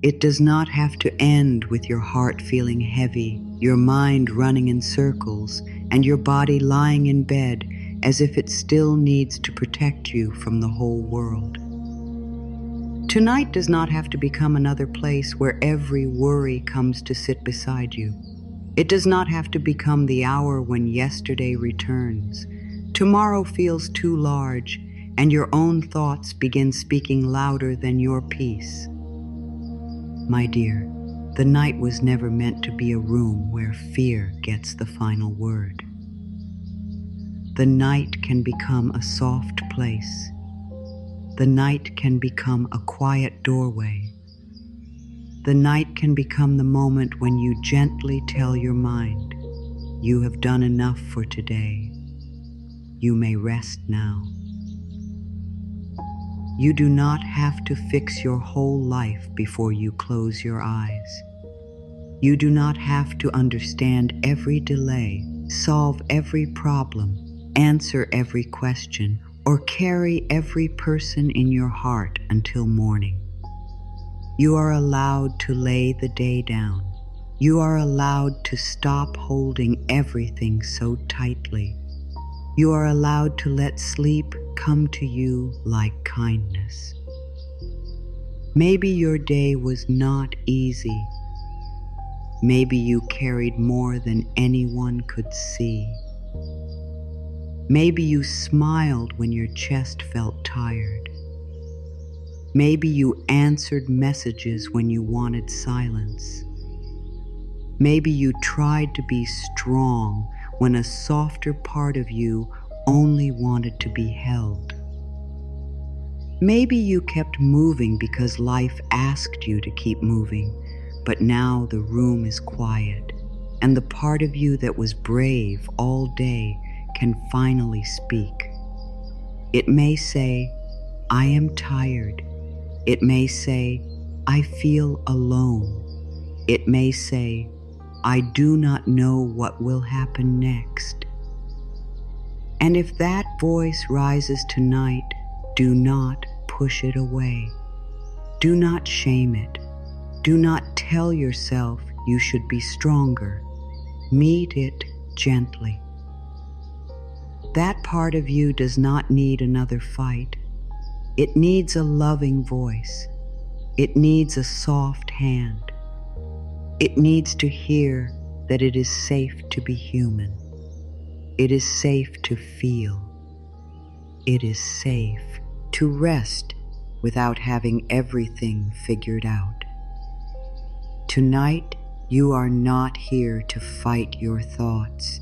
It does not have to end with your heart feeling heavy, your mind running in circles, and your body lying in bed as if it still needs to protect you from the whole world. Tonight does not have to become another place where every worry comes to sit beside you. It does not have to become the hour when yesterday returns. Tomorrow feels too large, and your own thoughts begin speaking louder than your peace. My dear, the night was never meant to be a room where fear gets the final word. The night can become a soft place. The night can become a quiet doorway. The night can become the moment when you gently tell your mind, you have done enough for today. You may rest now. You do not have to fix your whole life before you close your eyes. You do not have to understand every delay, solve every problem, answer every question, or carry every person in your heart until morning. You are allowed to lay the day down. You are allowed to stop holding everything so tightly. You are allowed to let sleep come to you like kindness. Maybe your day was not easy. Maybe you carried more than anyone could see. Maybe you smiled when your chest felt tired. Maybe you answered messages when you wanted silence. Maybe you tried to be strong when a softer part of you only wanted to be held. Maybe you kept moving because life asked you to keep moving, but now the room is quiet, and the part of you that was brave all day can finally speak. It may say, I am tired. It may say, I feel alone. It may say, I do not know what will happen next. And if that voice rises tonight, do not push it away. Do not shame it. Do not tell yourself you should be stronger. Meet it gently. That part of you does not need another fight. It needs a loving voice. It needs a soft hand. It needs to hear that it is safe to be human. It is safe to feel. It is safe to rest without having everything figured out. Tonight, you are not here to fight your thoughts.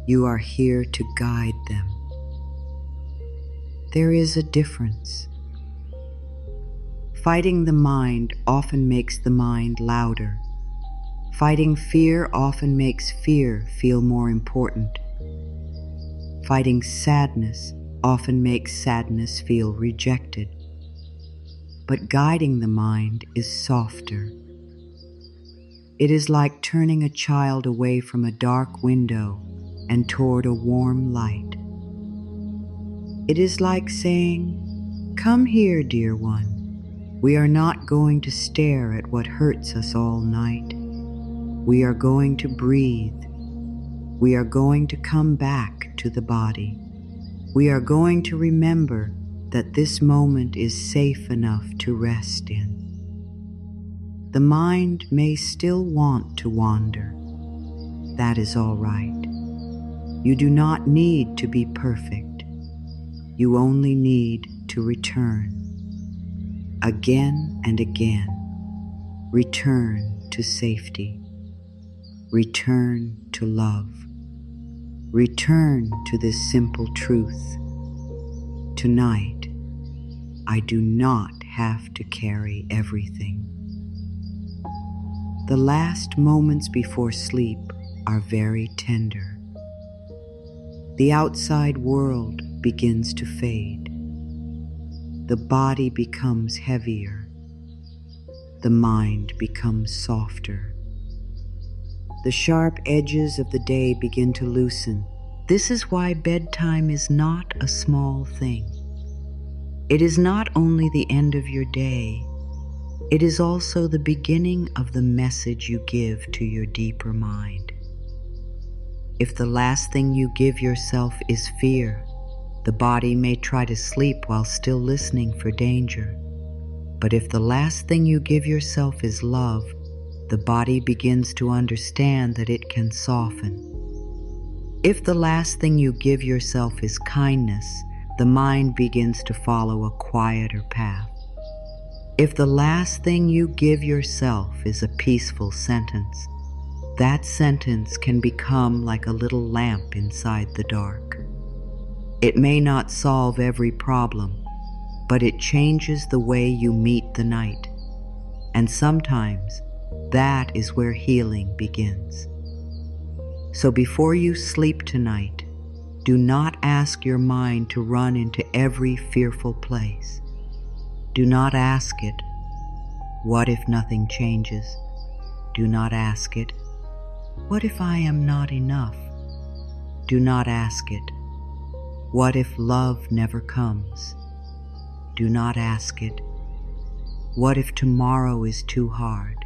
You are here to guide them. There is a difference. Fighting the mind often makes the mind louder. Fighting fear often makes fear feel more important. Fighting sadness often makes sadness feel rejected. But guiding the mind is softer. It is like turning a child away from a dark window and toward a warm light. It is like saying, come here, dear one. We are not going to stare at what hurts us all night. We are going to breathe. We are going to come back to the body. We are going to remember that this moment is safe enough to rest in. The mind may still want to wander. That is all right. You do not need to be perfect. You only need to return. Again and again, return to safety. Return to love. Return to this simple truth. Tonight, I do not have to carry everything. The last moments before sleep are very tender. The outside world begins to fade. The body becomes heavier. The mind becomes softer. The sharp edges of the day begin to loosen. This is why bedtime is not a small thing. It is not only the end of your day, It is also the beginning of the message you give to your deeper mind. If the last thing you give yourself is fear, the body may try to sleep while still listening for danger. But if the last thing you give yourself is love, the body begins to understand that it can soften. If the last thing you give yourself is kindness, the mind begins to follow a quieter path. If the last thing you give yourself is a peaceful sentence, that sentence can become like a little lamp inside the dark. It may not solve every problem, but it changes the way you meet the night. And sometimes that is where healing begins. So before you sleep tonight, do not ask your mind to run into every fearful place. Do not ask it, what if nothing changes? Do not ask it, what if I am not enough? Do not ask it, what if love never comes? Do not ask it, what if tomorrow is too hard?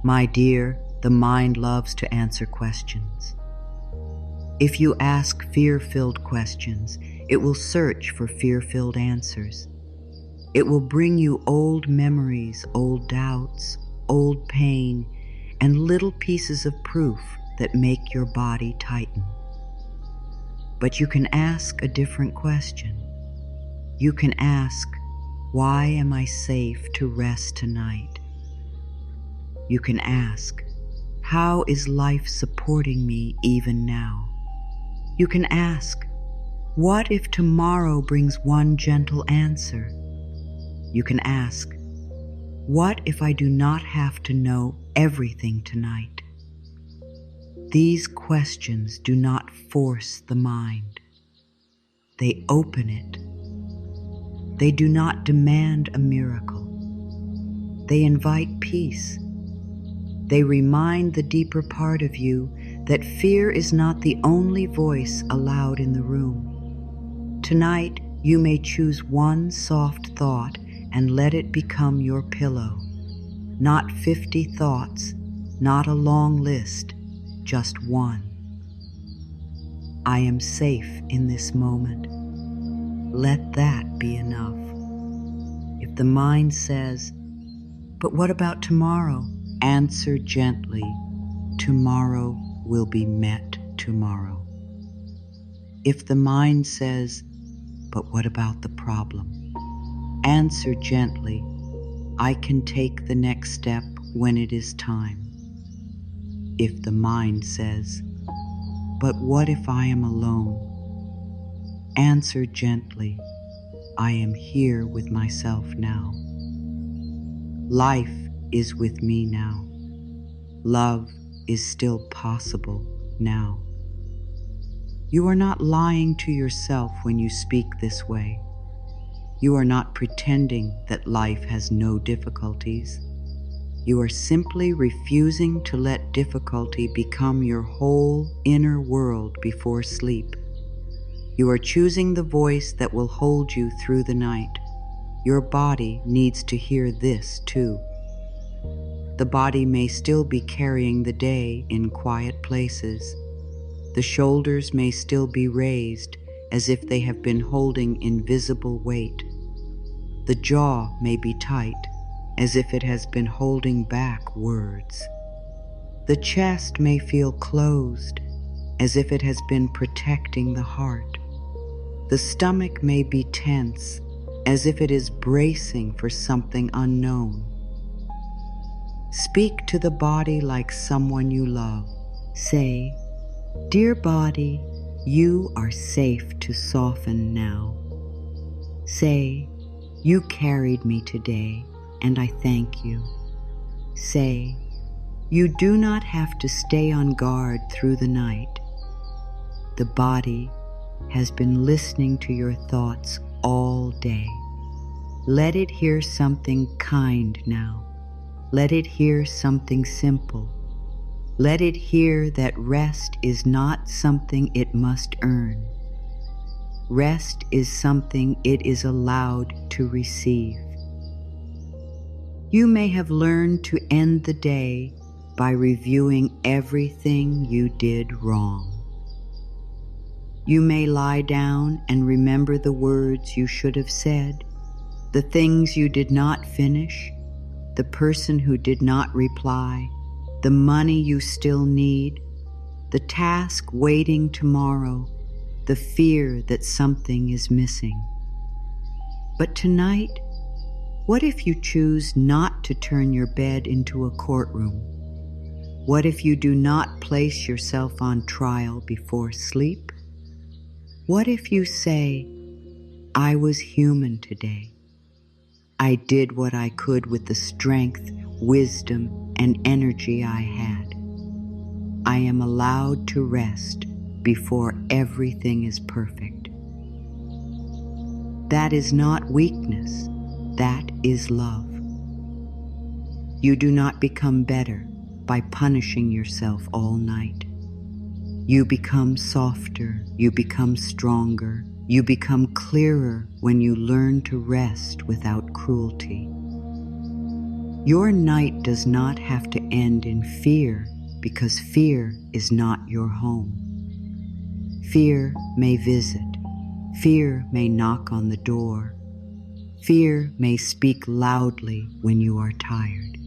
My dear, the mind loves to answer questions. If you ask fear-filled questions, it will search for fear-filled answers. It will bring you old memories, old doubts, old pain, and little pieces of proof that make your body tighten. But you can ask a different question. You can ask, why am I safe to rest tonight? You can ask, how is life supporting me even now? You can ask, what if tomorrow brings one gentle answer? You can ask, what if I do not have to know everything tonight? These questions do not force the mind. They open it. They do not demand a miracle. They invite peace. They remind the deeper part of you that fear is not the only voice allowed in the room. Tonight, you may choose one soft thought and let it become your pillow. Not 50 thoughts, not a long list, just one. I am safe in this moment. Let that be enough. If the mind says, but what about tomorrow? Answer gently, tomorrow will be met tomorrow. If the mind says, but what about the problem? Answer gently, I can take the next step when it is time. If the mind says, but what if I am alone? Answer gently, I am here with myself now. Life is with me now. Love is still possible now. You are not lying to yourself when you speak this way. You are not pretending that life has no difficulties. You are simply refusing to let difficulty become your whole inner world before sleep. You are choosing the voice that will hold you through the night. Your body needs to hear this too. The body may still be carrying the day in quiet places. The shoulders may still be raised as if they have been holding invisible weight. The jaw may be tight, as if it has been holding back words. The chest may feel closed, as if it has been protecting the heart. The stomach may be tense, as if it is bracing for something unknown. Speak to the body like someone you love. Say, dear body, you are safe to soften now. Say, you carried me today, and I thank you. Say, you do not have to stay on guard through the night. The body has been listening to your thoughts all day. Let it hear something kind now. Let it hear something simple. Let it hear that rest is not something it must earn. Rest is something it is allowed to receive. You may have learned to end the day by reviewing everything you did wrong. You may lie down and remember the words you should have said, the things you did not finish, the person who did not reply, the money you still need, the task waiting tomorrow, the fear that something is missing. But tonight, what if you choose not to turn your bed into a courtroom? What if you do not place yourself on trial before sleep? What if you say, I was human today. I did what I could with the strength, wisdom, and energy I had. I am allowed to rest before everything is perfect. That is not weakness, that is love. You do not become better by punishing yourself all night. You become softer, you become stronger, you become clearer when you learn to rest without cruelty. Your night does not have to end in fear because fear is not your home. Fear may visit, fear may knock on the door, fear may speak loudly when you are tired.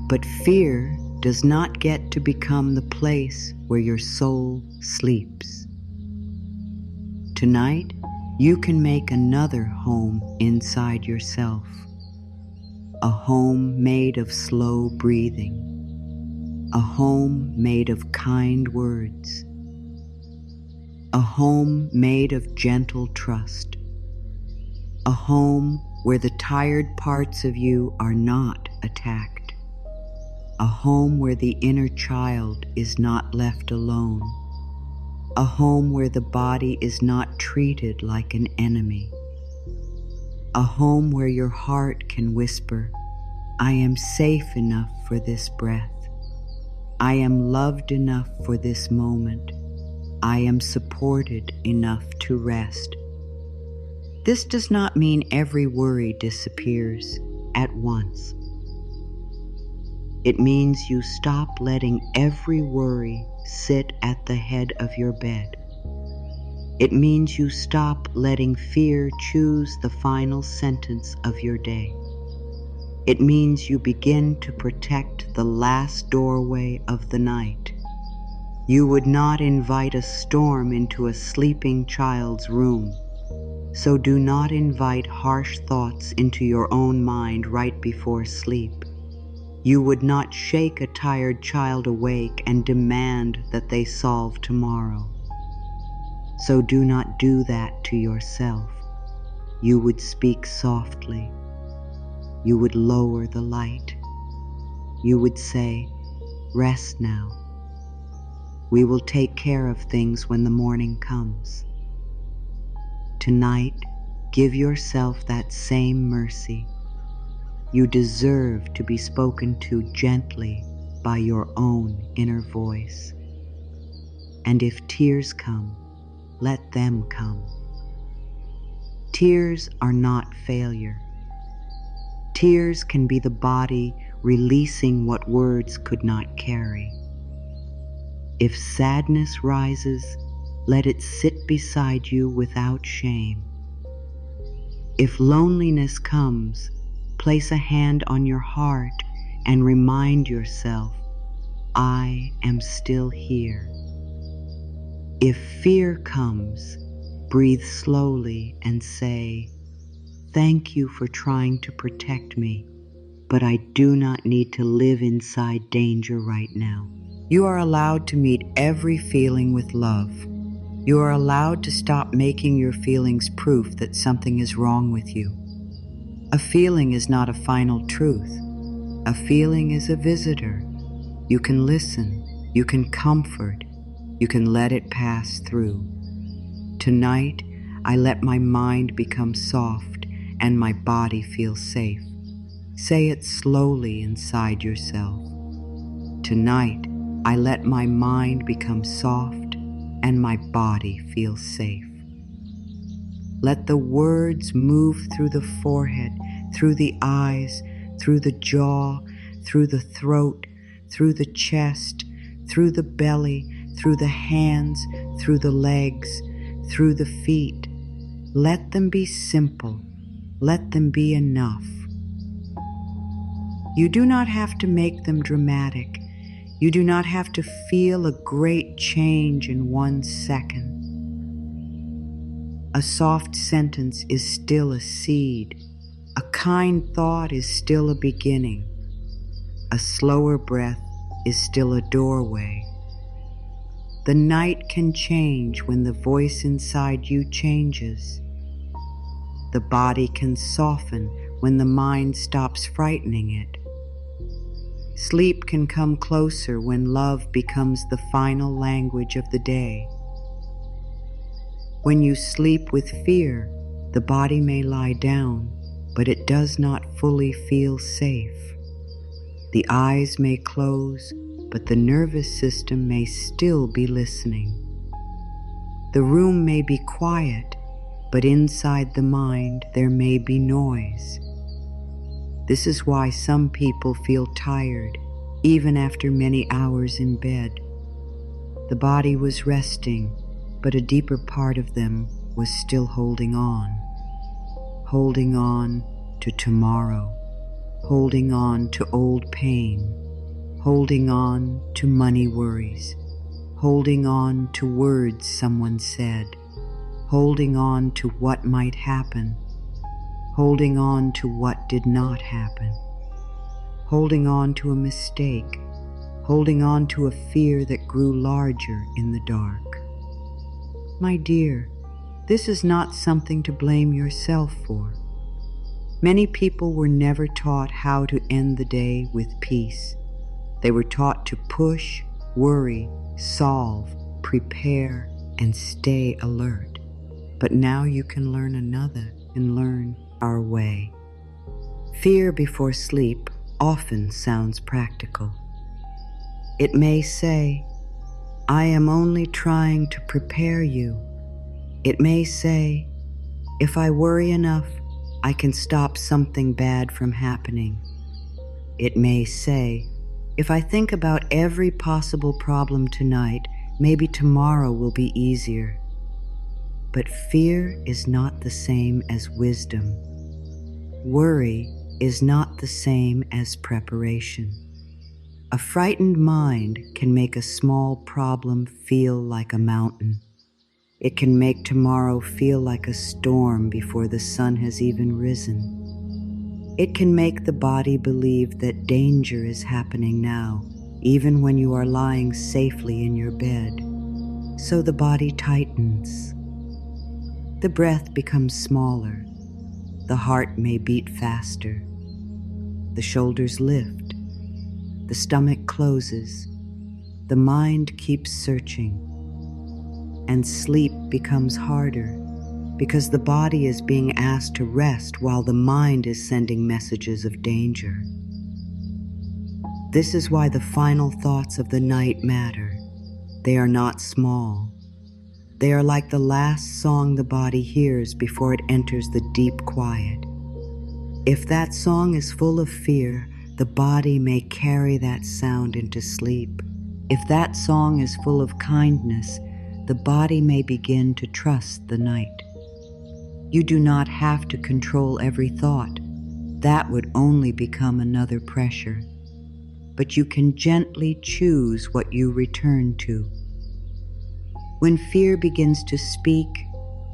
But fear does not get to become the place where your soul sleeps. Tonight, you can make another home inside yourself, a home made of slow breathing, a home made of kind words, a home made of gentle trust, a home where the tired parts of you are not attacked, a home where the inner child is not left alone, a home where the body is not treated like an enemy, a home where your heart can whisper, I am safe enough for this breath. I am loved enough for this moment. I am supported enough to rest. This does not mean every worry disappears at once. It means you stop letting every worry sit at the head of your bed. It means you stop letting fear choose the final sentence of your day. It means you begin to protect the last doorway of the night. You would not invite a storm into a sleeping child's room, so do not invite harsh thoughts into your own mind right before sleep. You would not shake a tired child awake and demand that they solve tomorrow. So do not do that to yourself. You would speak softly. You would lower the light. You would say, rest now. We will take care of things when the morning comes. Tonight, give yourself that same mercy. You deserve to be spoken to gently by your own inner voice. And if tears come, let them come. Tears are not failure. Tears can be the body releasing what words could not carry. If sadness rises, let it sit beside you without shame. If loneliness comes, place a hand on your heart and remind yourself, I am still here. If fear comes, breathe slowly and say, thank you for trying to protect me, but I do not need to live inside danger right now. You are allowed to meet every feeling with love. You are allowed to stop making your feelings proof that something is wrong with you. A feeling is not a final truth. A feeling is a visitor. You can listen, you can comfort, you can let it pass through. Tonight, I let my mind become soft and my body feel safe. Say it slowly inside yourself. Tonight, I let my mind become soft and my body feel safe. Let the words move through the forehead through the eyes, through the jaw, through the throat, through the chest, through the belly, through the hands, through the legs, through the feet. Let them be simple. Let them be enough. You do not have to make them dramatic. You do not have to feel a great change in 1 second. A soft sentence is still a seed. A kind thought is still a beginning. A slower breath is still a doorway. The night can change when the voice inside you changes. The body can soften when the mind stops frightening it. Sleep can come closer when love becomes the final language of the day. When you sleep with fear, the body may lie down, but it does not fully feel safe. The eyes may close, but the nervous system may still be listening. The room may be quiet, but inside the mind there may be noise. This is why some people feel tired, even after many hours in bed. The body was resting, but a deeper part of them was still holding on to tomorrow, holding on to old pain, holding on to money worries, holding on to words someone said, holding on to what might happen, holding on to what did not happen, holding on to a mistake, holding on to a fear that grew larger in the dark. My dear, this is not something to blame yourself for. Many people were never taught how to end the day with peace. They were taught to push, worry, solve, prepare, and stay alert. But now you can learn another and learn our way. Fear before sleep often sounds practical. It may say, I am only trying to prepare you. It may say, if I worry enough, I can stop something bad from happening. It may say, if I think about every possible problem tonight, maybe tomorrow will be easier. But fear is not the same as wisdom. Worry is not the same as preparation. A frightened mind can make a small problem feel like a mountain. It can make tomorrow feel like a storm before the sun has even risen. It can make the body believe that danger is happening now, even when you are lying safely in your bed. So the body tightens. The breath becomes smaller. The heart may beat faster. The shoulders lift. The stomach closes. The mind keeps searching. And sleep becomes harder because the body is being asked to rest while the mind is sending messages of danger. This is why the final thoughts of the night matter. They are not small. They are like the last song the body hears before it enters the deep quiet. If that song is full of fear, the body may carry that sound into sleep. If that song is full of kindness, the body may begin to trust the night. You do not have to control every thought. That would only become another pressure. But you can gently choose what you return to. When fear begins to speak,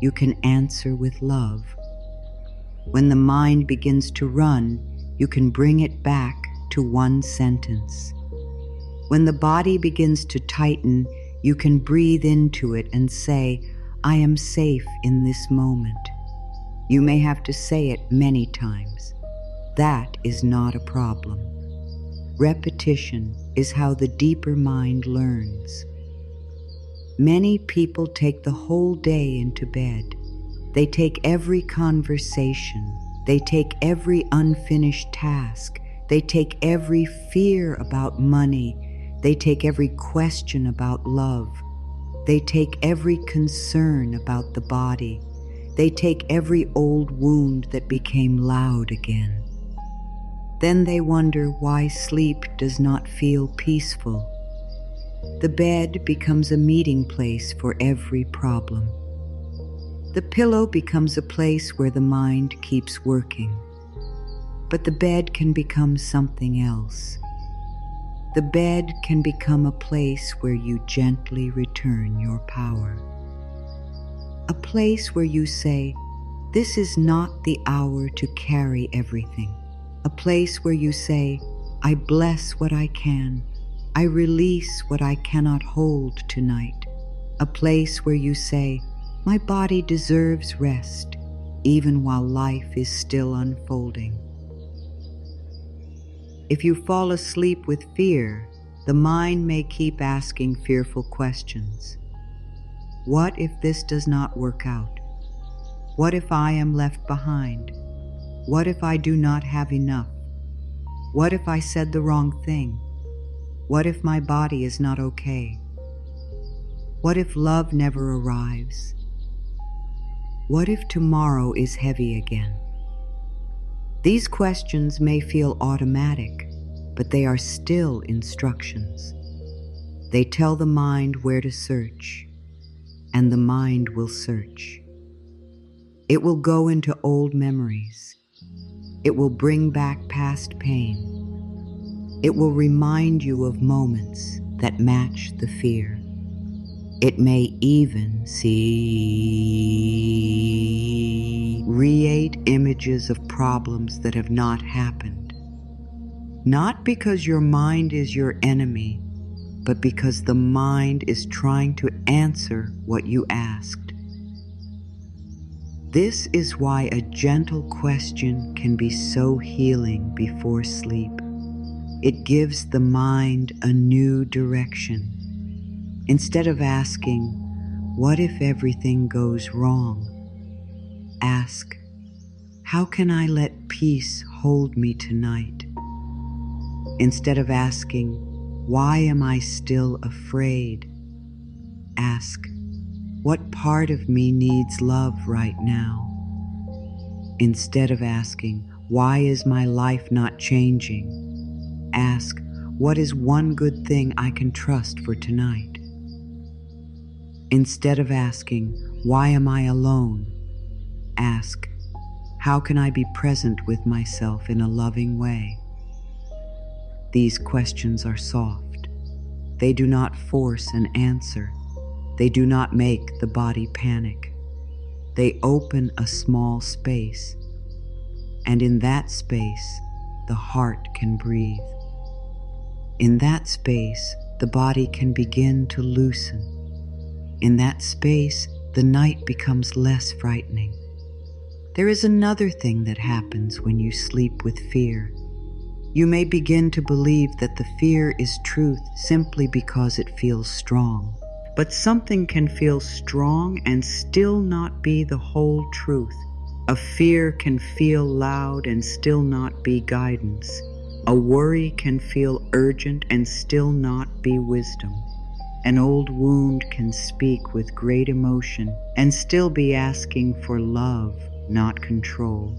you can answer with love. When the mind begins to run, you can bring it back to one sentence. When the body begins to tighten, you can breathe into it and say, I am safe in this moment. You may have to say it many times. That is not a problem. Repetition is how the deeper mind learns. Many people take the whole day into bed. They take every conversation. They take every unfinished task. They take every fear about money. They take every question about love. They take every concern about the body. They take every old wound that became loud again. Then they wonder why sleep does not feel peaceful. The bed becomes a meeting place for every problem. The pillow becomes a place where the mind keeps working. But the bed can become something else. The bed can become a place where you gently return your power. A place where you say, "This is not the hour to carry everything." A place where you say, "I bless what I can. I release what I cannot hold tonight." A place where you say, "My body deserves rest, even while life is still unfolding." If you fall asleep with fear, the mind may keep asking fearful questions. What if this does not work out? What if I am left behind? What if I do not have enough? What if I said the wrong thing? What if my body is not okay? What if love never arrives? What if tomorrow is heavy again? These questions may feel automatic, but they are still instructions. They tell the mind where to search, and the mind will search. It will go into old memories. It will bring back past pain. It will remind you of moments that match the fear. It may even create images of problems that have not happened. Not because your mind is your enemy, but because the mind is trying to answer what you asked. This is why a gentle question can be so healing before sleep. It gives the mind a new direction. Instead of asking, "What if everything goes wrong?" ask, "How can I let peace hold me tonight?" Instead of asking, "Why am I still afraid?" ask, "What part of me needs love right now?" Instead of asking, "Why is my life not changing?" ask, "What is one good thing I can trust for tonight?" Instead of asking, "Why am I alone?" ask, "How can I be present with myself in a loving way?" These questions are soft. They do not force an answer. They do not make the body panic. They open a small space, and in that space, the heart can breathe. In that space, the body can begin to loosen. In that space, the night becomes less frightening. There is another thing that happens when you sleep with fear. You may begin to believe that the fear is truth simply because it feels strong. But something can feel strong and still not be the whole truth. A fear can feel loud and still not be guidance. A worry can feel urgent and still not be wisdom. An old wound can speak with great emotion and still be asking for love, not control.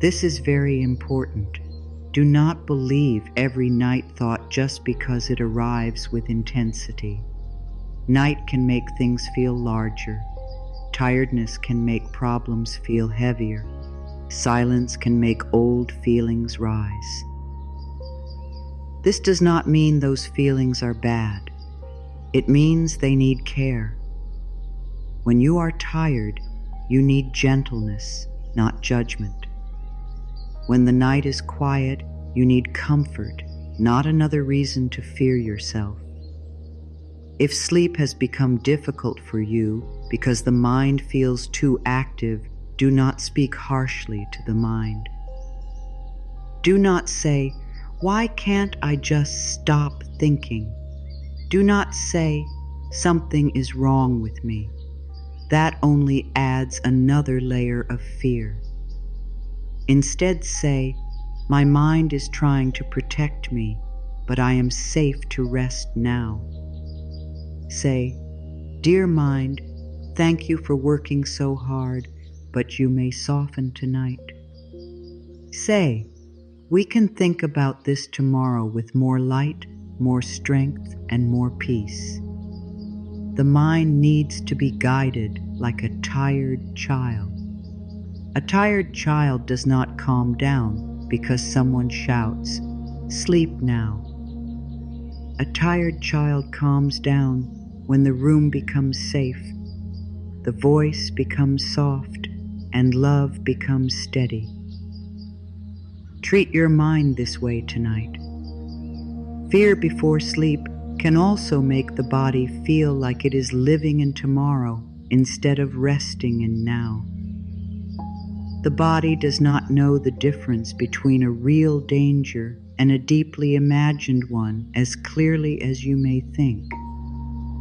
This is very important. Do not believe every night thought just because it arrives with intensity. Night can make things feel larger. Tiredness can make problems feel heavier. Silence can make old feelings rise. This does not mean those feelings are bad. It means they need care. When you are tired, you need gentleness, not judgment. When the night is quiet, you need comfort, not another reason to fear yourself. If sleep has become difficult for you because the mind feels too active, do not speak harshly to the mind. Do not say, "Why can't I just stop thinking?" Do not say, "Something is wrong with me." That only adds another layer of fear. Instead say, "My mind is trying to protect me, but I am safe to rest now." Say, "Dear mind, Thank you for working so hard, but you may soften tonight. Say, we can think about this tomorrow with more light, more strength, and more peace. The mind needs to be guided like a tired child. A tired child does not calm down because someone shouts, "Sleep now." A tired child calms down when the room becomes safe, the voice becomes soft, and love becomes steady. Treat your mind this way tonight. Fear before sleep can also make the body feel like it is living in tomorrow instead of resting in now. The body does not know the difference between a real danger and a deeply imagined one as clearly as you may think.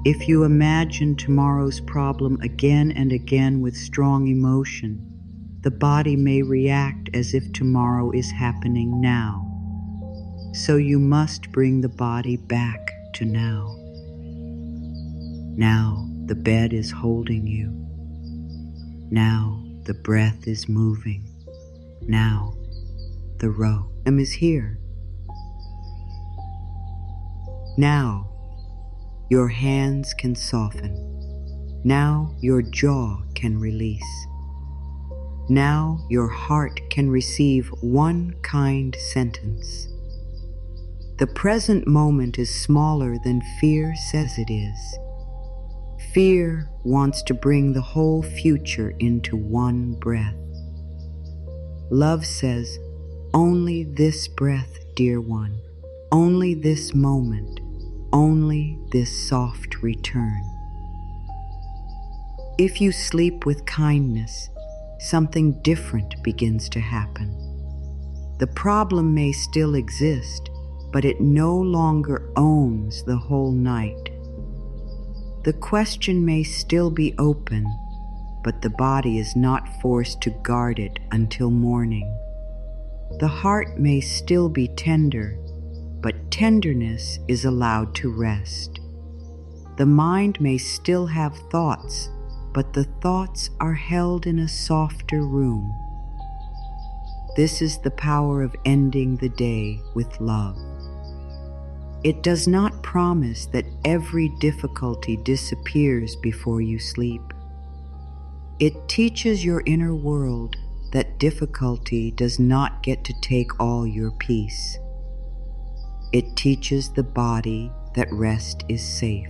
If you imagine tomorrow's problem again and again with strong emotion, the body may react as if tomorrow is happening now. So you must bring the body back to now. Now the bed is holding you. Now the breath is moving. Now the row is here. Now your hands can soften. Now your jaw can release. Now your heart can receive one kind sentence. The present moment is smaller than fear says it is. Fear wants to bring the whole future into one breath. Love says, only this breath, dear one, only this moment, only this soft return. If you sleep with kindness, something different begins to happen. The problem may still exist, but it no longer owns the whole night. The question may still be open, but the body is not forced to guard it until morning. The heart may still be tender, but tenderness is allowed to rest. The mind may still have thoughts, but the thoughts are held in a softer room. This is the power of ending the day with love. It does not promise that every difficulty disappears before you sleep. It teaches your inner world that difficulty does not get to take all your peace. It teaches the body that rest is safe.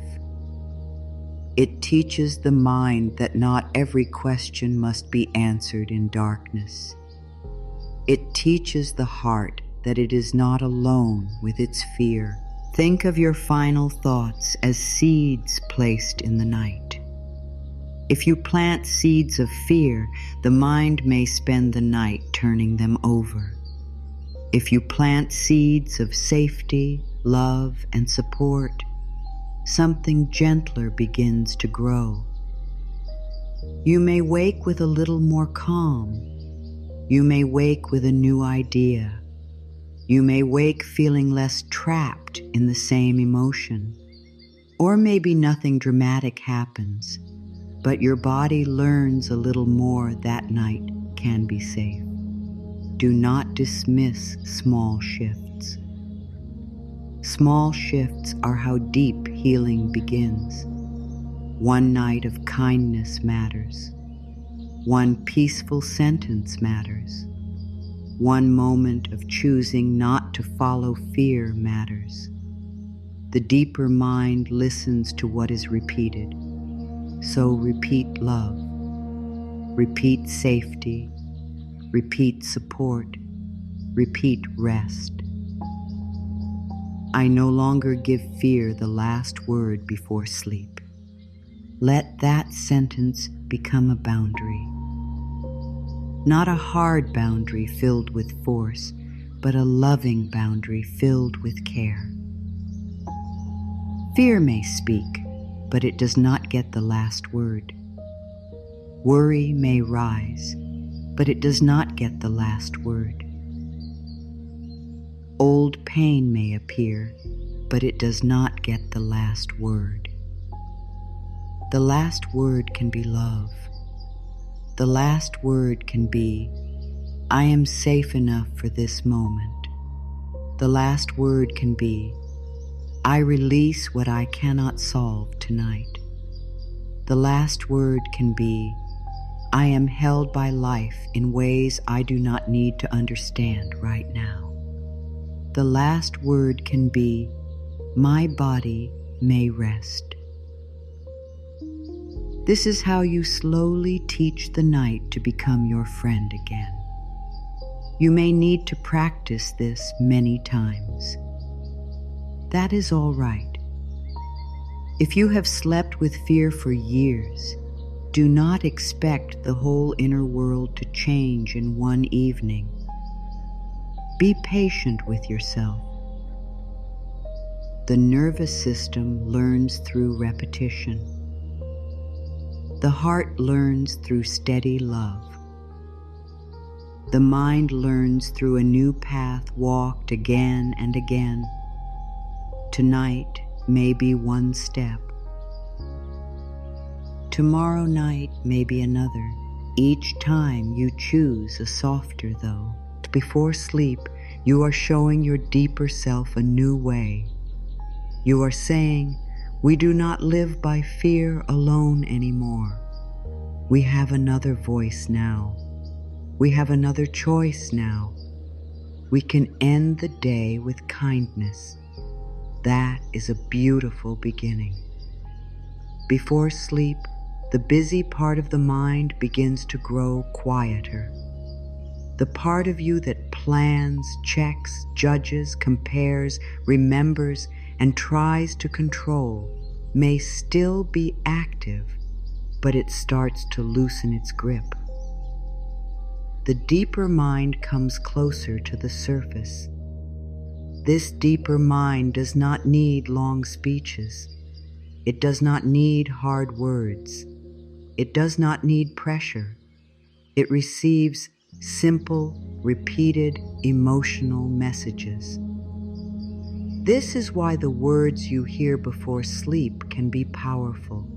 It teaches the mind that not every question must be answered in darkness. It teaches the heart that it is not alone with its fear. Think of your final thoughts as seeds placed in the night. If you plant seeds of fear, the mind may spend the night turning them over. If you plant seeds of safety, love, and support, something gentler begins to grow. You may wake with a little more calm. You may wake with a new idea. You may wake feeling less trapped in the same emotion. Or maybe nothing dramatic happens, but your body learns a little more that night can be safe. Do not dismiss small shifts. Small shifts are how deep healing begins. One night of kindness matters. One peaceful sentence matters. One moment of choosing not to follow fear matters. The deeper mind listens to what is repeated. So repeat love, repeat safety, repeat support, repeat rest. I no longer give fear the last word before sleep. Let that sentence become a boundary. Not a hard boundary filled with force, but a loving boundary filled with care. Fear may speak, but it does not get the last word. Worry may rise, but it does not get the last word. Old pain may appear, but it does not get the last word. The last word can be love. The last word can be, I am safe enough for this moment. The last word can be, I release what I cannot solve tonight. The last word can be, I am held by life in ways I do not need to understand right now. The last word can be, my body may rest. This is how you slowly teach the night to become your friend again. You may need to practice this many times. That is all right. If you have slept with fear for years, do not expect the whole inner world to change in one evening. Be patient with yourself. The nervous system learns through repetition. The heart learns through steady love. The mind learns through a new path walked again and again. Tonight may be one step. Tomorrow night may be another. Each time you choose a softer though. Before sleep, you are showing your deeper self a new way. You are saying, we do not live by fear alone anymore. We have another voice now. We have another choice now. We can end the day with kindness. That is a beautiful beginning. Before sleep, the busy part of the mind begins to grow quieter. The part of you that plans, checks, judges, compares, remembers, and tries to control may still be active, but it starts to loosen its grip. The deeper mind comes closer to the surface. This deeper mind does not need long speeches. It does not need hard words. It does not need pressure. It receives simple, repeated, emotional messages. This is why the words you hear before sleep can be powerful.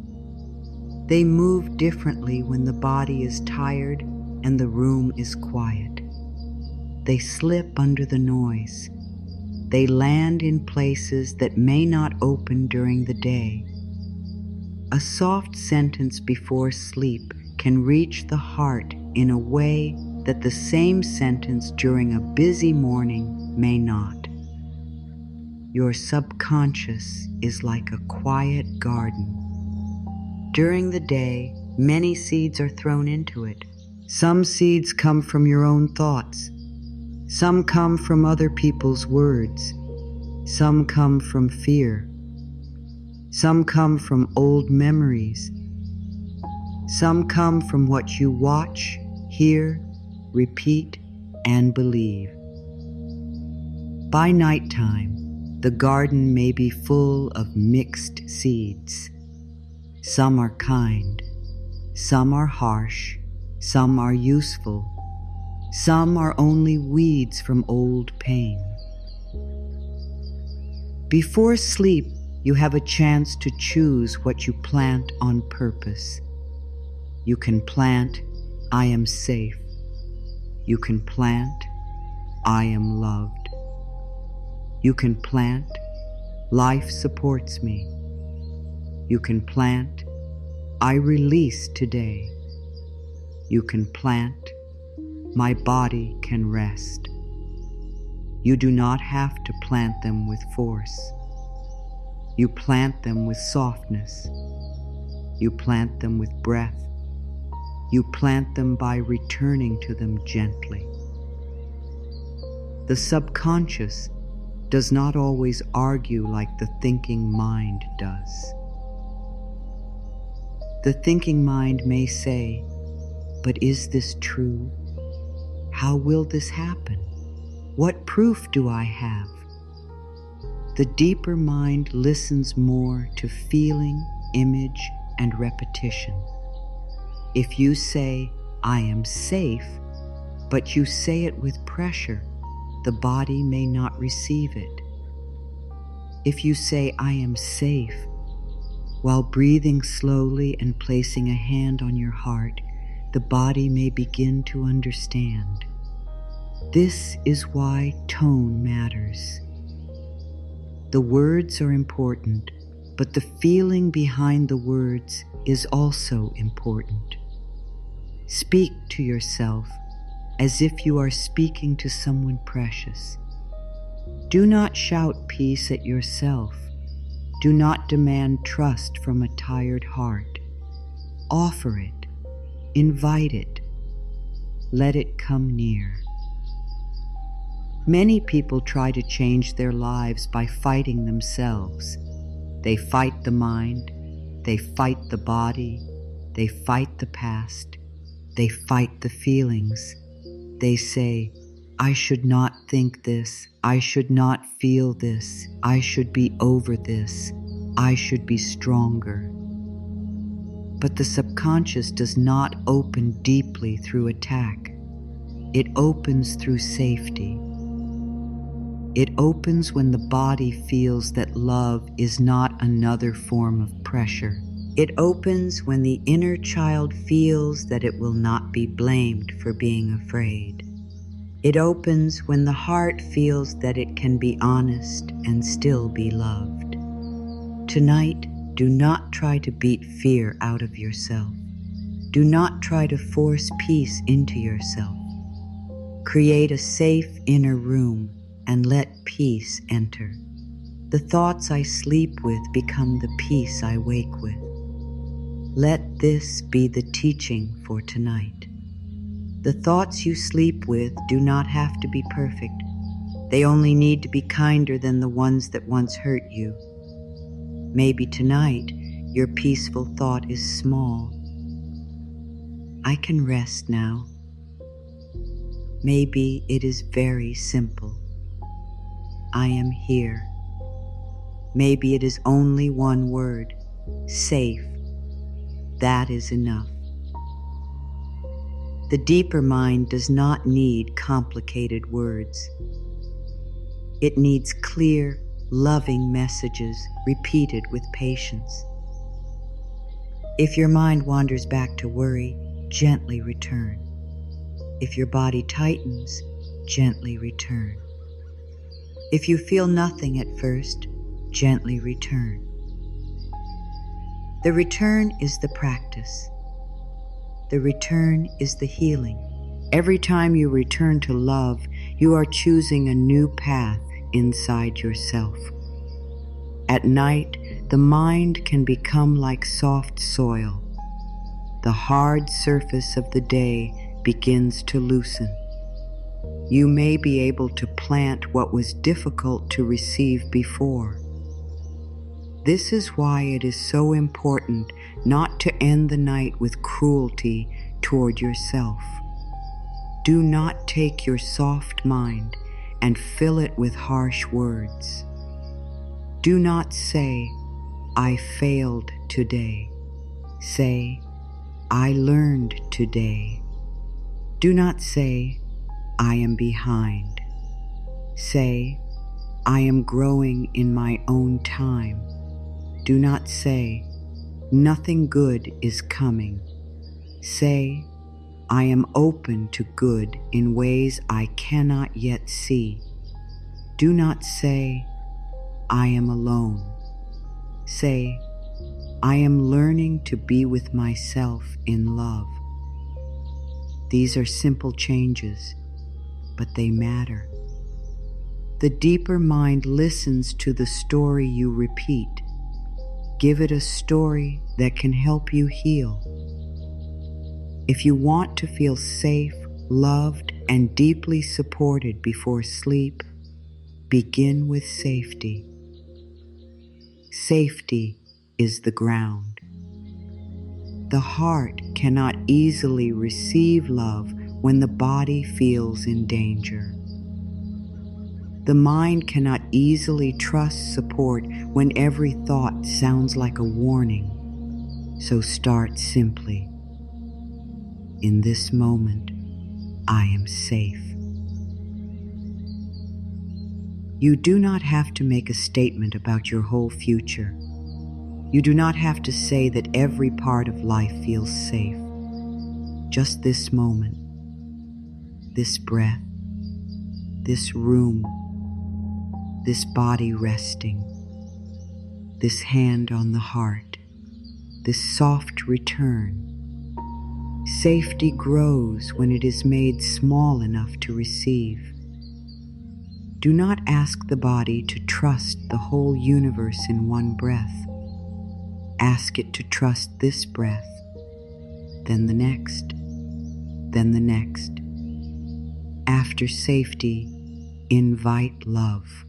They move differently when the body is tired and the room is quiet. They slip under the noise. They land in places that may not open during the day. A soft sentence before sleep can reach the heart in a way that the same sentence during a busy morning may not. Your subconscious is like a quiet garden. During the day, many seeds are thrown into it. Some seeds come from your own thoughts. Some come from other people's words. Some come from fear. Some come from old memories. Some come from what you watch, hear, repeat, and believe. By nighttime, the garden may be full of mixed seeds. Some are kind, some are harsh, some are useful, some are only weeds from old pain. Before sleep, you have a chance to choose what you plant on purpose. You can plant, I am safe. You can plant, I am loved. You can plant, life supports me. You can plant, I release today. You can plant, my body can rest. You do not have to plant them with force. You plant them with softness. You plant them with breath. You plant them by returning to them gently. The subconscious does not always argue like the thinking mind does. The thinking mind may say, but is this true? How will this happen? What proof do I have? The deeper mind listens more to feeling, image, and repetition. If you say, I am safe, but you say it with pressure, the body may not receive it. If you say, I am safe, While breathing slowly and placing a hand on your heart, the body may begin to understand. This is why tone matters. The words are important, but the feeling behind the words is also important. Speak to yourself as if you are speaking to someone precious. Do not shout peace at yourself. Do not demand trust from a tired heart. Offer it. Invite it. Let it come near. Many people try to change their lives by fighting themselves. They fight the mind. They fight the body. They fight the past. They fight the feelings. They say, I should not think this. I should not feel this. I should be over this. I should be stronger. But the subconscious does not open deeply through attack. It opens through safety. It opens when the body feels that love is not another form of pressure. It opens when the inner child feels that it will not be blamed for being afraid. It opens when the heart feels that it can be honest and still be loved. Tonight, do not try to beat fear out of yourself. Do not try to force peace into yourself. Create a safe inner room and let peace enter. The thoughts I sleep with become the peace I wake with. Let this be the teaching for tonight. The thoughts you sleep with do not have to be perfect. They only need to be kinder than the ones that once hurt you. Maybe tonight, your peaceful thought is small. I can rest now. Maybe it is very simple. I am here. Maybe it is only one word, safe. That is enough. The deeper mind does not need complicated words. It needs clear, loving messages repeated with patience. If your mind wanders back to worry, gently return. If your body tightens, gently return. If you feel nothing at first, gently return. The return is the practice. The return is the healing. Every time you return to love, you are choosing a new path inside yourself. At night, the mind can become like soft soil. The hard surface of the day begins to loosen. You may be able to plant what was difficult to receive before. This is why it is so important not to end the night with cruelty toward yourself. Do not take your soft mind and fill it with harsh words. Do not say, I failed today. Say, I learned today. Do not say, I am behind. Say, I am growing in my own time. Do not say, nothing good is coming. Say, I am open to good in ways I cannot yet see. Do not say, I am alone. Say, I am learning to be with myself in love. These are simple changes, but they matter. The deeper mind listens to the story you repeat. Give it a story that can help you heal. If you want to feel safe, loved, and deeply supported before sleep, begin with safety. Safety is the ground. The heart cannot easily receive love when the body feels in danger. The mind cannot easily trust support when every thought sounds like a warning. So start simply. In this moment, I am safe. You do not have to make a statement about your whole future. You do not have to say that every part of life feels safe. Just this moment, this breath, this room, this body resting, this hand on the heart, this soft return. Safety grows when it is made small enough to receive. Do not ask the body to trust the whole universe in one breath. Ask it to trust this breath, then the next, then the next. After safety, invite love.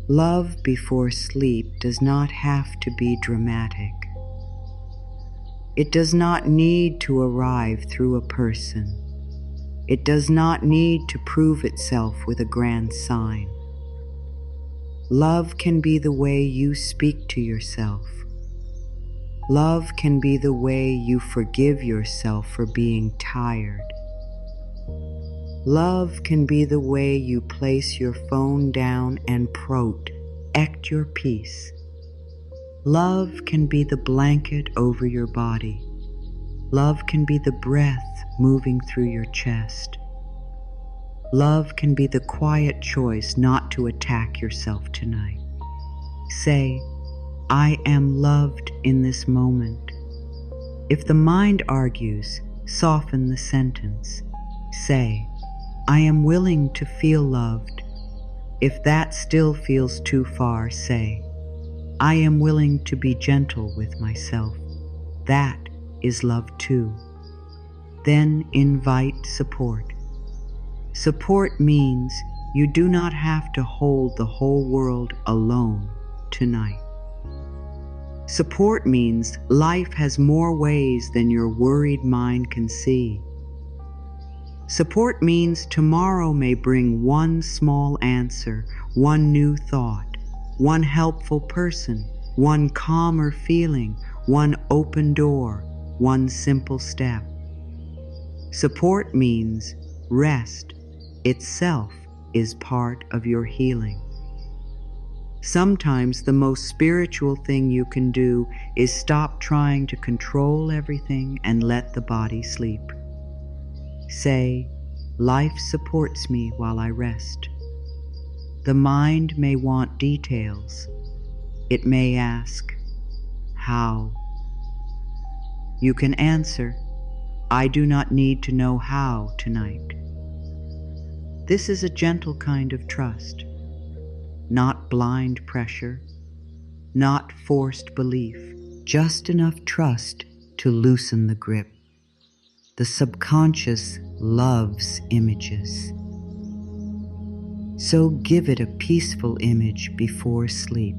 Love before sleep does not have to be dramatic. It does not need to arrive through a person. It does not need to prove itself with a grand sign. Love can be the way you speak to yourself. Love can be the way you forgive yourself for being tired. Love can be the way you place your phone down and protect your peace. Love can be the blanket over your body. Love can be the breath moving through your chest. Love can be the quiet choice not to attack yourself tonight. Say, I am loved in this moment. If the mind argues, soften the sentence. Say, I am willing to feel loved. If that still feels too far, say, I am willing to be gentle with myself. That is love too. Then invite support. Support means you do not have to hold the whole world alone tonight. Support means life has more ways than your worried mind can see. Support means tomorrow may bring one small answer, one new thought, one helpful person, one calmer feeling, one open door, one simple step. Support means rest itself is part of your healing. Sometimes the most spiritual thing you can do is stop trying to control everything and let the body sleep. Say, life supports me while I rest. The mind may want details. It may ask, how? You can answer, I do not need to know how tonight. This is a gentle kind of trust, not blind pressure, not forced belief, just enough trust to loosen the grip. The subconscious loves images. So give it a peaceful image before sleep.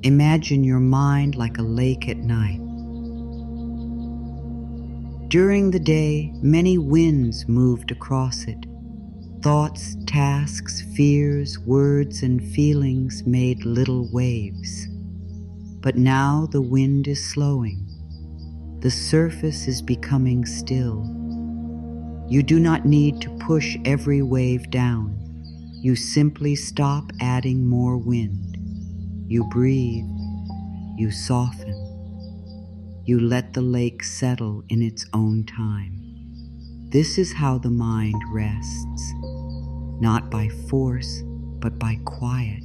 Imagine your mind like a lake at night. During the day, many winds moved across it. Thoughts, tasks, fears, words, and feelings made little waves. But now the wind is slowing. The surface is becoming still. You do not need to push every wave down. You simply stop adding more wind. You breathe. You soften. You let the lake settle in its own time. This is how the mind rests. Not by force, but by quiet.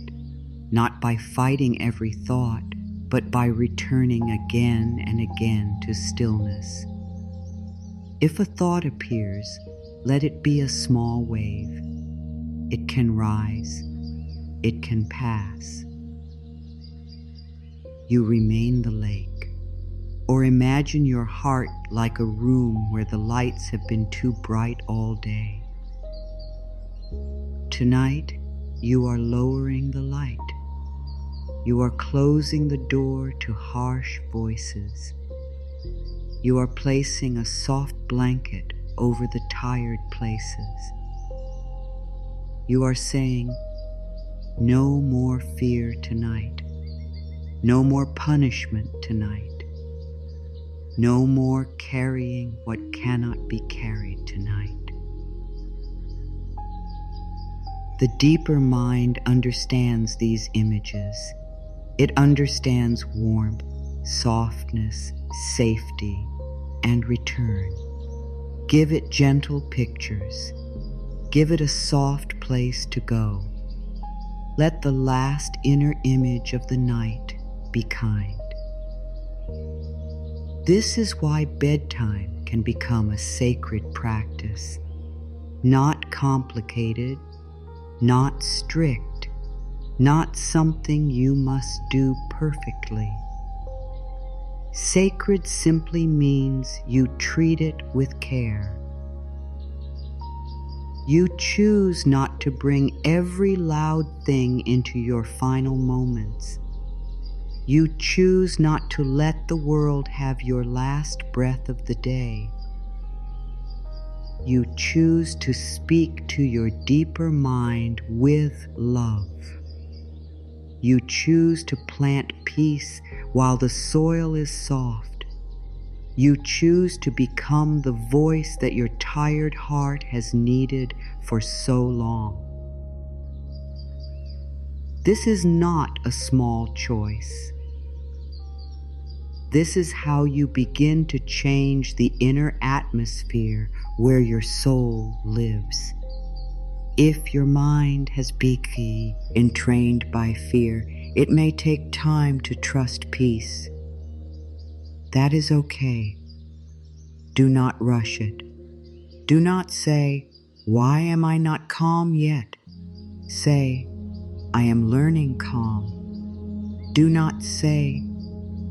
Not by fighting every thought, but by returning again and again to stillness. If a thought appears, let it be a small wave. It can rise. It can pass. You remain the lake. Or imagine your heart like a room where the lights have been too bright all day. Tonight, you are lowering the light. You are closing the door to harsh voices. You are placing a soft blanket over the tired places. You are saying, no more fear tonight. No more punishment tonight. No more carrying what cannot be carried tonight. The deeper mind understands these images. It understands warmth, softness, safety, and return. Give it gentle pictures. Give it a soft place to go. Let the last inner image of the night be kind. This is why bedtime can become a sacred practice. Not complicated, not strict, not something you must do perfectly. Sacred simply means you treat it with care. You choose not to bring every loud thing into your final moments. You choose not to let the world have your last breath of the day. You choose to speak to your deeper mind with love. You choose to plant peace while the soil is soft. You choose to become the voice that your tired heart has needed for so long. This is not a small choice. This is how you begin to change the inner atmosphere where your soul lives. If your mind has become entrained by fear, it may take time to trust peace. That is okay. Do not rush it. Do not say, "Why am I not calm yet?" Say, "I am learning calm." Do not say,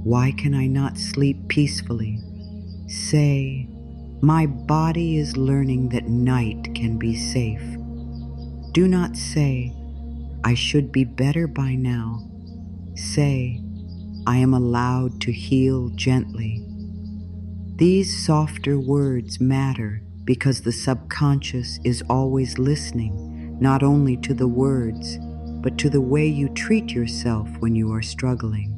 "Why can I not sleep peacefully?" Say, "My body is learning that night can be safe." Do not say, "I should be better by now." Say, "I am allowed to heal gently." These softer words matter because the subconscious is always listening, not only to the words, but to the way you treat yourself when you are struggling.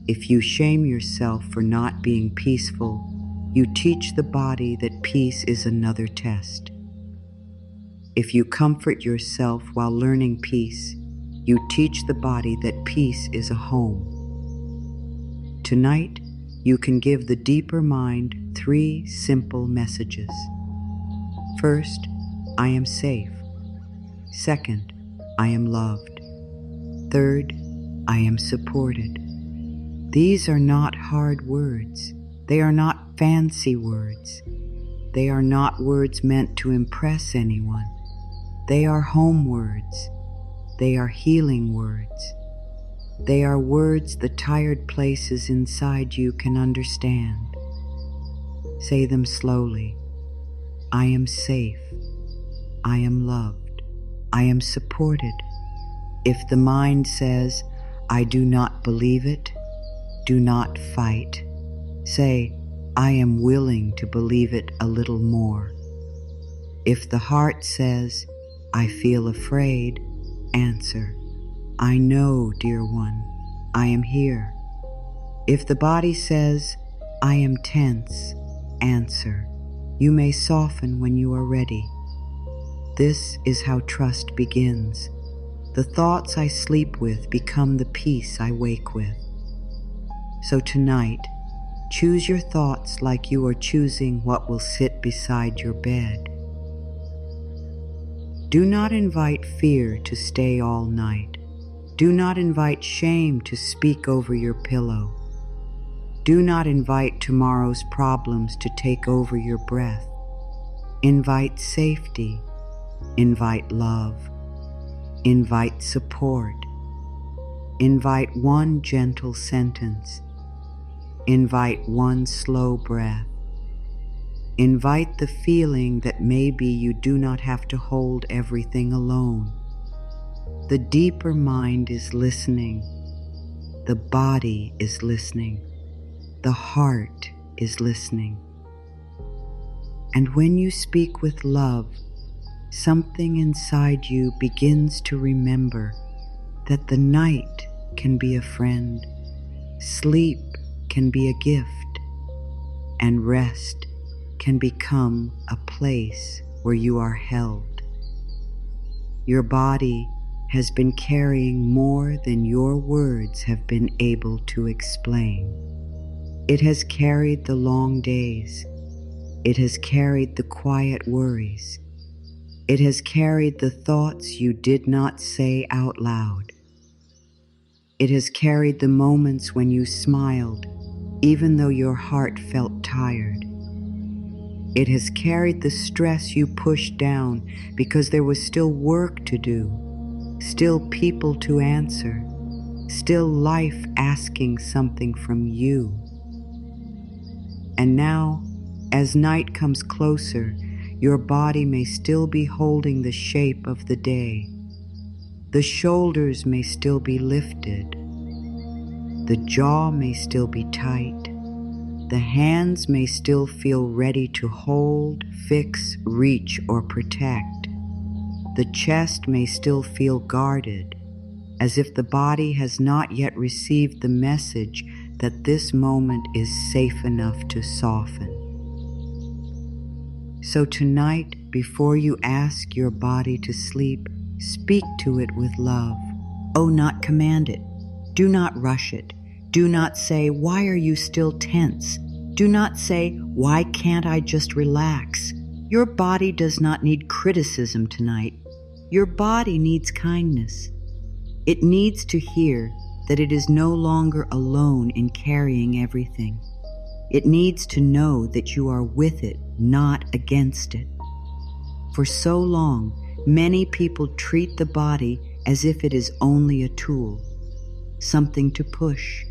If you shame yourself for not being peaceful, you teach the body that peace is another test. If you comfort yourself while learning peace, you teach the body that peace is a home. Tonight, you can give the deeper mind 3 simple messages. First, I am safe. Second, I am loved. Third, I am supported. These are not hard words. They are not fancy words. They are not words meant to impress anyone. They are home words. They are healing words. They are words the tired places inside you can understand. Say them slowly. I am safe. I am loved. I am supported. If the mind says, I do not believe it, do not fight. Say, I am willing to believe it a little more. If the heart says, I feel afraid, answer, I know, dear one, I am here. If the body says, I am tense, answer, you may soften when you are ready. This is how trust begins. The thoughts I sleep with become the peace I wake with. So tonight, choose your thoughts like you are choosing what will sit beside your bed. Do not invite fear to stay all night. Do not invite shame to speak over your pillow. Do not invite tomorrow's problems to take over your breath. Invite safety. Invite love. Invite support. Invite one gentle sentence. Invite one slow breath. Invite the feeling that maybe you do not have to hold everything alone. The deeper mind is listening. The body is listening. The heart is listening. And when you speak with love, something inside you begins to remember that the night can be a friend, sleep can be a gift, and rest can become a place where you are held. Your body has been carrying more than your words have been able to explain. It has carried the long days. It has carried the quiet worries. It has carried the thoughts you did not say out loud. It has carried the moments when you smiled, even though your heart felt tired. It has carried the stress you pushed down because there was still work to do, still people to answer, still life asking something from you. And now, as night comes closer, your body may still be holding the shape of the day. The shoulders may still be lifted. The jaw may still be tight. The hands may still feel ready to hold, fix, reach, or protect. The chest may still feel guarded, as if the body has not yet received the message that this moment is safe enough to soften. So tonight, before you ask your body to sleep, speak to it with love. Oh, not command it. Do not rush it. Do not say, "Why are you still tense?" Do not say, "Why can't I just relax?" Your body does not need criticism tonight. Your body needs kindness. It needs to hear that it is no longer alone in carrying everything. It needs to know that you are with it, not against it. For so long, many people treat the body as if it is only a tool, something to push,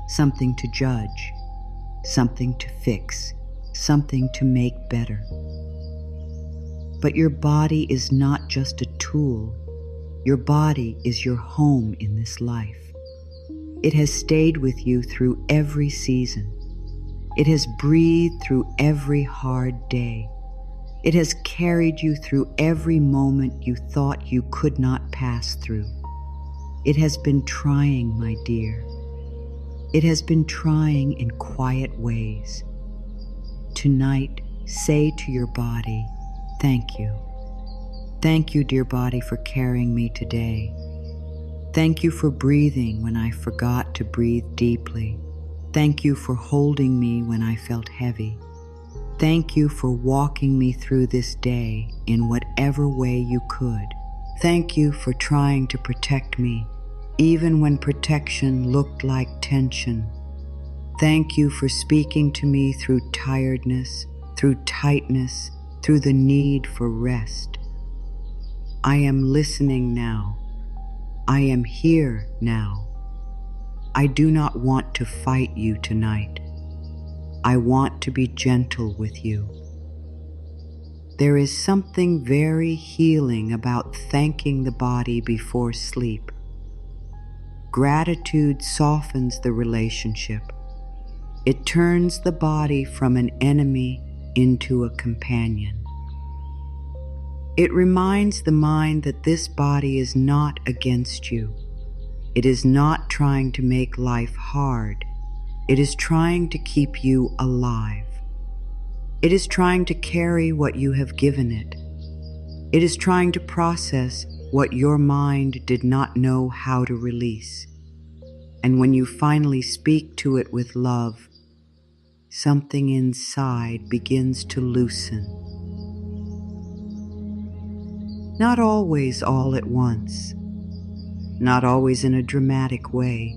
something to judge, something to fix, something to make better. But your body is not just a tool. Your body is your home in this life. It has stayed with you through every season. It has breathed through every hard day. It has carried you through every moment you thought you could not pass through. It has been trying, my dear. It has been trying in quiet ways. Tonight, say to your body, "Thank you. Thank you, dear body, for carrying me today. Thank you for breathing when I forgot to breathe deeply. Thank you for holding me when I felt heavy. Thank you for walking me through this day in whatever way you could. Thank you for trying to protect me, even when protection looked like tension. Thank you for speaking to me through tiredness, through tightness, through the need for rest. I am listening now. I am here now. I do not want to fight you tonight. I want to be gentle with you. There is something very healing about thanking the body before sleep. Gratitude softens the relationship. It turns the body from an enemy into a companion. It reminds the mind that this body is not against you. It is not trying to make life hard. It is trying to keep you alive. It is trying to carry what you have given it. It is trying to process what your mind did not know how to release. And when you finally speak to it with love, something inside begins to loosen. Not always all at once, not always in a dramatic way,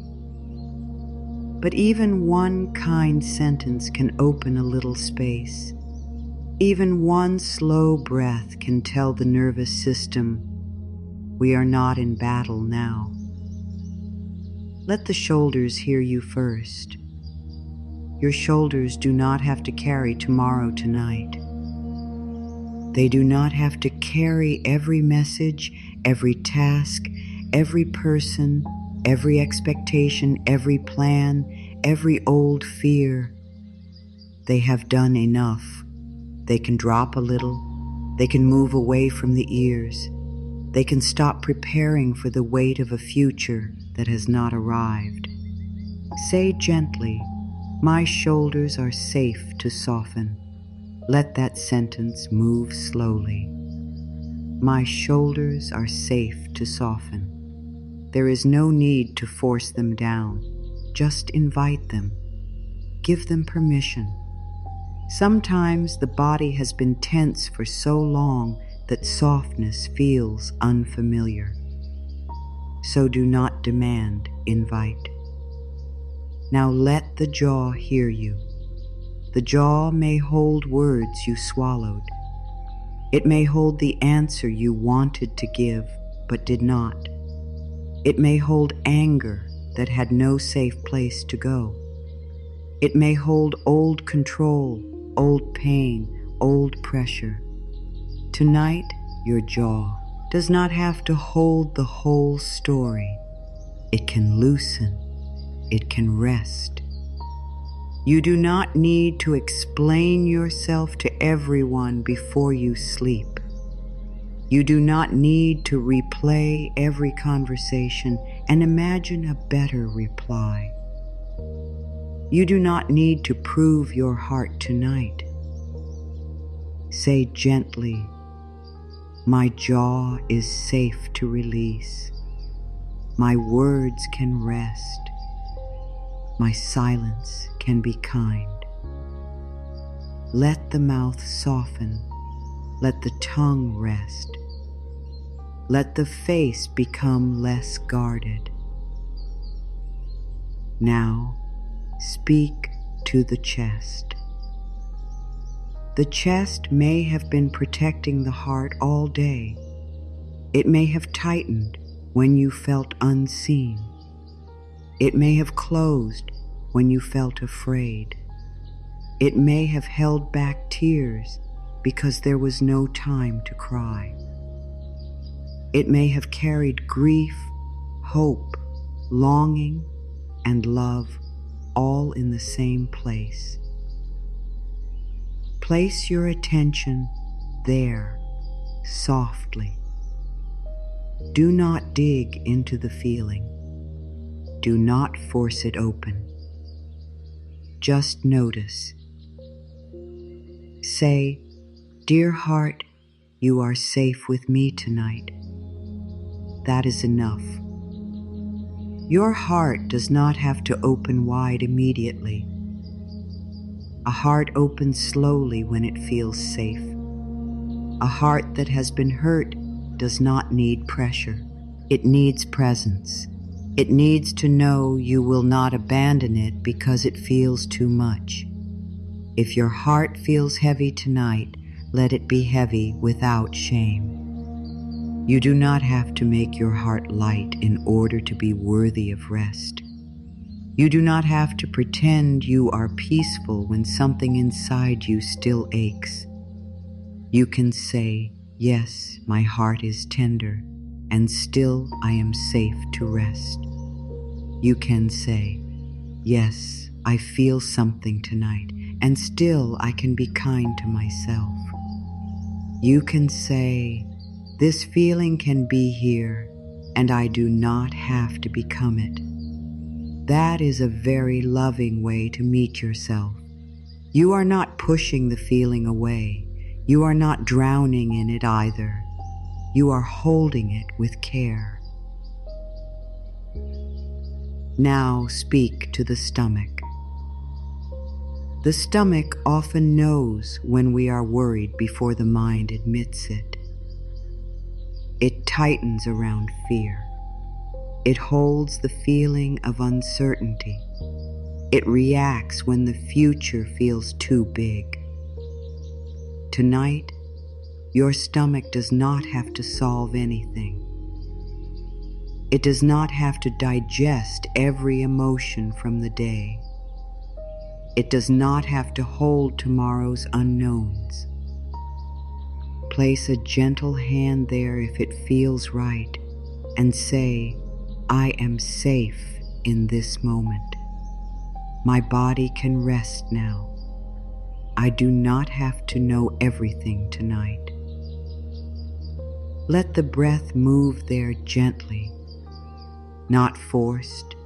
but even one kind sentence can open a little space. Even one slow breath can tell the nervous system, we are not in battle now. Let the shoulders hear you first. Your shoulders do not have to carry tomorrow tonight. They do not have to carry every message, every task, every person, every expectation, every plan, every old fear. They have done enough. They can drop a little. They can move away from the ears. They can stop preparing for the weight of a future that has not arrived. Say gently, "My shoulders are safe to soften." Let that sentence move slowly. My shoulders are safe to soften. There is no need to force them down. Just invite them. Give them permission. Sometimes the body has been tense for so long that softness feels unfamiliar. So do not demand, invite. Now let the jaw hear you. The jaw may hold words you swallowed. It may hold the answer you wanted to give but did not. It may hold anger that had no safe place to go. It may hold old control, old pain, old pressure. Tonight, your jaw does not have to hold the whole story. It can loosen. It can rest. You do not need to explain yourself to everyone before you sleep. You do not need to replay every conversation and imagine a better reply. You do not need to prove your heart tonight. Say gently, my jaw is safe to release. My words can rest. My silence can be kind. Let the mouth soften. Let the tongue rest. Let the face become less guarded. Now, speak to the chest. The chest may have been protecting the heart all day. It may have tightened when you felt unseen. It may have closed when you felt afraid. It may have held back tears because there was no time to cry. It may have carried grief, hope, longing, and love all in the same place. Place your attention there, softly. Do not dig into the feeling. Do not force it open. Just notice. Say, dear heart, you are safe with me tonight. That is enough. Your heart does not have to open wide immediately. A heart opens slowly when it feels safe. A heart that has been hurt does not need pressure. It needs presence. It needs to know you will not abandon it because it feels too much. If your heart feels heavy tonight, let it be heavy without shame. You do not have to make your heart light in order to be worthy of rest. You do not have to pretend you are peaceful when something inside you still aches. You can say, yes, my heart is tender, and still I am safe to rest. You can say, yes, I feel something tonight, and still I can be kind to myself. You can say, this feeling can be here, and I do not have to become it. That is a very loving way to meet yourself. You are not pushing the feeling away. You are not drowning in it either. You are holding it with care. Now speak to the stomach. The stomach often knows when we are worried before the mind admits it. It tightens around fear. It holds the feeling of uncertainty. It reacts when the future feels too big. Tonight, your stomach does not have to solve anything. It does not have to digest every emotion from the day. It does not have to hold tomorrow's unknowns. Place a gentle hand there if it feels right, and say, I am safe in this moment. My body can rest now. I do not have to know everything tonight. Let the breath move there gently, not forced,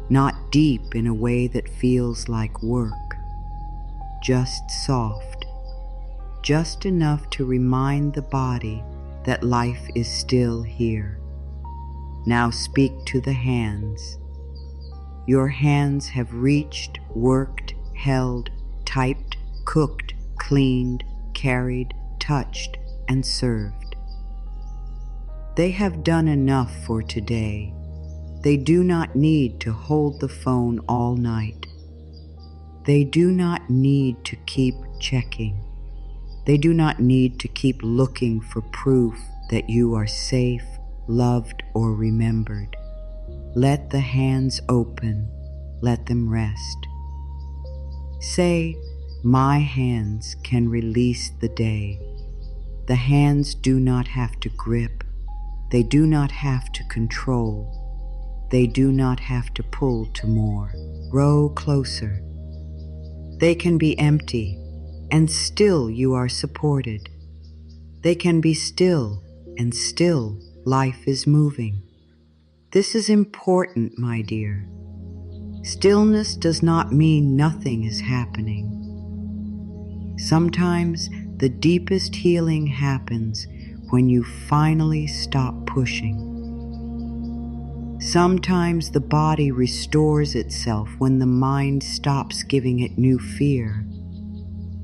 not deep in a way that feels like work, just soft, just enough to remind the body that life is still here. Now speak to the hands. Your hands have reached, worked, held, typed, cooked, cleaned, carried, touched, and served. They have done enough for today. They do not need to hold the phone all night. They do not need to keep checking. They do not need to keep looking for proof that you are safe, loved, or remembered. Let the hands open. Let them rest. Say, my hands can release the day. The hands do not have to grip. They do not have to control. They do not have to pull to more. Row closer. They can be empty, and still you are supported. They can be still, and still life is moving. This is important, my dear. Stillness does not mean nothing is happening. Sometimes the deepest healing happens when you finally stop pushing. Sometimes the body restores itself when the mind stops giving it new fear.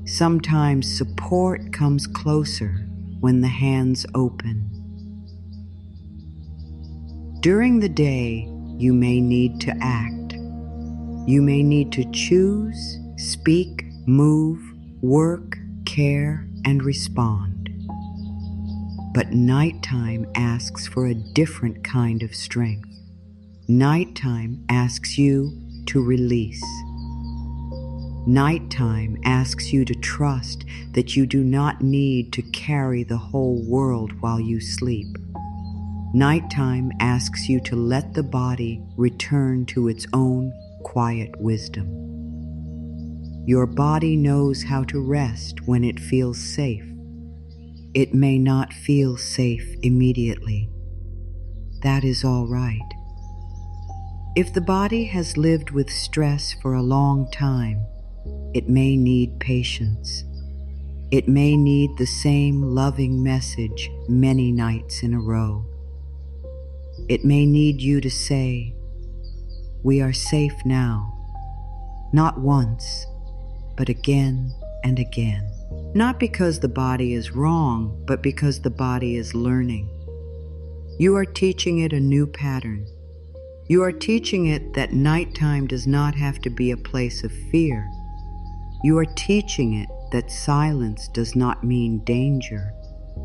Sometimes support comes closer when the hands open. During the day, you may need to act. You may need to choose, speak, move, work, care, and respond. But nighttime asks for a different kind of strength. Nighttime asks you to release. Nighttime asks you to trust that you do not need to carry the whole world while you sleep. Nighttime asks you to let the body return to its own quiet wisdom. Your body knows how to rest when it feels safe. It may not feel safe immediately. That is all right. If the body has lived with stress for a long time, it may need patience. It may need the same loving message many nights in a row. It may need you to say, "We are safe now," not once, but again and again. Not because the body is wrong, but because the body is learning. You are teaching it a new pattern. You are teaching it that nighttime does not have to be a place of fear. You are teaching it that silence does not mean danger.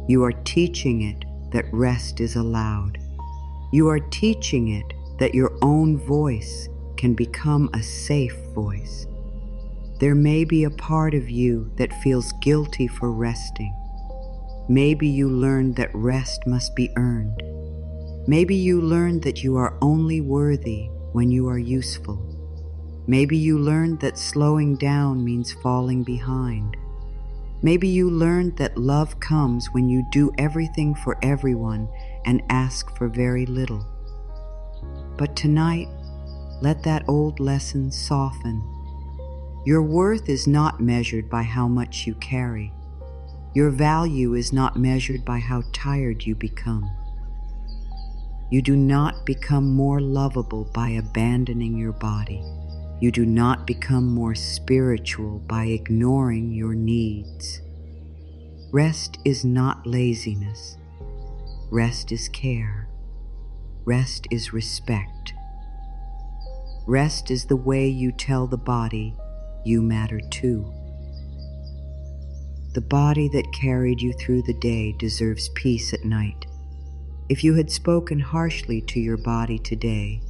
You are teaching it that rest is allowed. You are teaching it that your own voice can become a safe voice. There may be a part of you that feels guilty for resting. Maybe you learned that rest must be earned. Maybe you learned that you are only worthy when you are useful. Maybe you learned that slowing down means falling behind. Maybe you learned that love comes when you do everything for everyone and ask for very little. But tonight, let that old lesson soften. Your worth is not measured by how much you carry. Your value is not measured by how tired you become. You do not become more lovable by abandoning your body. You do not become more spiritual by ignoring your needs. Rest is not laziness. Rest is care. Rest is respect. Rest is the way you tell the body, you matter too. The body that carried you through the day deserves peace at night. If you had spoken harshly to your body today,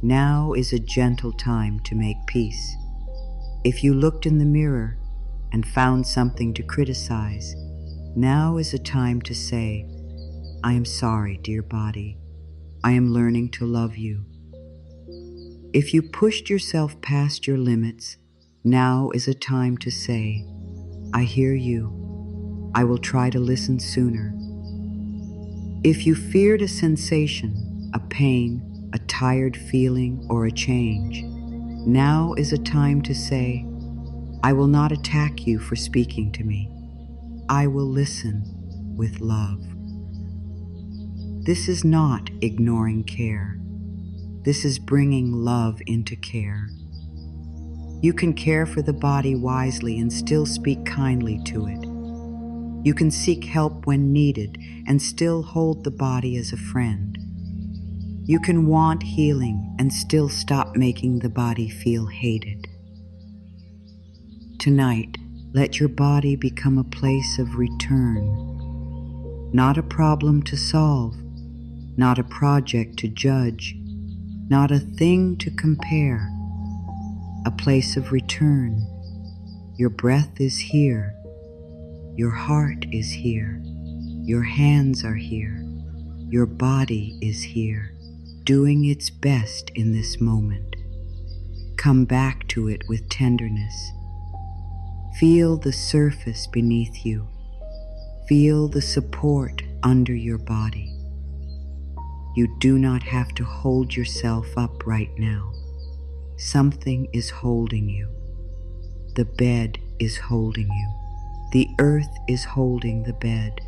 now is a gentle time to make peace. If you looked in the mirror and found something to criticize, now is a time to say, "I am sorry, dear body. I am learning to love you." If you pushed yourself past your limits, now is a time to say, "I hear you. I will try to listen sooner." If you feared a sensation, a pain, a tired feeling, or a change, now is a time to say, "I will not attack you for speaking to me. I will listen with love." This is not ignoring care. This is bringing love into care. You can care for the body wisely and still speak kindly to it. You can seek help when needed and still hold the body as a friend. You can want healing and still stop making the body feel hated. Tonight, let your body become a place of return, not a problem to solve, not a project to judge, not a thing to compare, a place of return. Your breath is here. Your heart is here. Your hands are here. Your body is here, doing its best in this moment. Come back to it with tenderness. Feel the surface beneath you. Feel the support under your body. You do not have to hold yourself up right now. Something is holding you. The bed is holding you. The earth is holding the bed.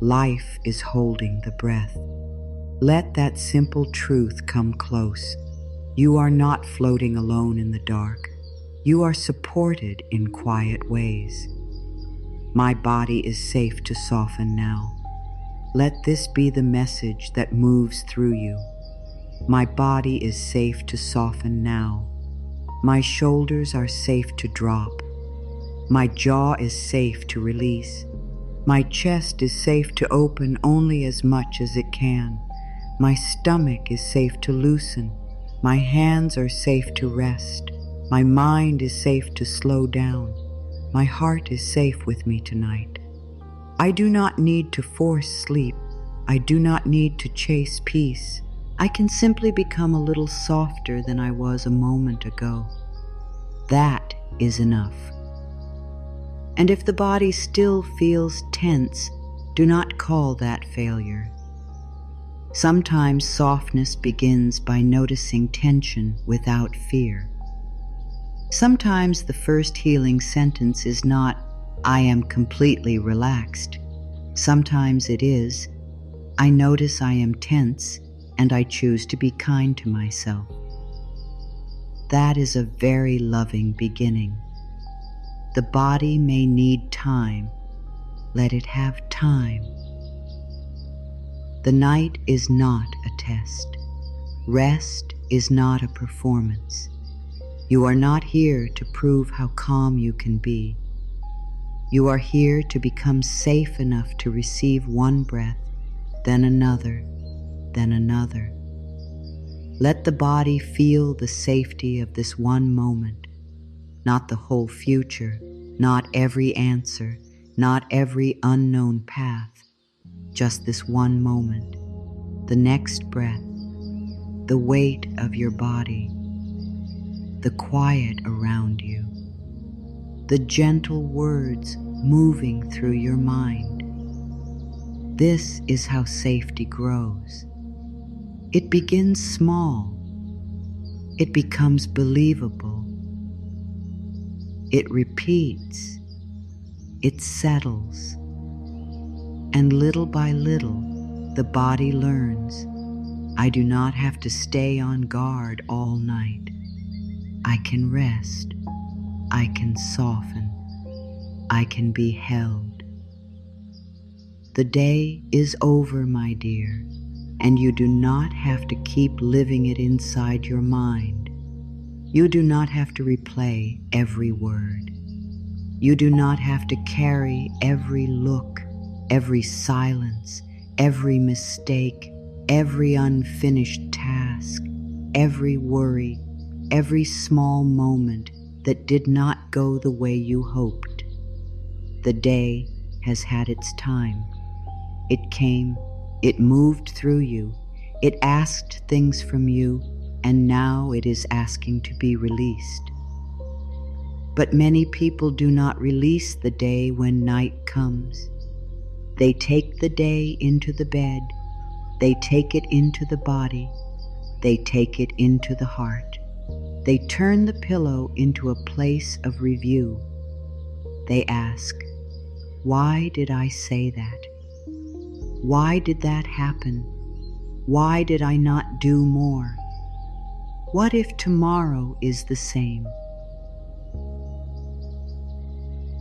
Life is holding the breath. Let that simple truth come close. You are not floating alone in the dark. You are supported in quiet ways. My body is safe to soften now. Let this be the message that moves through you. My body is safe to soften now. My shoulders are safe to drop. My jaw is safe to release. My chest is safe to open only as much as it can. My stomach is safe to loosen. My hands are safe to rest. My mind is safe to slow down. My heart is safe with me tonight. I do not need to force sleep. I do not need to chase peace. I can simply become a little softer than I was a moment ago. That is enough. And if the body still feels tense, do not call that failure. Sometimes softness begins by noticing tension without fear. Sometimes the first healing sentence is not, "I am completely relaxed." Sometimes it is, "I notice I am tense and I choose to be kind to myself." That is a very loving beginning. The body may need time. Let it have time. The night is not a test. Rest is not a performance. You are not here to prove how calm you can be. You are here to become safe enough to receive one breath, then another, then another. Let the body feel the safety of this one moment, not the whole future, not every answer, not every unknown path, just this one moment, the next breath, the weight of your body, the quiet around you, the gentle words moving through your mind. This is how safety grows. It begins small. It becomes believable. It repeats. It settles. And little by little, the body learns, I do not have to stay on guard all night. I can rest. I can soften. I can be held. The day is over, my dear, and you do not have to keep living it inside your mind. You do not have to replay every word. You do not have to carry every look, every silence, every mistake, every unfinished task, every worry, every small moment that did not go the way you hoped. The day has had its time. It came, it moved through you, it asked things from you, and now it is asking to be released. But many people do not release the day when night comes. They take the day into the bed, they take it into the body, they take it into the heart. They turn the pillow into a place of review. They ask, why did I say that? Why did that happen? Why did I not do more? What if tomorrow is the same?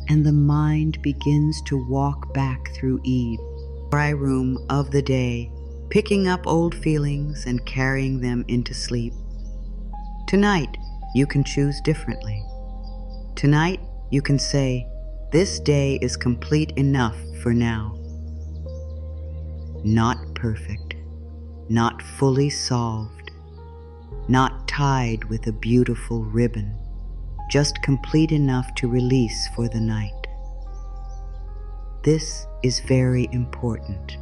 And the mind begins to walk back through Eve, dry room of the day, picking up old feelings and carrying them into sleep. Tonight, you can choose differently. Tonight, you can say, this day is complete enough for now. Not perfect, not fully solved, not tied with a beautiful ribbon, just complete enough to release for the night. This is very important.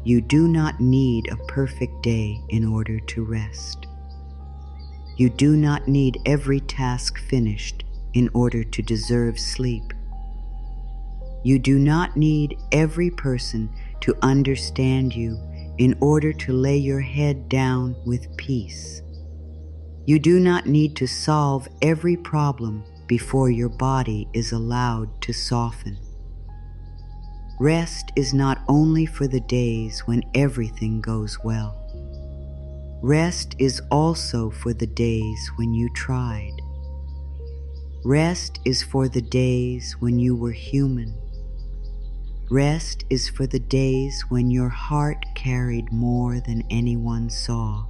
You do not need a perfect day in order to rest. You do not need every task finished in order to deserve sleep. You do not need every person to understand you in order to lay your head down with peace. You do not need to solve every problem before your body is allowed to soften. Rest is not only for the days when everything goes well. Rest is also for the days when you tried. Rest is for the days when you were human. Rest is for the days when your heart carried more than anyone saw.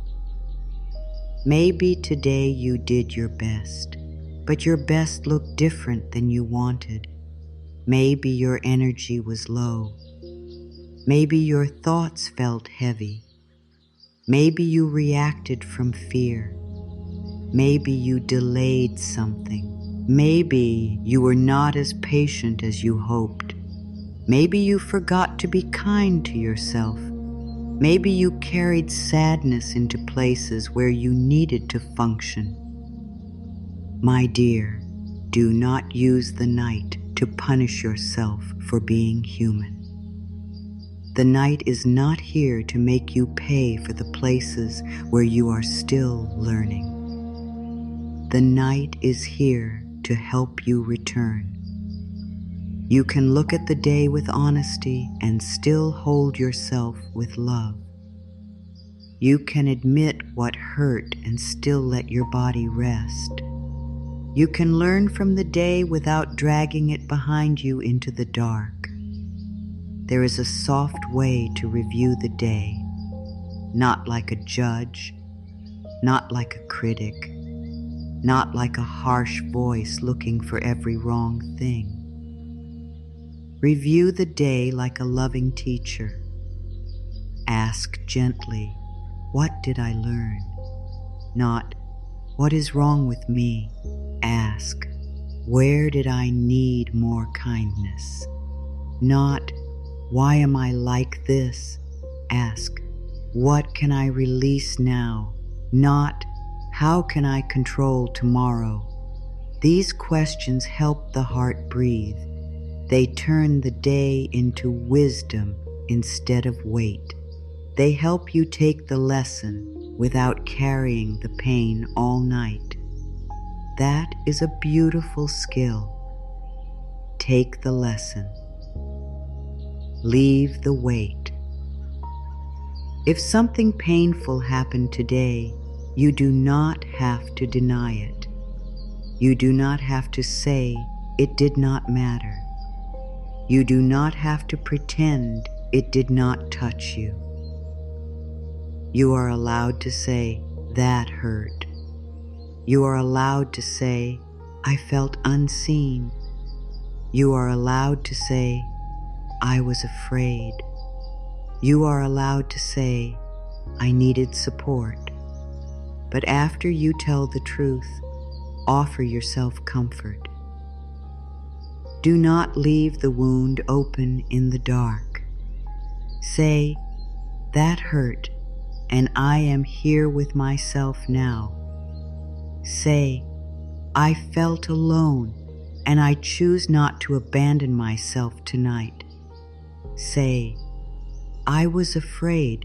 Maybe today you did your best, but your best looked different than you wanted. Maybe your energy was low. Maybe your thoughts felt heavy. Maybe you reacted from fear. Maybe you delayed something. Maybe you were not as patient as you hoped. Maybe you forgot to be kind to yourself. Maybe you carried sadness into places where you needed to function. My dear, do not use the night to punish yourself for being human. The night is not here to make you pay for the places where you are still learning. The night is here to help you return. You can look at the day with honesty and still hold yourself with love. You can admit what hurt and still let your body rest. You can learn from the day without dragging it behind you into the dark. There is a soft way to review the day, not like a judge, not like a critic, not like a harsh voice looking for every wrong thing. Review the day like a loving teacher. Ask gently, what did I learn? Not, what is wrong with me? Ask, where did I need more kindness? Not, why am I like this? Ask, what can I release now? Not, how can I control tomorrow? These questions help the heart breathe. They turn the day into wisdom instead of weight. They help you take the lesson without carrying the pain all night. That is a beautiful skill. Take the lesson. Leave the weight. If something painful happened today, you do not have to deny it. You do not have to say it did not matter. You do not have to pretend it did not touch you. You are allowed to say, that hurt. You are allowed to say, I felt unseen. You are allowed to say, I was afraid. You are allowed to say, I needed support. But after you tell the truth, offer yourself comfort. Do not leave the wound open in the dark. Say, that hurt, and I am here with myself now. Say, I felt alone, and I choose not to abandon myself tonight. Say, I was afraid,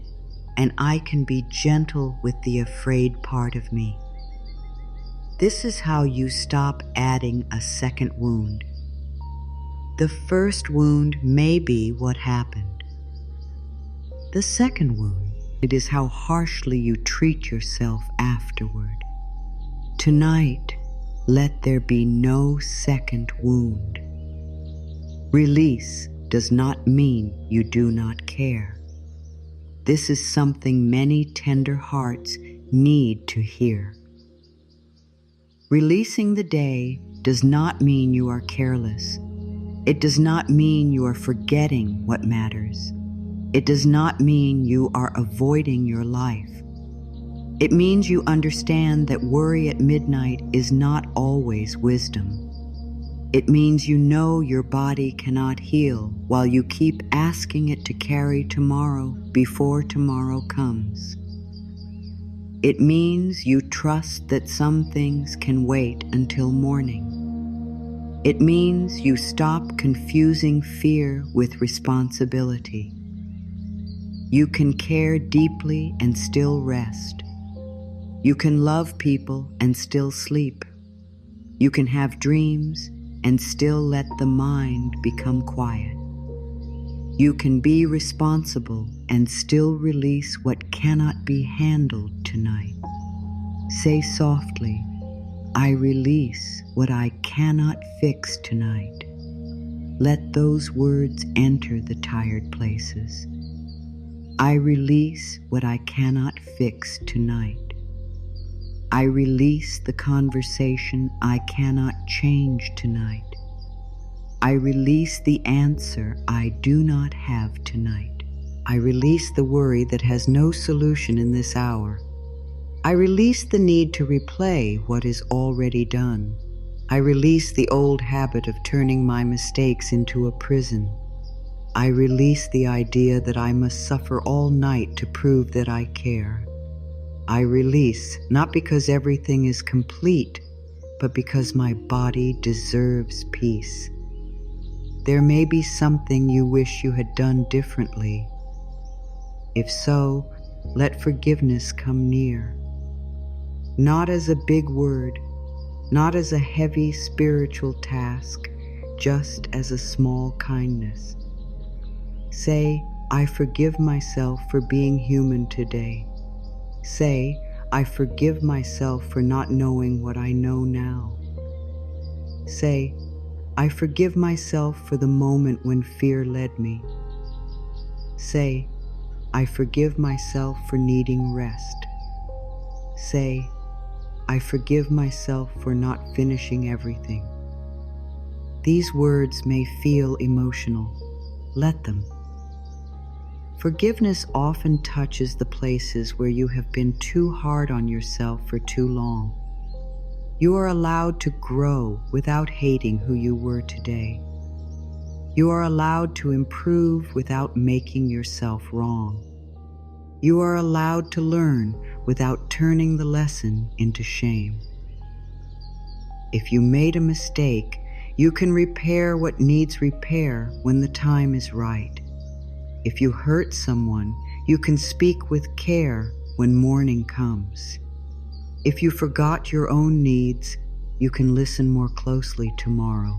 and I can be gentle with the afraid part of me. This is how you stop adding a second wound. The first wound may be what happened. The second wound, it is how harshly you treat yourself afterward. Tonight, let there be no second wound. Release does not mean you do not care. This is something many tender hearts need to hear. Releasing the day does not mean you are careless. It does not mean you are forgetting what matters. It does not mean you are avoiding your life. It means you understand that worry at midnight is not always wisdom. It means you know your body cannot heal while you keep asking it to carry tomorrow before tomorrow comes. It means you trust that some things can wait until morning. It means you stop confusing fear with responsibility. You can care deeply and still rest. You can love people and still sleep. You can have dreams and still let the mind become quiet. You can be responsible and still release what cannot be handled tonight. Say softly, I release what I cannot fix tonight. Let those words enter the tired places. I release what I cannot fix tonight. I release the conversation I cannot change tonight. I release the answer I do not have tonight. I release the worry that has no solution in this hour. I release the need to replay what is already done. I release the old habit of turning my mistakes into a prison. I release the idea that I must suffer all night to prove that I care. I release, not because everything is complete, but because my body deserves peace. There may be something you wish you had done differently. If so, let forgiveness come near. Not as a big word, not as a heavy spiritual task, just as a small kindness. Say, I forgive myself for being human today. Say, I forgive myself for not knowing what I know now. Say, I forgive myself for the moment when fear led me. Say, I forgive myself for needing rest. Say, I forgive myself for not finishing everything. These words may feel emotional. Let them. Forgiveness often touches the places where you have been too hard on yourself for too long. You are allowed to grow without hating who you were today. You are allowed to improve without making yourself wrong. You are allowed to learn without turning the lesson into shame. If you made a mistake, you can repair what needs repair when the time is right. If you hurt someone, you can speak with care when morning comes. If you forgot your own needs, you can listen more closely tomorrow.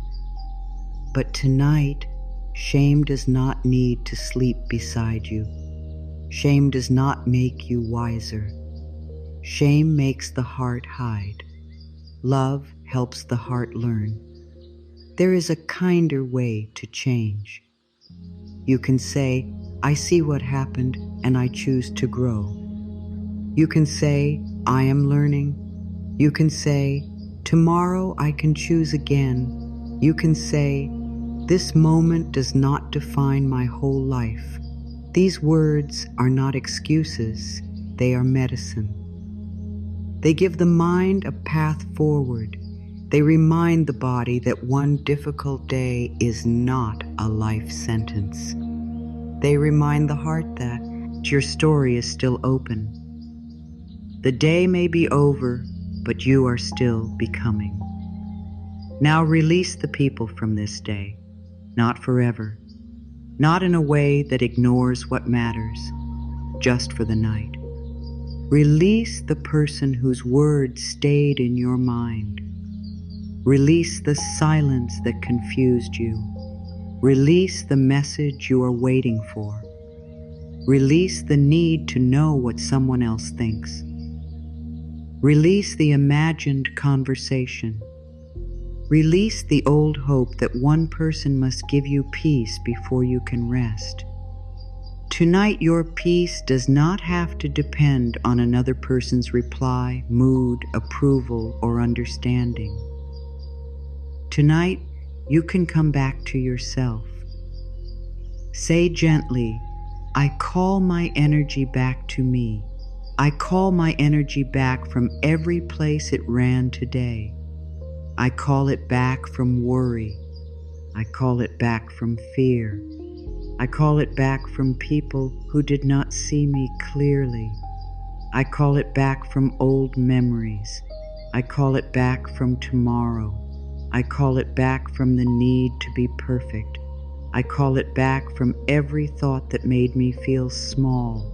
But tonight, shame does not need to sleep beside you. Shame does not make you wiser. Shame makes the heart hide. Love helps the heart learn. There is a kinder way to change. You can say, I see what happened and I choose to grow. You can say, I am learning. You can say, tomorrow I can choose again. You can say, this moment does not define my whole life. These words are not excuses, they are medicine. They give the mind a path forward. They remind the body that one difficult day is not a life sentence. They remind the heart that your story is still open. The day may be over, but you are still becoming. Now release the people from this day, not forever, not in a way that ignores what matters, just for the night. Release the person whose words stayed in your mind. Release the silence that confused you. Release the message you are waiting for. Release the need to know what someone else thinks. Release the imagined conversation. Release the old hope that one person must give you peace before you can rest. Tonight, your peace does not have to depend on another person's reply, mood, approval, or understanding. Tonight, you can come back to yourself. Say gently, I call my energy back to me. I call my energy back from every place it ran today. I call it back from worry. I call it back from fear. I call it back from people who did not see me clearly. I call it back from old memories. I call it back from tomorrow. I call it back from the need to be perfect. I call it back from every thought that made me feel small.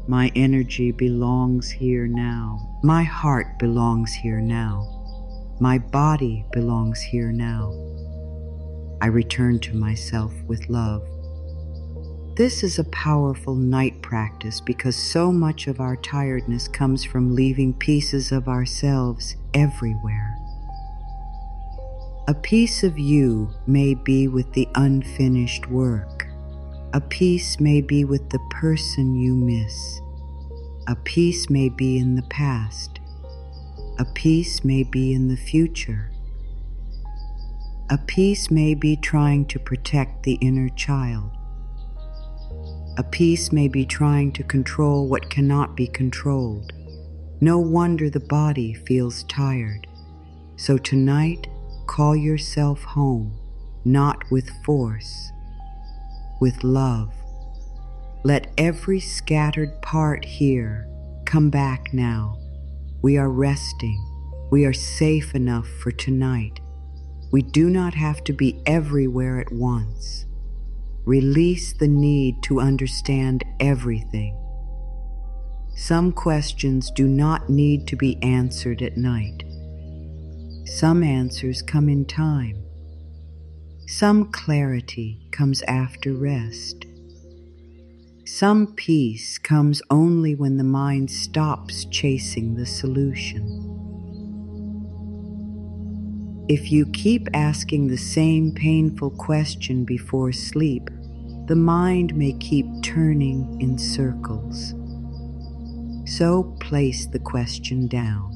My energy belongs here now. My heart belongs here now. My body belongs here now. I return to myself with love. This is a powerful night practice because so much of our tiredness comes from leaving pieces of ourselves everywhere. A piece of you may be with the unfinished work. A piece may be with the person you miss. A piece may be in the past. A piece may be in the future. A piece may be trying to protect the inner child. A piece may be trying to control what cannot be controlled. No wonder the body feels tired. So tonight, call yourself home, not with force, with love. Let every scattered part here come back now. We are resting. We are safe enough for tonight. We do not have to be everywhere at once. Release the need to understand everything. Some questions do not need to be answered at night. Some answers come in time. Some clarity comes after rest. Some peace comes only when the mind stops chasing the solution. If you keep asking the same painful question before sleep, the mind may keep turning in circles. So place the question down.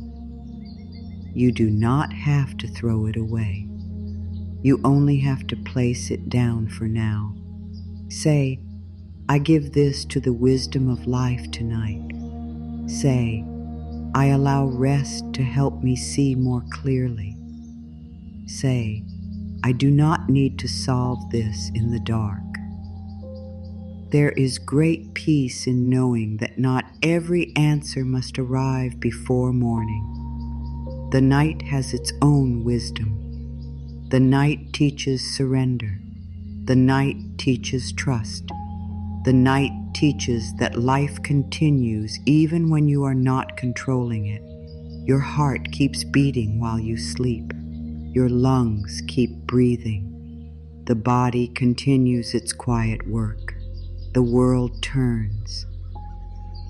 You do not have to throw it away. You only have to place it down for now. Say, I give this to the wisdom of life tonight. Say, I allow rest to help me see more clearly. Say, I do not need to solve this in the dark. There is great peace in knowing that not every answer must arrive before morning. The night has its own wisdom. The night teaches surrender. The night teaches trust. The night teaches that life continues even when you are not controlling it. Your heart keeps beating while you sleep. Your lungs keep breathing. The body continues its quiet work. The world turns.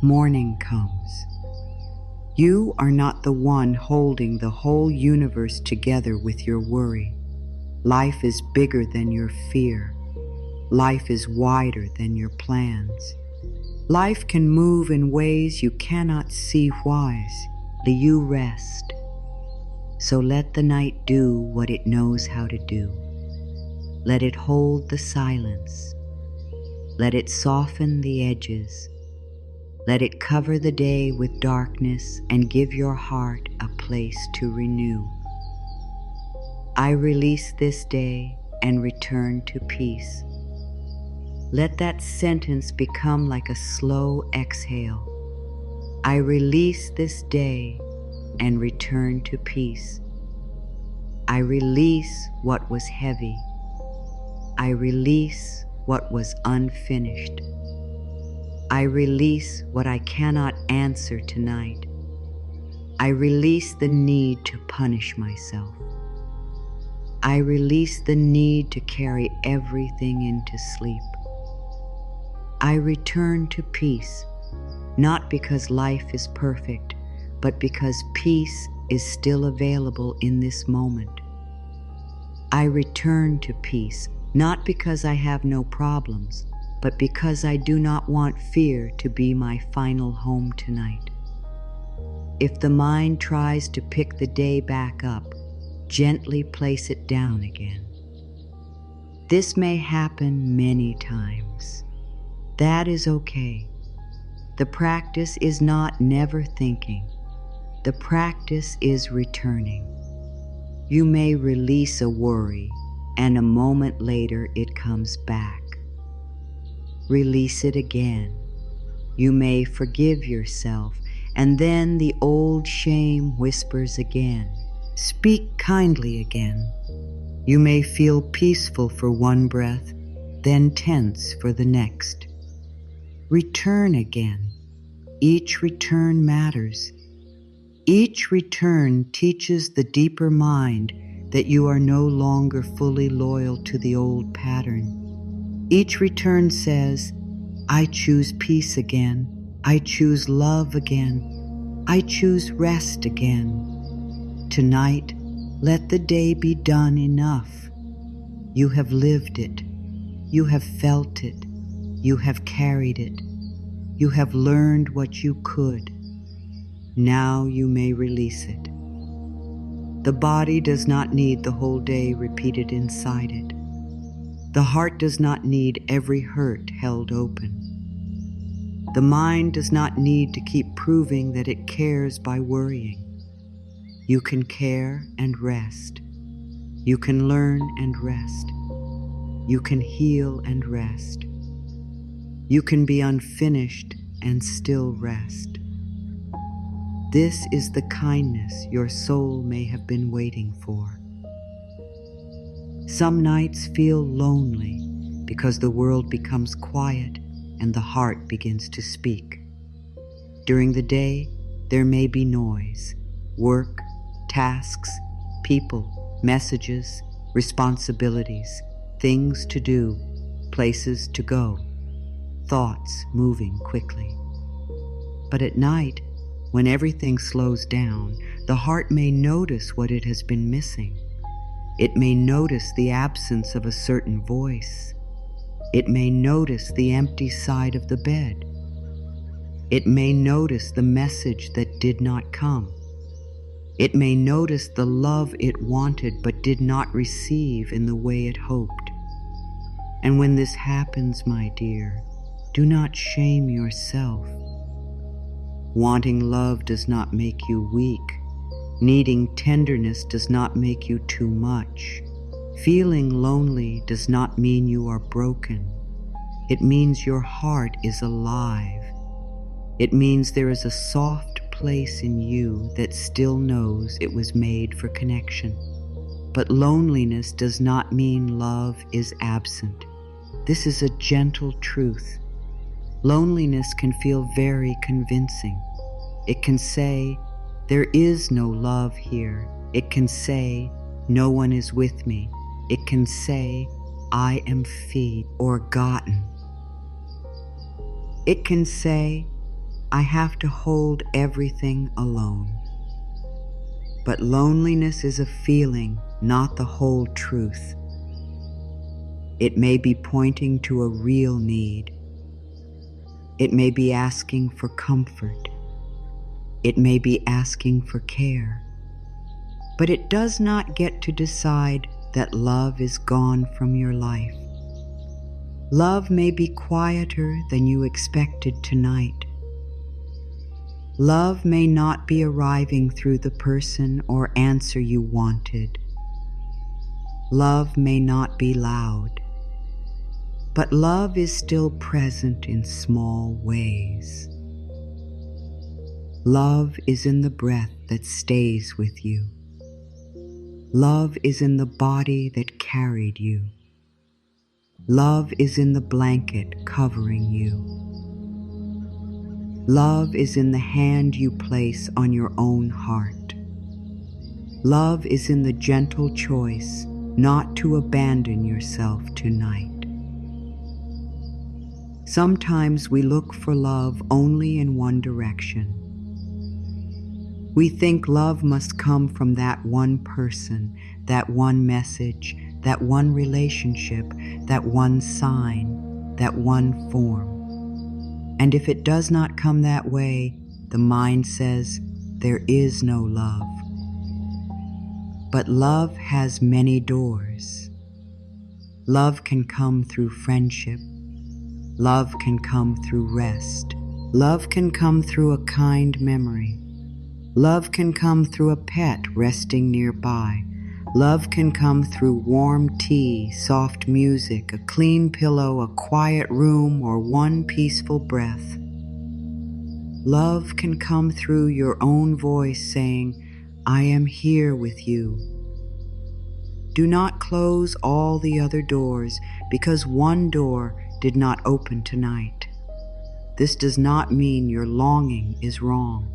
Morning comes. You are not the one holding the whole universe together with your worry. Life is bigger than your fear. Life is wider than your plans. Life can move in ways you cannot see why. You rest. So let the night do what it knows how to do. Let it hold the silence. Let it soften the edges. Let it cover the day with darkness and give your heart a place to renew. I release this day and return to peace. Let that sentence become like a slow exhale. I release this day and return to peace. I release what was heavy. I release what was unfinished. I release what I cannot answer tonight. I release the need to punish myself. I release the need to carry everything into sleep. I return to peace, not because life is perfect, but because peace is still available in this moment. I return to peace, not because I have no problems, but because I do not want fear to be my final home tonight. If the mind tries to pick the day back up, gently place it down again. This may happen many times. That is okay. The practice is not never thinking. The practice is returning. You may release a worry, and a moment later it comes back. Release it again. You may forgive yourself, and then the old shame whispers again. Speak kindly again. You may feel peaceful for one breath, then tense for the next. Return again. Each return matters. Each return teaches the deeper mind that you are no longer fully loyal to the old pattern. Each return says, I choose peace again. I choose love again. I choose rest again. Tonight, let the day be done enough. You have lived it. You have felt it. You have carried it. You have learned what you could. Now you may release it. The body does not need the whole day repeated inside it. The heart does not need every hurt held open. The mind does not need to keep proving that it cares by worrying. You can care and rest. You can learn and rest. You can heal and rest. You can be unfinished and still rest. This is the kindness your soul may have been waiting for. Some nights feel lonely because the world becomes quiet and the heart begins to speak. During the day, there may be noise, work, tasks, people, messages, responsibilities, things to do, places to go, thoughts moving quickly. But at night, when everything slows down, the heart may notice what it has been missing. It may notice the absence of a certain voice. It may notice the empty side of the bed. It may notice the message that did not come. It may notice the love it wanted but did not receive in the way it hoped. And when this happens, my dear, do not shame yourself. Wanting love does not make you weak. Needing tenderness does not make you too much. Feeling lonely does not mean you are broken. It means your heart is alive. It means there is a soft place in you that still knows it was made for connection. But loneliness does not mean love is absent. This is a gentle truth. Loneliness can feel very convincing. It can say, there is no love here. It can say, no one is with me. It can say, I am forgotten. It can say, I have to hold everything alone. But loneliness is a feeling, not the whole truth. It may be pointing to a real need. It may be asking for comfort. It may be asking for care. But it does not get to decide that love is gone from your life. Love may be quieter than you expected tonight. Love may not be arriving through the person or answer you wanted. Love may not be loud. But love is still present in small ways. Love is in the breath that stays with you. Love is in the body that carried you. Love is in the blanket covering you. Love is in the hand you place on your own heart. Love is in the gentle choice not to abandon yourself tonight. Sometimes we look for love only in one direction. We think love must come from that one person, that one message, that one relationship, that one sign, that one form. And if it does not come that way, the mind says, there is no love. But love has many doors. Love can come through friendship. Love can come through rest. Love can come through a kind memory. Love can come through a pet resting nearby. Love can come through warm tea, soft music, a clean pillow, a quiet room, or one peaceful breath. Love can come through your own voice saying, I am here with you. Do not close all the other doors because one door did not open tonight. This does not mean your longing is wrong.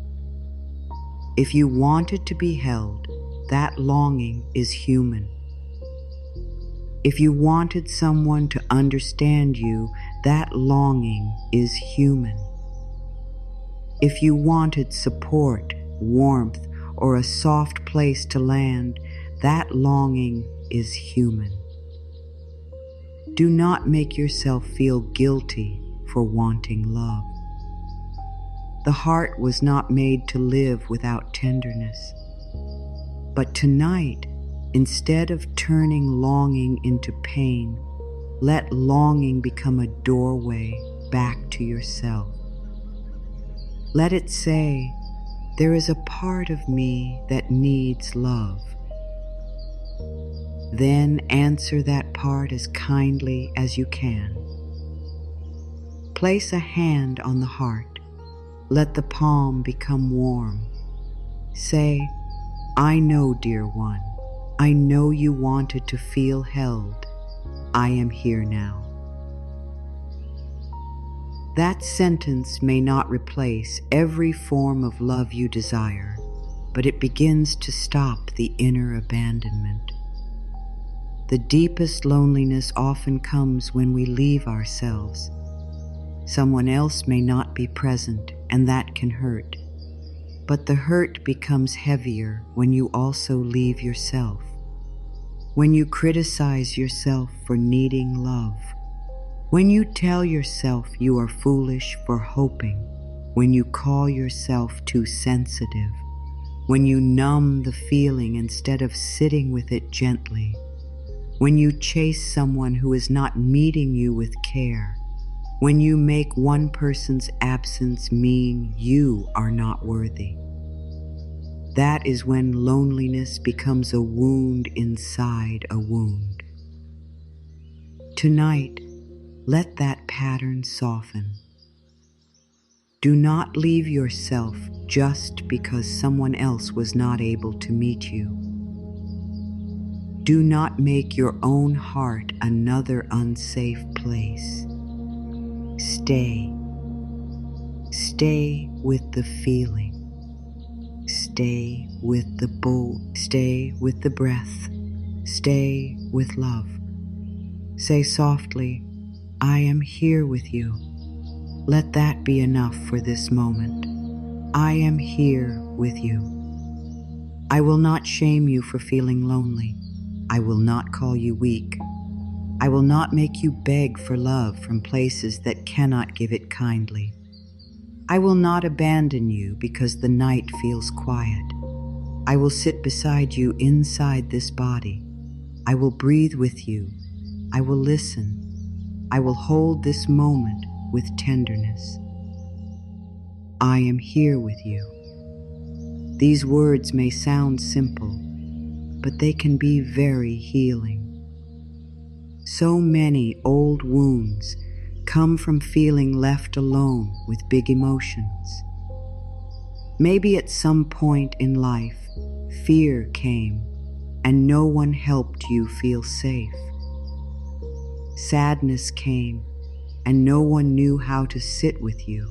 If you wanted to be held, that longing is human. If you wanted someone to understand you, that longing is human. If you wanted support, warmth, or a soft place to land, that longing is human. Do not make yourself feel guilty for wanting love. The heart was not made to live without tenderness. But tonight, instead of turning longing into pain, let longing become a doorway back to yourself. Let it say, there is a part of me that needs love. Then answer that part as kindly as you can. Place a hand on the heart. Let the palm become warm. Say, I know, dear one. I know you wanted to feel held. I am here now. That sentence may not replace every form of love you desire, but it begins to stop the inner abandonment. The deepest loneliness often comes when we leave ourselves. Someone else may not be present, and that can hurt. But the hurt becomes heavier when you also leave yourself. When you criticize yourself for needing love. When you tell yourself you are foolish for hoping. When you call yourself too sensitive. When you numb the feeling instead of sitting with it gently. When you chase someone who is not meeting you with care. When you make one person's absence mean you are not worthy. That is when loneliness becomes a wound inside a wound. Tonight, let that pattern soften. Do not leave yourself just because someone else was not able to meet you. Do not make your own heart another unsafe place. Stay. Stay with the feeling. Stay with the bowl. Stay with the breath. Stay with love. Say softly, I am here with you. Let that be enough for this moment. I am here with you. I will not shame you for feeling lonely. I will not call you weak. I will not make you beg for love from places that cannot give it kindly. I will not abandon you because the night feels quiet. I will sit beside you inside this body. I will breathe with you. I will listen. I will hold this moment with tenderness. I am here with you. These words may sound simple, but they can be very healing. So many old wounds come from feeling left alone with big emotions. Maybe at some point in life, fear came and no one helped you feel safe. Sadness came and no one knew how to sit with you.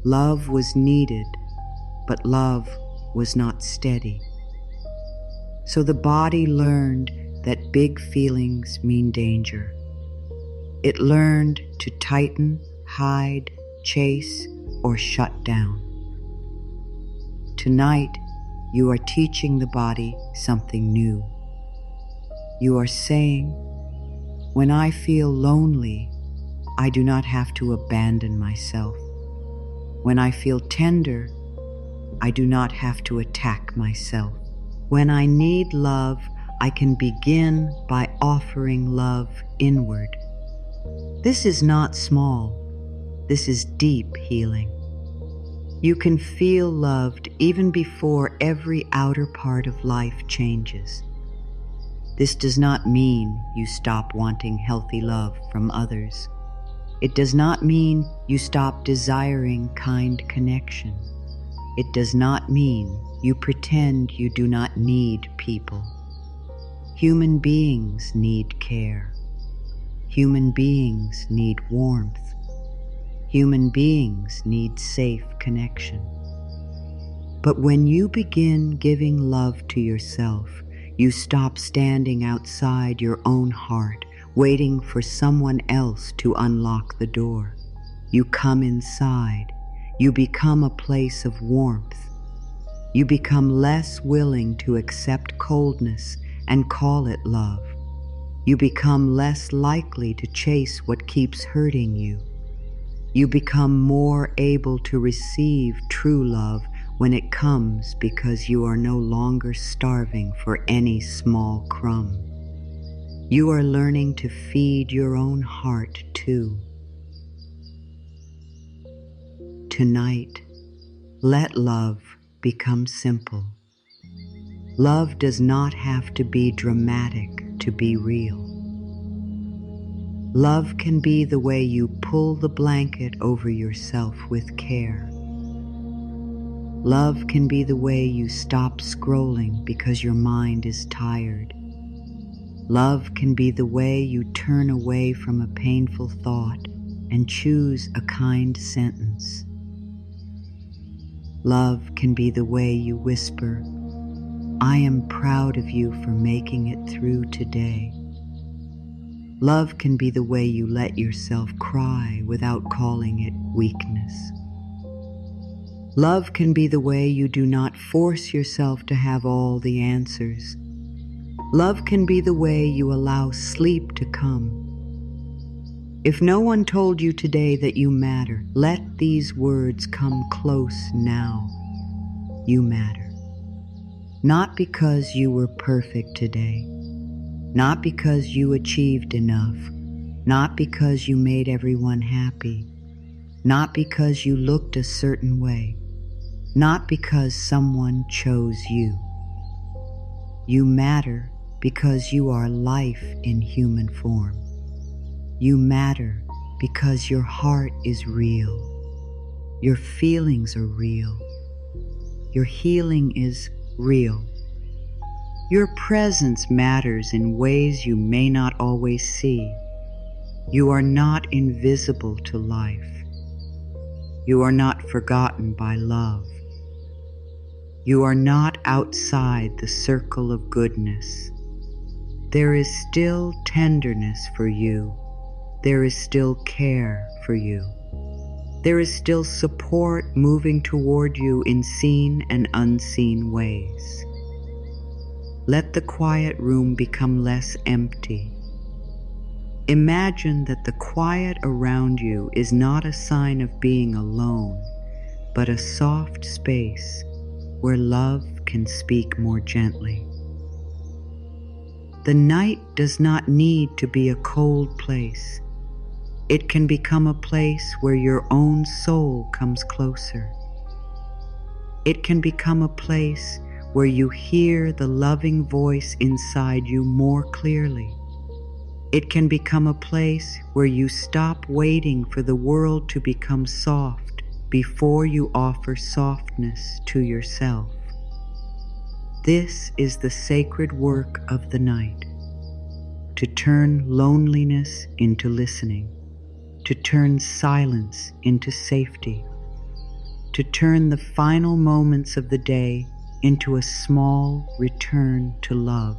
Love was needed, but love was not steady. So the body learned that big feelings mean danger. It learned to tighten, hide, chase, or shut down. Tonight, you are teaching the body something new. You are saying, when I feel lonely, I do not have to abandon myself. When I feel tender, I do not have to attack myself. When I need love, I can begin by offering love inward. This is not small. This is deep healing. You can feel loved even before every outer part of life changes. This does not mean you stop wanting healthy love from others. It does not mean you stop desiring kind connection. It does not mean you pretend you do not need people. Human beings need care. Human beings need warmth. Human beings need safe connection. But when you begin giving love to yourself, you stop standing outside your own heart, waiting for someone else to unlock the door. You come inside. You become a place of warmth. You become less willing to accept coldness and call it love. You become less likely to chase what keeps hurting you. You become more able to receive true love when it comes because you are no longer starving for any small crumb. You are learning to feed your own heart too. Tonight, let love become simple. Love does not have to be dramatic to be real. Love can be the way you pull the blanket over yourself with care. Love can be the way you stop scrolling because your mind is tired. Love can be the way you turn away from a painful thought and choose a kind sentence. Love can be the way you whisper, "I am proud of you for making it through today." Love can be the way you let yourself cry without calling it weakness. Love can be the way you do not force yourself to have all the answers. Love can be the way you allow sleep to come. If no one told you today that you matter, let these words come close now. You matter. Not because you were perfect today. Not because you achieved enough. Not because you made everyone happy. Not because you looked a certain way. Not because someone chose you. You matter because you are life in human form. You matter because your heart is real. Your feelings are real. Your healing is real. Your presence matters in ways you may not always see. You are not invisible to life. You are not forgotten by love. You are not outside the circle of goodness. There is still tenderness for you. There is still care for you. There is still support moving toward you in seen and unseen ways. Let the quiet room become less empty. Imagine that the quiet around you is not a sign of being alone, but a soft space where love can speak more gently. The night does not need to be a cold place. It can become a place where your own soul comes closer. It can become a place where you hear the loving voice inside you more clearly. It can become a place where you stop waiting for the world to become soft before you offer softness to yourself. This is the sacred work of the night, to turn loneliness into listening, to turn silence into safety, to turn the final moments of the day into a small return to love.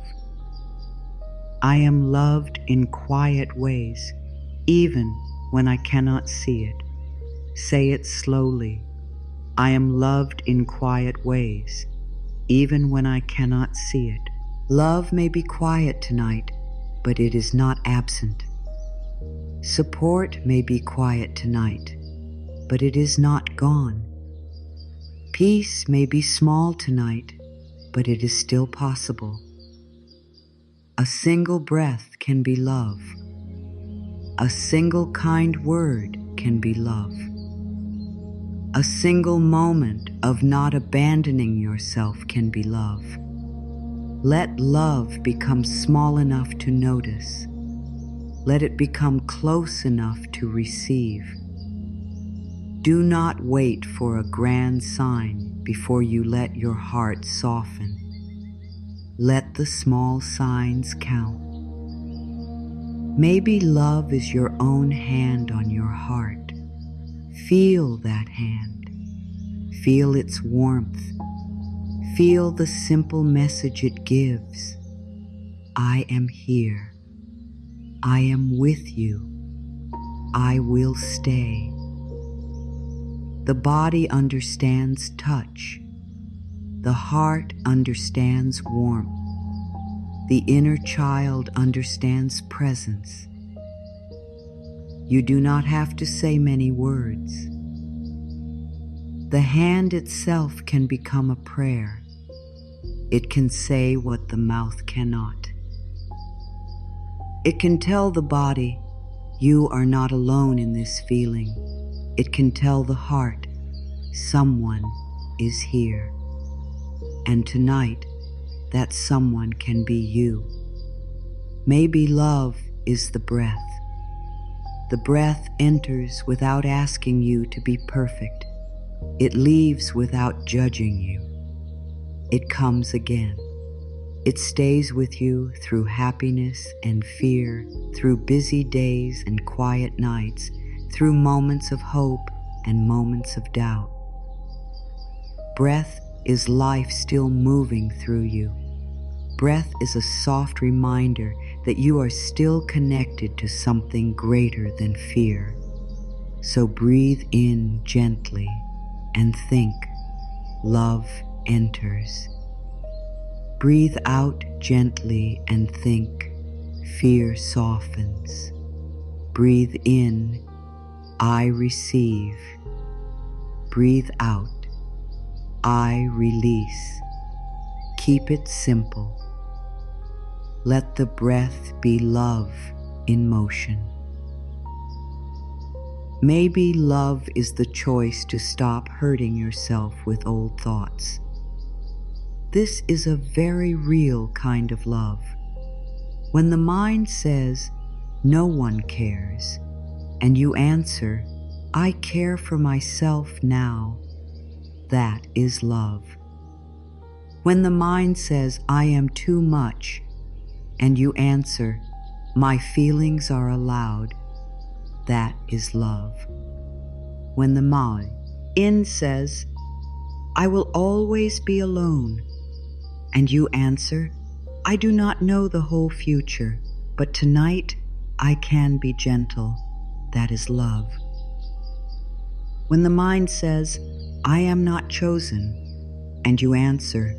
I am loved in quiet ways. even when I cannot see it. Say it slowly. I am loved in quiet ways, even when I cannot see it. Love may be quiet tonight, but it is not absent. Support may be quiet tonight, but it is not gone. Peace may be small tonight, but it is still possible. A single breath can be love. A single kind word can be love. A single moment of not abandoning yourself can be love. Let love become small enough to notice. Let it become close enough to receive. Do not wait for a grand sign before you let your heart soften. Let the small signs count. Maybe love is your own hand on your heart. Feel that hand. Feel its warmth. Feel the simple message it gives. I am here. I am with you. I will stay. The body understands touch. The heart understands warmth. The inner child understands presence. You do not have to say many words. The hand itself can become a prayer. It can say what the mouth cannot. It can tell the body, you are not alone in this feeling. It can tell the heart, someone is here. And tonight, that someone can be you. Maybe love is the breath. The breath enters without asking you to be perfect. It leaves without judging you. It comes again. It stays with you through happiness and fear, through busy days and quiet nights, through moments of hope and moments of doubt. Breath is life still moving through you. Breath is a soft reminder that you are still connected to something greater than fear. So breathe in gently and think, love enters. Breathe out gently and think, fear softens. Breathe in, I receive. Breathe out, I release. Keep it simple. Let the breath be love in motion. Maybe love is the choice to stop hurting yourself with old thoughts. This is a very real kind of love. When the mind says, no one cares, and you answer, I care for myself now, that is love. When the mind says, I am too much, and you answer, my feelings are allowed, that is love. When the mind says, I will always be alone, and you answer, I do not know the whole future, but tonight I can be gentle, that is love. When the mind says, I am not chosen, and you answer,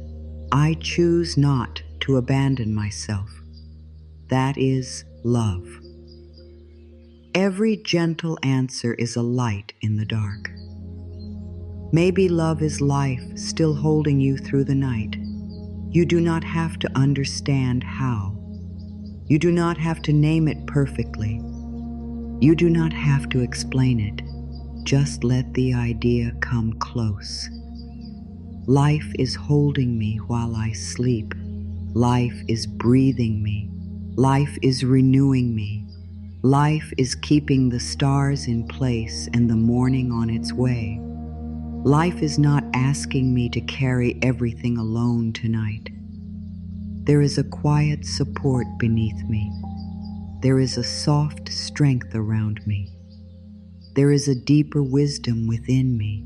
I choose not to abandon myself, that is love. Every gentle answer is a light in the dark. Maybe love is life still holding you through the night. You do not have to understand how. You do not have to name it perfectly. You do not have to explain it. Just let the idea come close. Life is holding me while I sleep. Life is breathing me. Life is renewing me. Life is keeping the stars in place and the morning on its way. Life is not asking me to carry everything alone tonight. There is a quiet support beneath me. There is a soft strength around me. There is a deeper wisdom within me.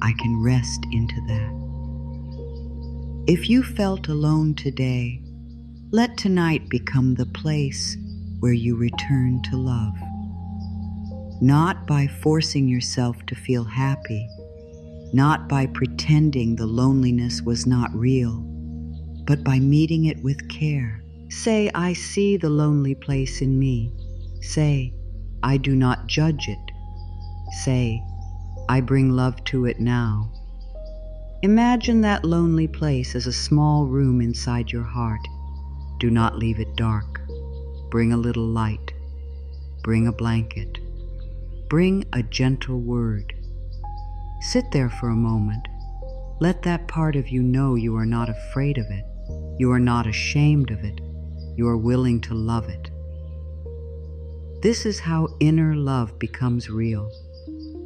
I can rest into that. If you felt alone today, let tonight become the place where you return to love. not by forcing yourself to feel happy, not by pretending the loneliness was not real, but by meeting it with care. Say, I see the lonely place in me. Say, I do not judge it. Say, I bring love to it now. Imagine that lonely place as a small room inside your heart. Do not leave it dark. Bring a little light. Bring a blanket. Bring a gentle word. Sit there for a moment. Let that part of you know you are not afraid of it. You are not ashamed of it. You are willing to love it. This is how inner love becomes real.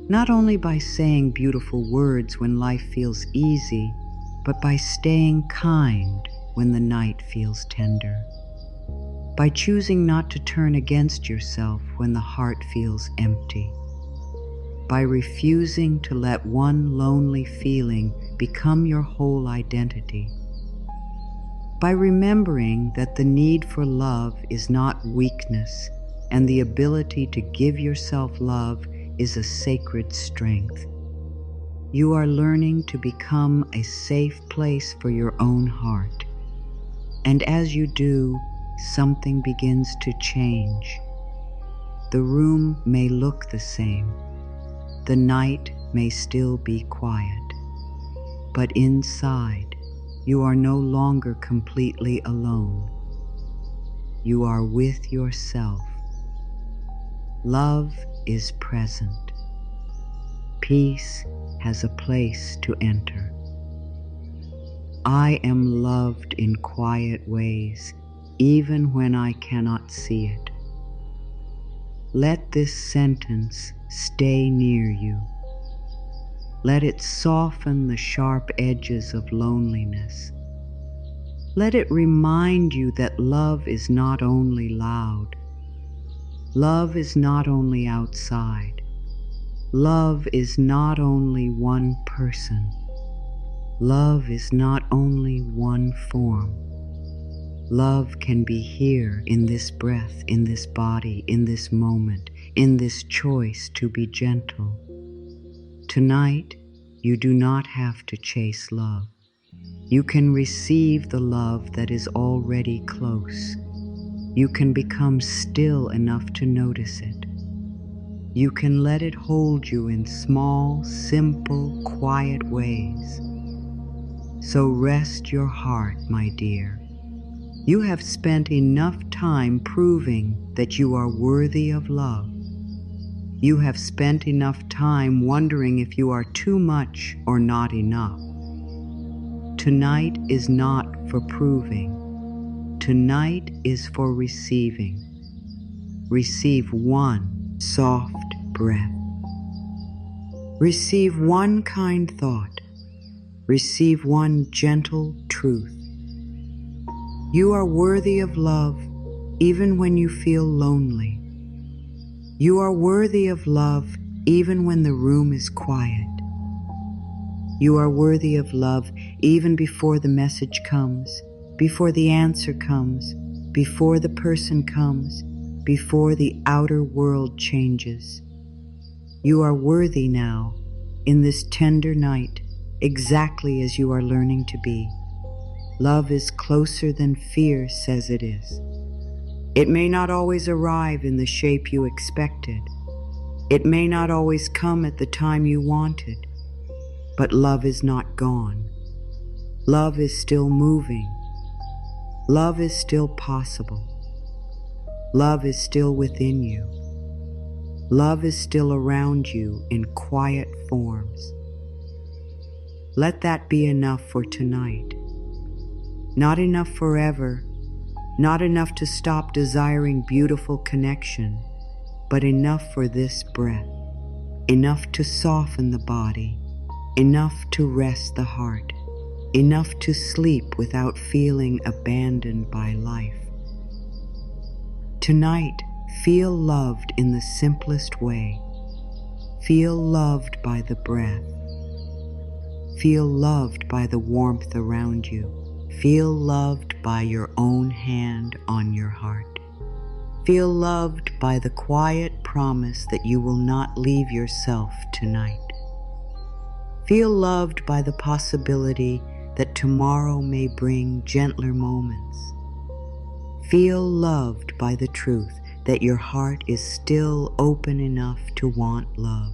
Not only by saying beautiful words when life feels easy, but by staying kind when the night feels tender. By choosing not to turn against yourself when the heart feels empty. By refusing to let one lonely feeling become your whole identity. By remembering that the need for love is not weakness, and the ability to give yourself love is a sacred strength. You are learning to become a safe place for your own heart. And as you do, something begins to change. The room may look the same. The night may still be quiet. But inside, you are no longer completely alone. You are with yourself. Love is present. Peace has a place to enter. I am loved in quiet ways, even when I cannot see it. Let this sentence stay near you. Let it soften the sharp edges of loneliness. Let it remind you that love is not only loud. Love is not only outside. Love is not only one person. Love is not only one form. Love can be here in this breath, in this body, in this moment, in this choice to be gentle. Tonight, you do not have to chase love. You can receive the love that is already close. You can become still enough to notice it. You can let it hold you in small, simple, quiet ways. So rest your heart, my dear. You have spent enough time proving that you are worthy of love. You have spent enough time wondering if you are too much or not enough. Tonight is not for proving. Tonight is for receiving. Receive one soft breath. Receive one kind thought. Receive one gentle truth. You are worthy of love even when you feel lonely. You are worthy of love even when the room is quiet. You are worthy of love even before the message comes, before the answer comes, before the person comes, before the outer world changes. You are worthy now, in this tender night, exactly as you are learning to be. Love is closer than fear says it is. It may not always arrive in the shape you expected. It may not always come at the time you wanted. But love is not gone. Love is still moving. Love is still possible. Love is still within you. Love is still around you in quiet forms. Let that be enough for tonight. Not enough forever, not enough to stop desiring beautiful connection, but enough for this breath, enough to soften the body, enough to rest the heart, enough to sleep without feeling abandoned by life. Tonight, feel loved in the simplest way. Feel loved by the breath. Feel loved by the warmth around you. Feel loved by your own hand on your heart. Feel loved by the quiet promise that you will not leave yourself tonight. Feel loved by the possibility that tomorrow may bring gentler moments. Feel loved by the truth that your heart is still open enough to want love.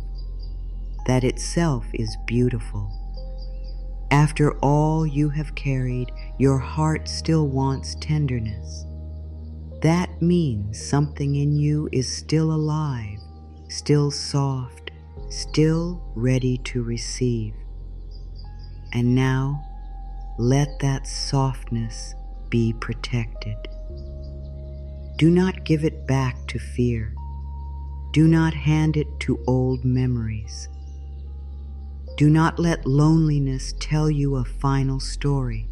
That itself is beautiful. After all you have carried, your heart still wants tenderness. That means something in you is still alive, still soft, still ready to receive. And now, let that softness be protected. Do not give it back to fear. Do not hand it to old memories. Do not let loneliness tell you a final story.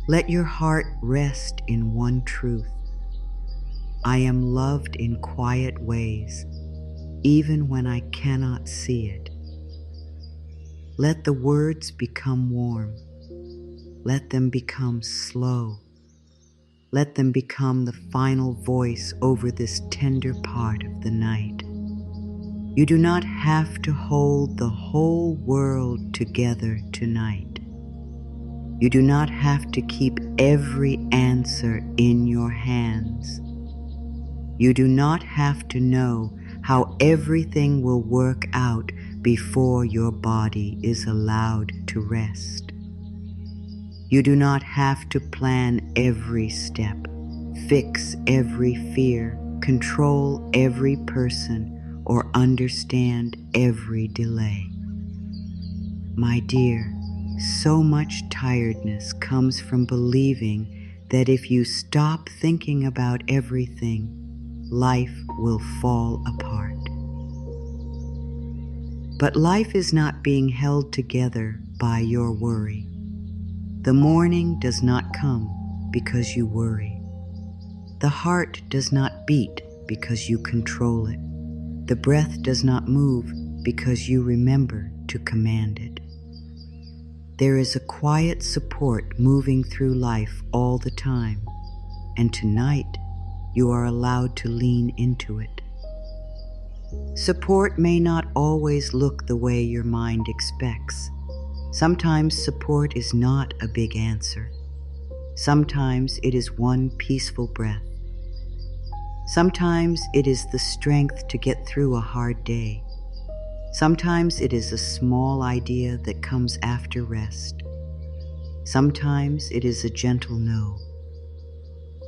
Let your heart rest in one truth. I am loved in quiet ways, even when I cannot see it. Let the words become warm. Let them become slow. Let them become the final voice over this tender part of the night. You do not have to hold the whole world together tonight. You do not have to keep every answer in your hands. You do not have to know how everything will work out before your body is allowed to rest. You do not have to plan every step, fix every fear, control every person, or understand every delay. My dear, so much tiredness comes from believing that if you stop thinking about everything, life will fall apart. But life is not being held together by your worry. The morning does not come because you worry. The heart does not beat because you control it. The breath does not move because you remember to command it. There is a quiet support moving through life all the time, and tonight you are allowed to lean into it. Support may not always look the way your mind expects. Sometimes support is not a big answer. Sometimes it is one peaceful breath. Sometimes it is the strength to get through a hard day. Sometimes it is a small idea that comes after rest. Sometimes it is a gentle no.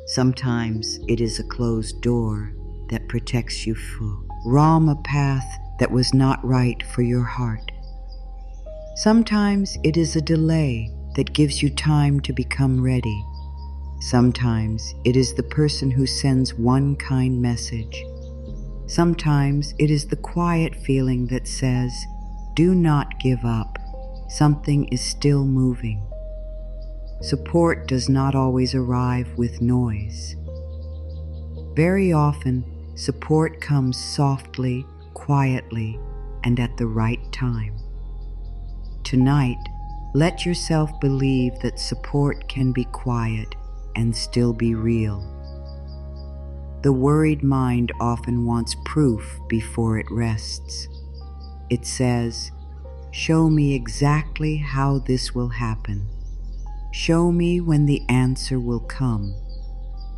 Sometimes it is a closed door that protects you from a path that was not right for your heart. Sometimes it is a delay that gives you time to become ready. Sometimes it is the person who sends one kind message. Sometimes it is the quiet feeling that says, do not give up. Something is still moving. Support does not always arrive with noise. Very often, support comes softly, quietly, and at the right time. Tonight, let yourself believe that support can be quiet and still be real. The worried mind often wants proof before it rests. It says, show me exactly how this will happen. Show me when the answer will come.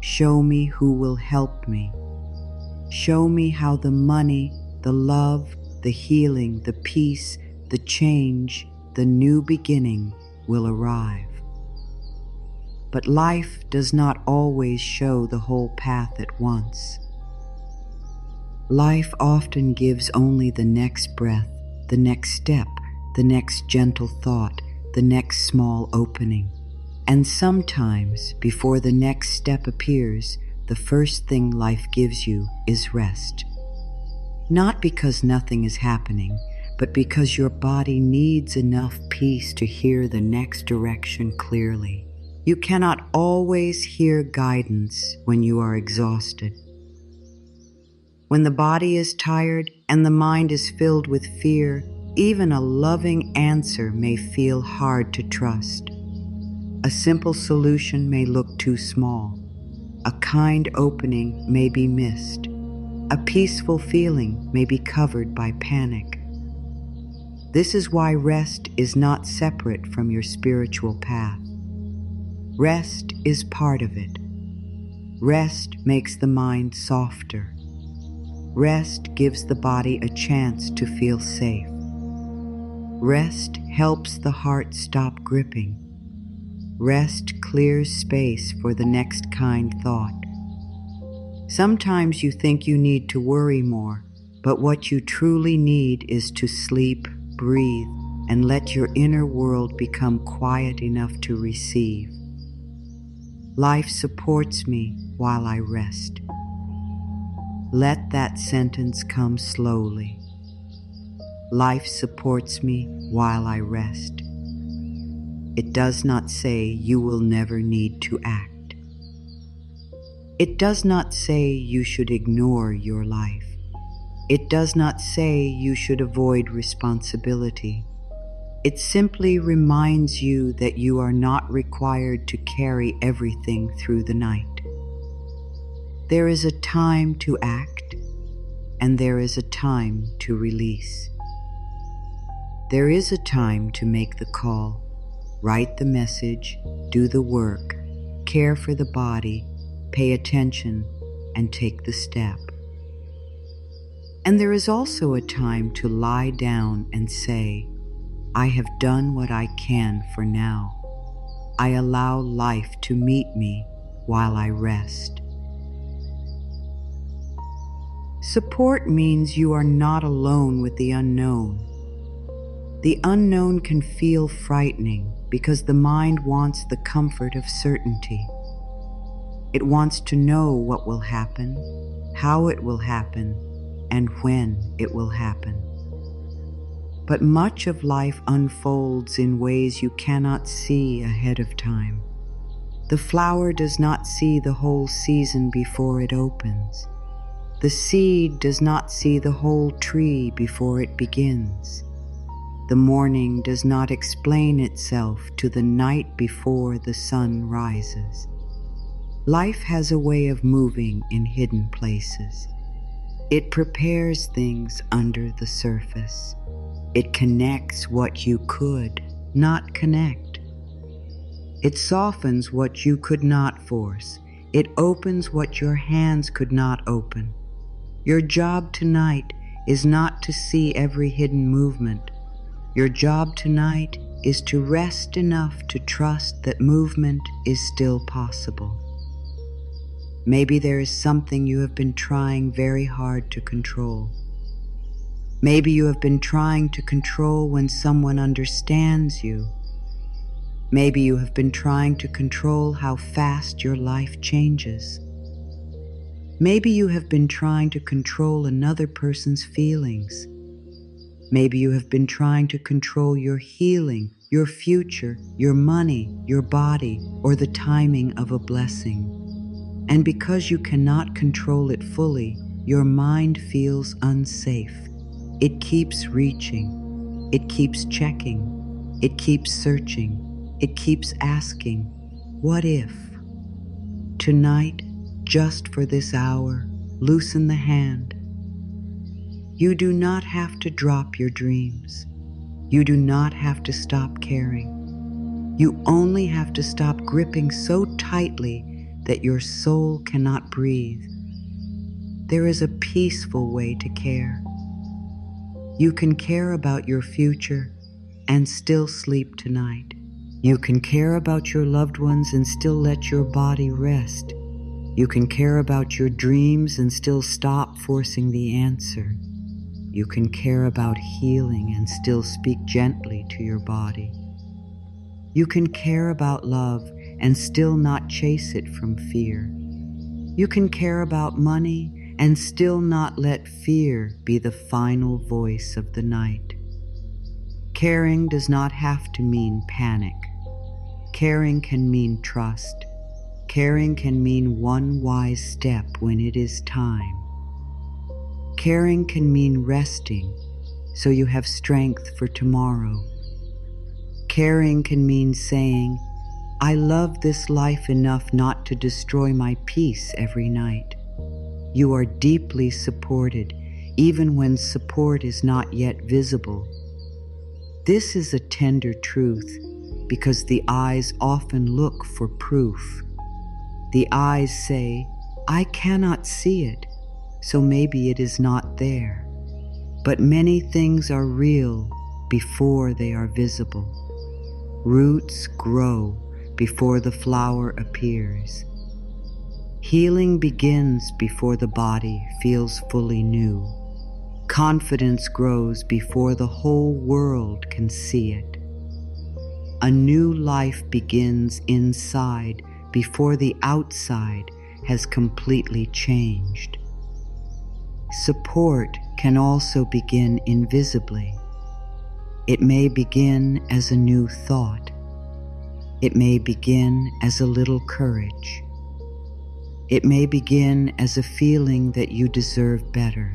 Show me who will help me. Show me how the money, the love, the healing, the peace, the change, the new beginning will arrive. But life does not always show the whole path at once. Life often gives only the next breath, the next step, the next gentle thought, the next small opening. And sometimes, before the next step appears, the first thing life gives you is rest. Not because nothing is happening, but because your body needs enough peace to hear the next direction clearly. You cannot always hear guidance when you are exhausted. When the body is tired and the mind is filled with fear, even a loving answer may feel hard to trust. A simple solution may look too small. A kind opening may be missed. A peaceful feeling may be covered by panic. This is why rest is not separate from your spiritual path. Rest is part of it. Rest makes the mind softer. Rest gives the body a chance to feel safe. Rest helps the heart stop gripping. Rest clears space for the next kind thought. Sometimes you think you need to worry more, but what you truly need is to sleep, breathe, and let your inner world become quiet enough to receive. Life supports me while I rest. Let that sentence come slowly. Life supports me while I rest. It does not say you will never need to act. It does not say you should ignore your life. It does not say you should avoid responsibility. It simply reminds you that you are not required to carry everything through the night. There is a time to act, and there is a time to release. There is a time to make the call, write the message, do the work, care for the body, pay attention, and take the step. And there is also a time to lie down and say, I have done what I can for now. I allow life to meet me while I rest. Support means you are not alone with the unknown. The unknown can feel frightening because the mind wants the comfort of certainty. It wants to know what will happen, how it will happen, and when it will happen. But much of life unfolds in ways you cannot see ahead of time. The flower does not see the whole season before it opens. The seed does not see the whole tree before it begins. The morning does not explain itself to the night before the sun rises. Life has a way of moving in hidden places. It prepares things under the surface. It connects what you could not connect. It softens what you could not force. It opens what your hands could not open. Your job tonight is not to see every hidden movement. Your job tonight is to rest enough to trust that movement is still possible. Maybe there is something you have been trying very hard to control. Maybe you have been trying to control when someone understands you. Maybe you have been trying to control how fast your life changes. Maybe you have been trying to control another person's feelings. Maybe you have been trying to control your healing, your future, your money, your body, or the timing of a blessing. And because you cannot control it fully, your mind feels unsafe. It keeps reaching. It keeps checking. It keeps searching. It keeps asking, what if? Tonight, just for this hour, loosen the hand. You do not have to drop your dreams. You do not have to stop caring. You only have to stop gripping so tightly that your soul cannot breathe. There is a peaceful way to care. You can care about your future and still sleep tonight. You can care about your loved ones and still let your body rest. You can care about your dreams and still stop forcing the answer. You can care about healing and still speak gently to your body. You can care about love and still not chase it from fear. You can care about money and still not let fear be the final voice of the night. Caring does not have to mean panic. Caring can mean trust. Caring can mean one wise step when it is time. Caring can mean resting so you have strength for tomorrow. Caring can mean saying, I love this life enough not to destroy my peace every night. You are deeply supported, even when support is not yet visible. This is a tender truth because the eyes often look for proof. The eyes say, "I cannot see it, so maybe it is not there." But many things are real before they are visible. Roots grow before the flower appears. Healing begins before the body feels fully new. Confidence grows before the whole world can see it. A new life begins inside before the outside has completely changed. Support can also begin invisibly. It may begin as a new thought. It may begin as a little courage. It may begin as a feeling that you deserve better.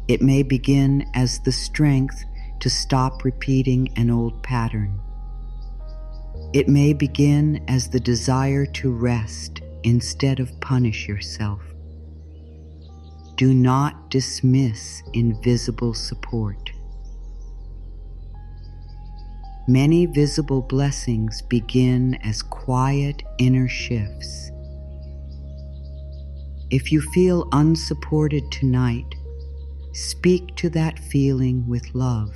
It may begin as the strength to stop repeating an old pattern. It may begin as the desire to rest instead of punish yourself. Do not dismiss invisible support. Many visible blessings begin as quiet inner shifts. If you feel unsupported tonight, speak to that feeling with love.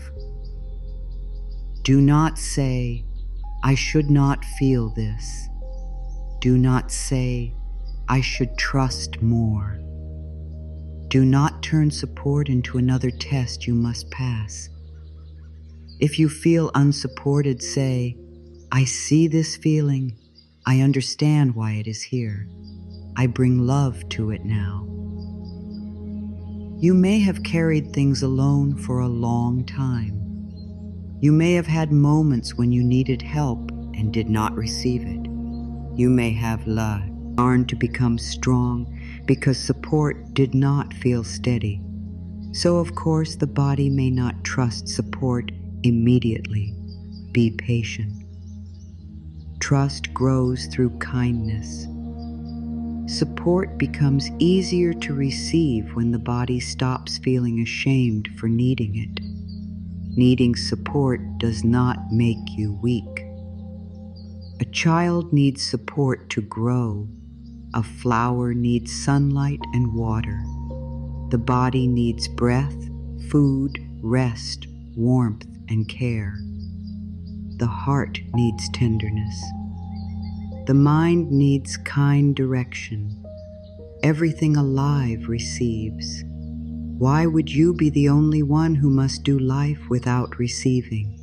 Do not say, "I should not feel this." Do not say, "I should trust more." Do not turn support into another test you must pass. If you feel unsupported, say, "I see this feeling. I understand why it is here. I bring love to it now." You may have carried things alone for a long time. You may have had moments when you needed help and did not receive it. You may have learned to become strong because support did not feel steady. So of course the body may not trust support immediately. Be patient. Trust grows through kindness. Support becomes easier to receive when the body stops feeling ashamed for needing it. Needing support does not make you weak. A child needs support to grow. A flower needs sunlight and water. The body needs breath, food, rest, warmth, and care. The heart needs tenderness. The mind needs kind direction. Everything alive receives. Why would you be the only one who must do life without receiving?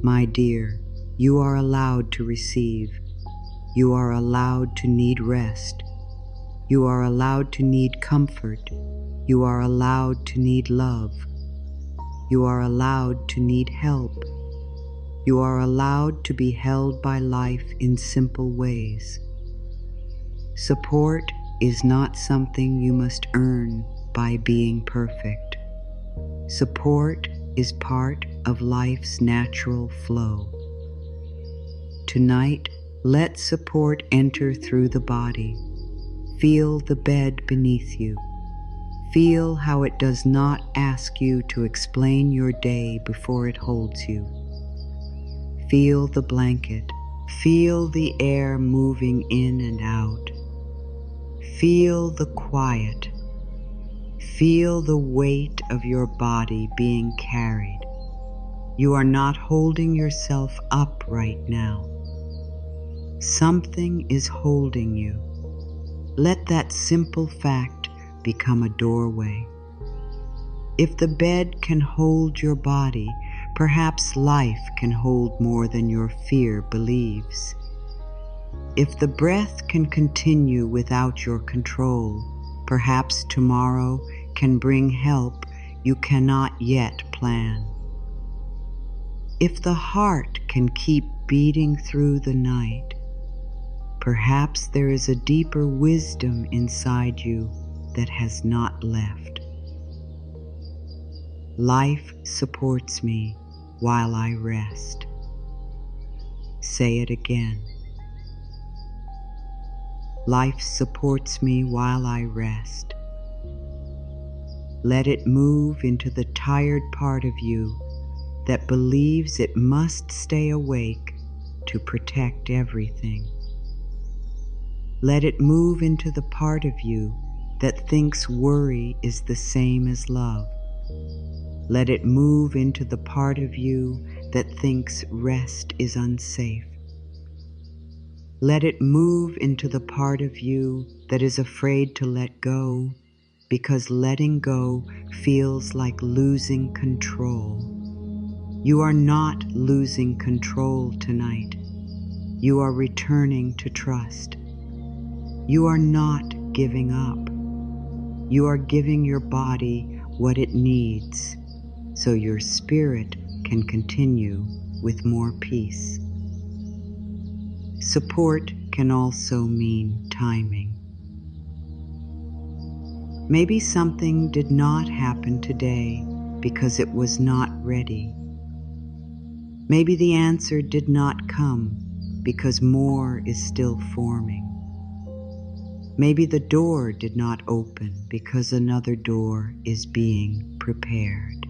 My dear, you are allowed to receive. You are allowed to need rest. You are allowed to need comfort. You are allowed to need love. You are allowed to need help. You are allowed to be held by life in simple ways. Support is not something you must earn by being perfect. Support is part of life's natural flow. Tonight, let support enter through the body. Feel the bed beneath you. Feel how it does not ask you to explain your day before it holds you. Feel the blanket. Feel the air moving in and out. Feel the quiet. Feel the weight of your body being carried. You are not holding yourself up right now. Something is holding you. Let that simple fact become a doorway. If the bed can hold your body, perhaps life can hold more than your fear believes. If the breath can continue without your control, perhaps tomorrow can bring help you cannot yet plan. If the heart can keep beating through the night, perhaps there is a deeper wisdom inside you that has not left. Life supports me while I rest. Say it again. Life supports me while I rest. Let it move into the tired part of you that believes it must stay awake to protect everything. Let it move into the part of you that thinks worry is the same as love. Let it move into the part of you that thinks rest is unsafe. Let it move into the part of you that is afraid to let go because letting go feels like losing control. You are not losing control tonight. You are returning to trust. You are not giving up. You are giving your body what it needs so your spirit can continue with more peace. Support can also mean timing. Maybe something did not happen today because it was not ready. Maybe the answer did not come because more is still forming. Maybe the door did not open because another door is being prepared.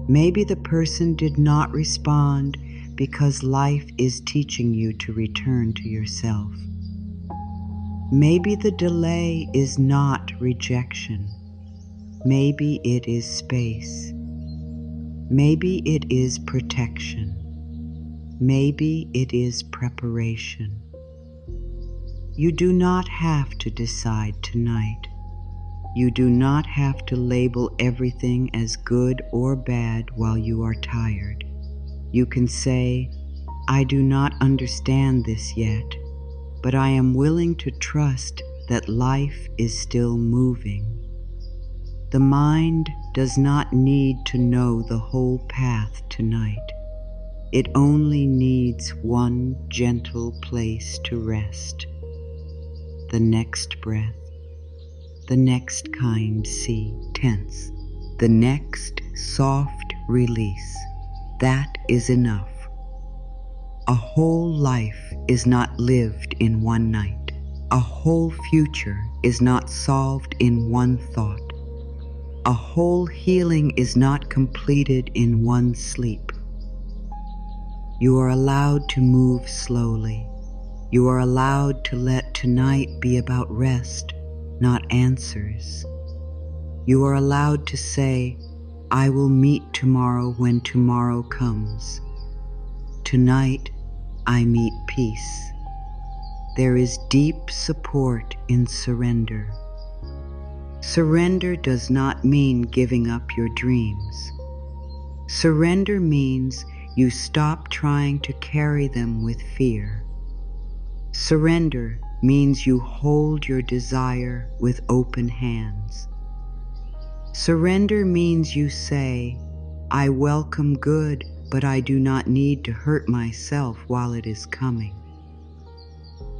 Maybe the person did not respond because life is teaching you to return to yourself. Maybe the delay is not rejection. Maybe it is space. Maybe it is protection. Maybe it is preparation. You do not have to decide tonight. You do not have to label everything as good or bad while you are tired. You can say, I do not understand this yet, but I am willing to trust that life is still moving. The mind does not need to know the whole path tonight. It only needs one gentle place to rest. The next breath, the next kind sea tense, the next soft release. That is enough. A whole life is not lived in one night. A whole future is not solved in one thought. A whole healing is not completed in one sleep. You are allowed to move slowly. You are allowed to let tonight be about rest, not answers. You are allowed to say, I will meet tomorrow when tomorrow comes. Tonight, I meet peace. There is deep support in surrender. Surrender does not mean giving up your dreams. Surrender means you stop trying to carry them with fear. Surrender means you hold your desire with open hands. Surrender means you say, I welcome good, but I do not need to hurt myself while it is coming.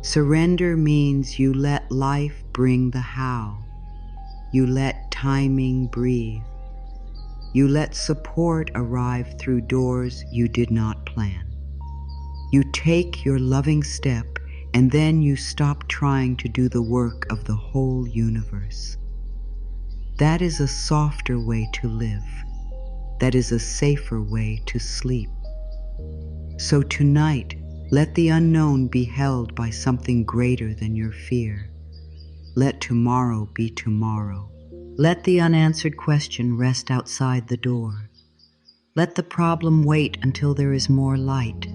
Surrender means you let life bring the how. You let timing breathe. You let support arrive through doors you did not plan. You take your loving step and then you stop trying to do the work of the whole universe. That is a softer way to live. That is a safer way to sleep. So tonight, let the unknown be held by something greater than your fear. Let tomorrow be tomorrow. Let the unanswered question rest outside the door. Let the problem wait until there is more light.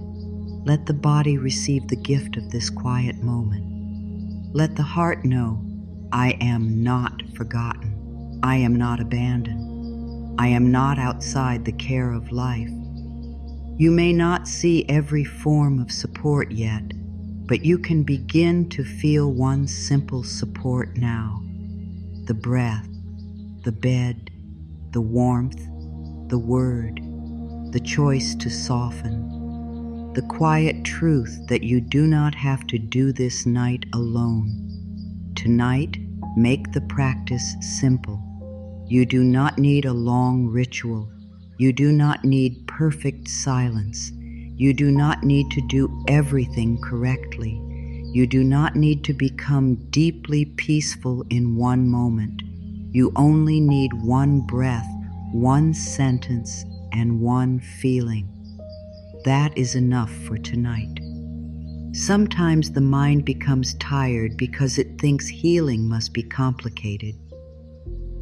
Let the body receive the gift of this quiet moment. Let the heart know, I am not forgotten. I am not abandoned. I am not outside the care of life. You may not see every form of support yet, but you can begin to feel one simple support now. The breath, the bed, the warmth, the word, the choice to soften, the quiet truth that you do not have to do this night alone. Tonight, make the practice simple. You do not need a long ritual. You do not need perfect silence. You do not need to do everything correctly. You do not need to become deeply peaceful in one moment. You only need one breath, one sentence, and one feeling. That is enough for tonight. Sometimes the mind becomes tired because it thinks healing must be complicated.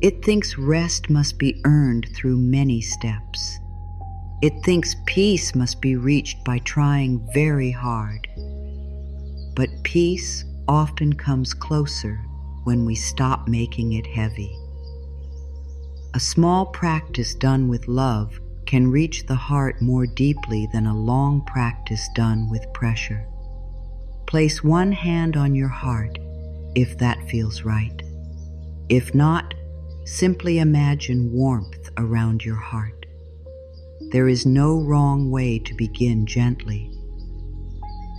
It thinks rest must be earned through many steps. It thinks peace must be reached by trying very hard. But peace often comes closer when we stop making it heavy. A small practice done with love can reach the heart more deeply than a long practice done with pressure. Place one hand on your heart if that feels right. If not, simply imagine warmth around your heart. There is no wrong way to begin gently.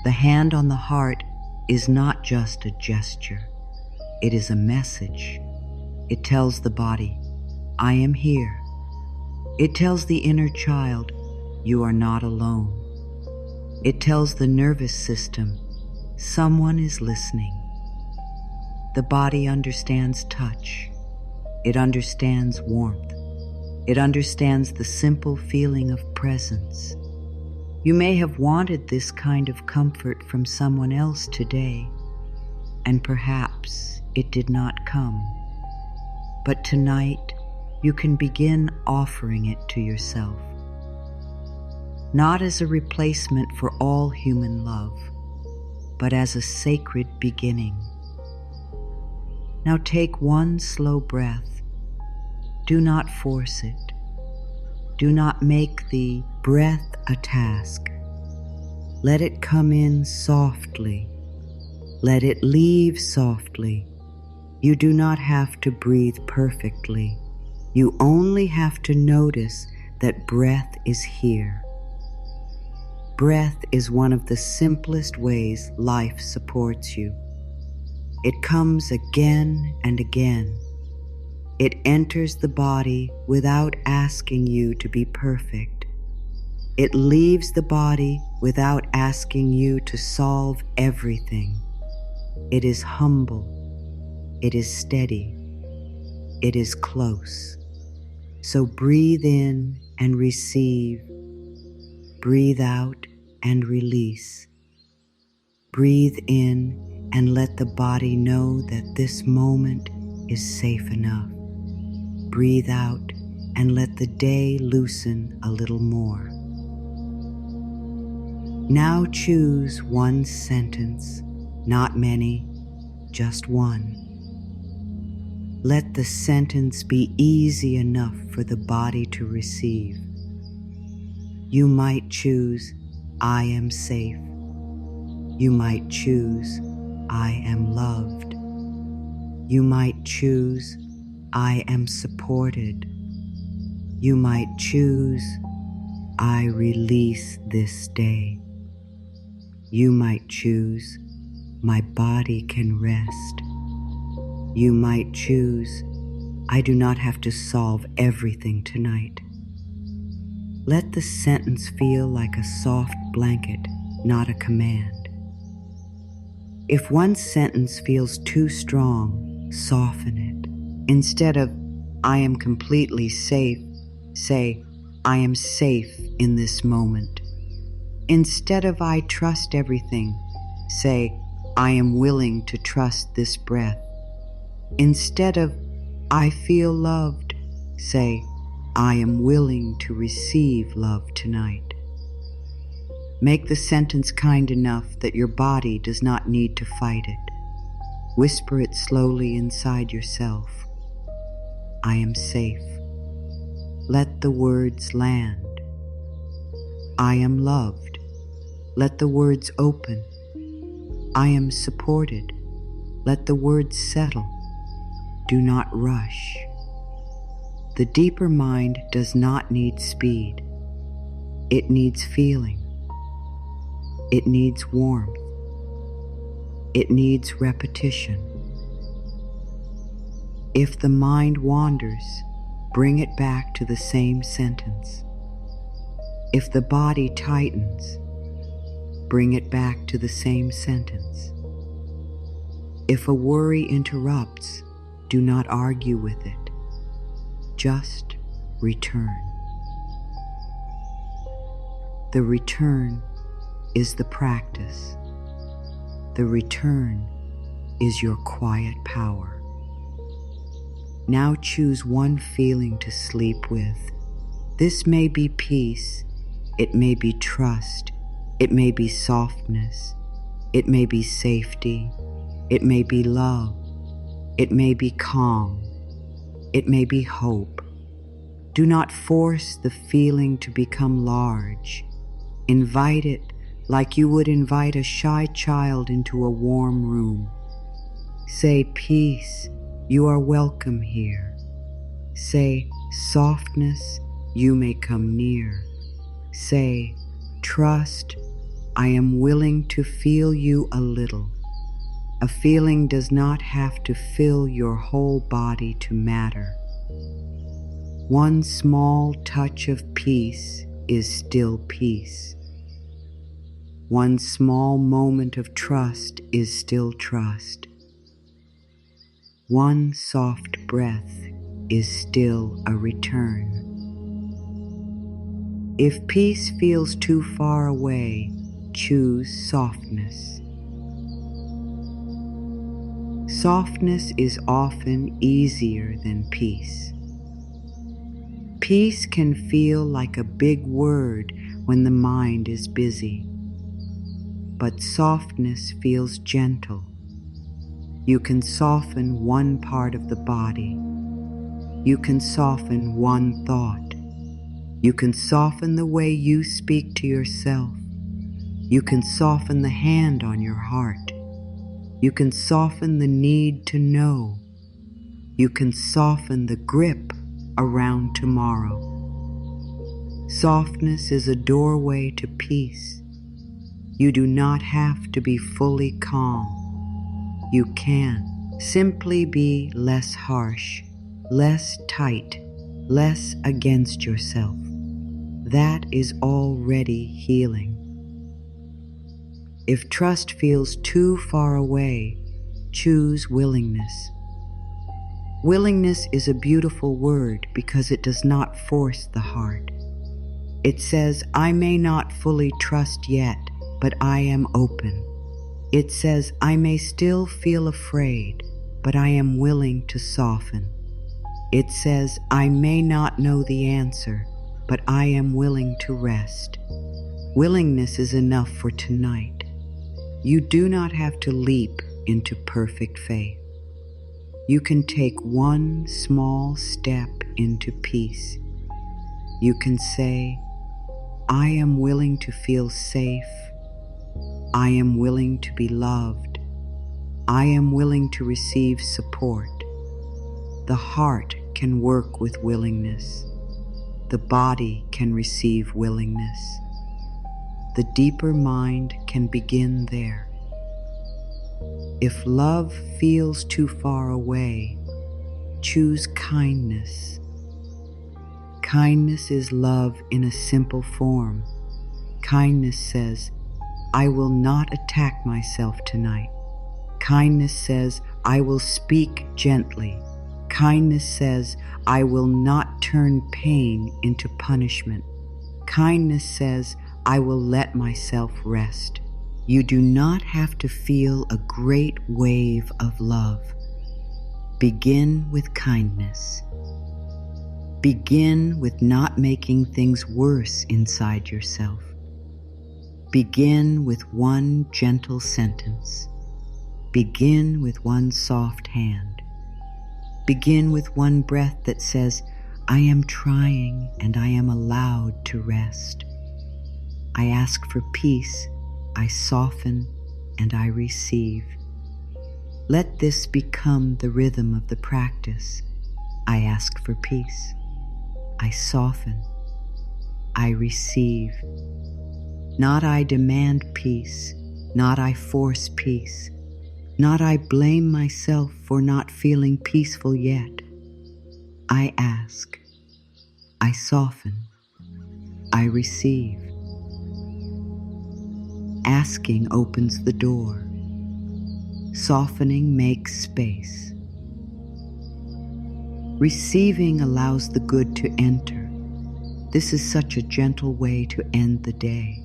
The hand on the heart is not just a gesture. It is a message. It tells the body, I am here. It tells the inner child, you are not alone. It tells the nervous system, someone is listening. The body understands touch. It understands warmth. It understands the simple feeling of presence. You may have wanted this kind of comfort from someone else today, and perhaps it did not come. But tonight, you can begin offering it to yourself. Not as a replacement for all human love, but as a sacred beginning. Now take one slow breath. Do not force it. Do not make the breath a task. Let it come in softly. Let it leave softly. You do not have to breathe perfectly. You only have to notice that breath is here. Breath is one of the simplest ways life supports you. It comes again and again. It enters the body without asking you to be perfect. It leaves the body without asking you to solve everything. It is humble. It is steady. It is close. So breathe in and receive. Breathe out and release. Breathe in and let the body know that this moment is safe enough. Breathe out and let the day loosen a little more. Now choose one sentence, not many, just one. Let the sentence be easy enough for the body to receive. You might choose, I am safe. You might choose, I am loved. You might choose, I am supported. You might choose, I release this day. You might choose, my body can rest. You might choose, I do not have to solve everything tonight. Let the sentence feel like a soft blanket, not a command. If one sentence feels too strong, soften it. Instead of, I am completely safe, say, I am safe in this moment. Instead of, I trust everything, say, I am willing to trust this breath. Instead of, I feel loved, say, I am willing to receive love tonight. Make the sentence kind enough that your body does not need to fight it. Whisper it slowly inside yourself. I am safe. Let the words land. I am loved. Let the words open. I am supported. Let the words settle. Do not rush. The deeper mind does not need speed. It needs feeling. It needs warmth. It needs repetition. If the mind wanders, bring it back to the same sentence. If the body tightens, bring it back to the same sentence. If a worry interrupts, do not argue with it. Just return. The return is the practice. The return is your quiet power. Now choose one feeling to sleep with. This may be peace, it may be trust, it may be softness, it may be safety, it may be love, it may be calm, it may be hope. Do not force the feeling to become large. Invite it like you would invite a shy child into a warm room. Say, peace, you are welcome here. Say, softness, you may come near. Say, trust, I am willing to feel you a little. A feeling does not have to fill your whole body to matter. One small touch of peace is still peace. One small moment of trust is still trust. One soft breath is still a return. If peace feels too far away, choose softness. Softness is often easier than peace. Peace can feel like a big word when the mind is busy, but softness feels gentle. You can soften one part of the body. You can soften one thought. You can soften the way you speak to yourself. You can soften the hand on your heart. You can soften the need to know. You can soften the grip around tomorrow. Softness is a doorway to peace. You do not have to be fully calm. You can simply be less harsh, less tight, less against yourself. That is already healing. If trust feels too far away, choose willingness. Willingness is a beautiful word because it does not force the heart. It says, I may not fully trust yet, but I am open. It says, I may still feel afraid, but I am willing to soften. It says, I may not know the answer, but I am willing to rest. Willingness is enough for tonight. You do not have to leap into perfect faith. You can take one small step into peace. You can say, I am willing to feel safe. I am willing to be loved. I am willing to receive support. The heart can work with willingness. The body can receive willingness. The deeper mind can begin there. If love feels too far away, choose kindness. Kindness is love in a simple form. Kindness says, I will not attack myself tonight. Kindness says, I will speak gently. Kindness says, I will not turn pain into punishment. Kindness says, I will let myself rest. You do not have to feel a great wave of love. Begin with kindness. Begin with not making things worse inside yourself. Begin with one gentle sentence. Begin with one soft hand. Begin with one breath that says, I am trying and I am allowed to rest. I ask for peace, I soften, and I receive. Let this become the rhythm of the practice. I ask for peace. I soften. I receive. Not I demand peace, not I force peace, not I blame myself for not feeling peaceful yet. I ask. I soften. I receive. Asking opens the door. Softening makes space. Receiving allows the good to enter. This is such a gentle way to end the day.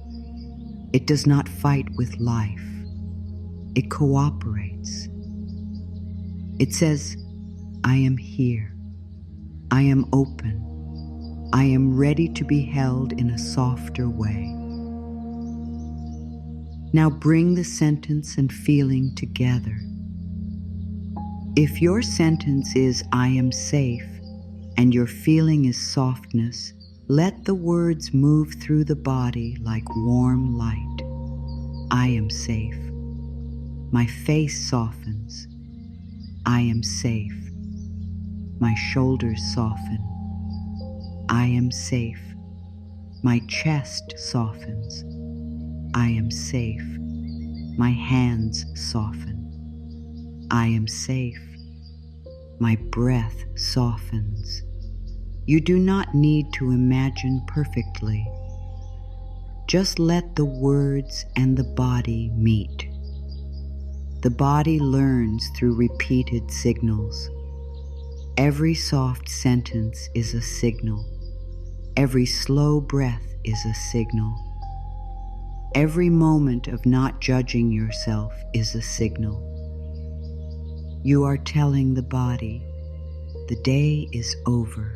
It does not fight with life. It cooperates. It says, I am here. I am open. I am ready to be held in a softer way. Now bring the sentence and feeling together. If your sentence is, I am safe, and your feeling is softness, let the words move through the body like warm light. I am safe. My face softens. I am safe. My shoulders soften. I am safe. My chest softens. I am safe. My hands soften. I am safe. My breath softens. You do not need to imagine perfectly. Just let the words and the body meet. The body learns through repeated signals. Every soft sentence is a signal. Every slow breath is a signal. Every moment of not judging yourself is a signal. You are telling the body, the day is over.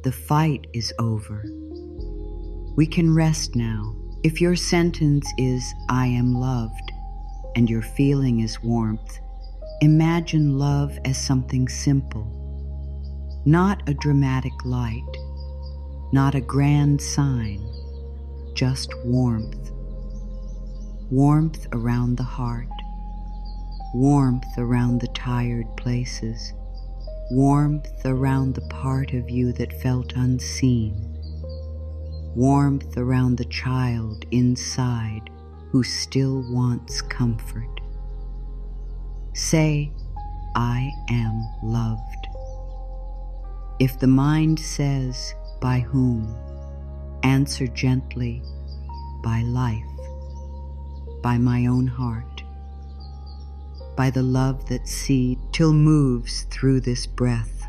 The fight is over. We can rest now. If your sentence is, I am loved, and your feeling is warmth, imagine love as something simple. Not a dramatic light, not a grand sign, just warmth. Warmth around the heart, warmth around the tired places, warmth around the part of you that felt unseen, warmth around the child inside who still wants comfort. Say, I am loved. If the mind says, by whom? Answer gently, by life, by my own heart, by the love that seeds till moves through this breath,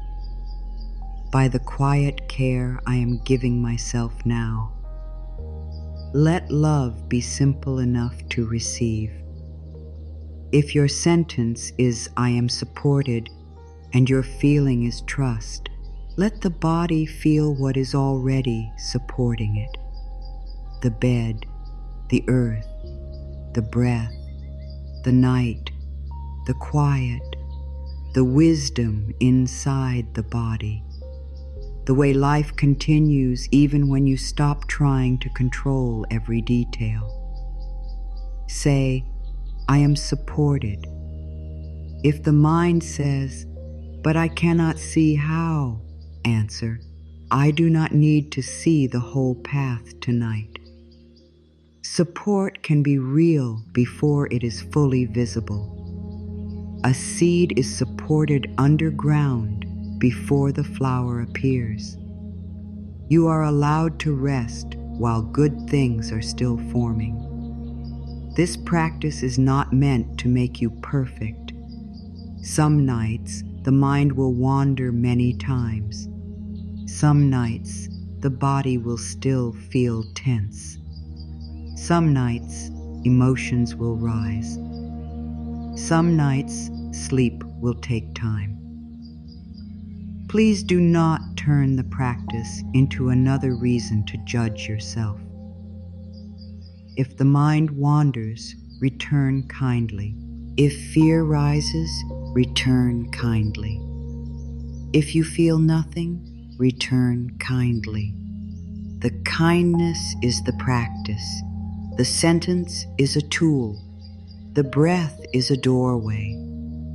by the quiet care I am giving myself now. Let love be simple enough to receive. If your sentence is, I am supported, and your feeling is trust, let the body feel what is already supporting it. The bed, the earth, the breath, the night, the quiet, the wisdom inside the body, the way life continues even when you stop trying to control every detail. Say, I am supported. If the mind says, but I cannot see how, answer, I do not need to see the whole path tonight. Support can be real before it is fully visible. A seed is supported underground before the flower appears. You are allowed to rest while good things are still forming. This practice is not meant to make you perfect. Some nights, the mind will wander many times. Some nights, the body will still feel tense. Some nights, emotions will rise. Some nights, sleep will take time. Please do not turn the practice into another reason to judge yourself. If the mind wanders, return kindly. If fear rises, return kindly. If you feel nothing, return kindly. The kindness is the practice. The sentence is a tool. The breath is a doorway.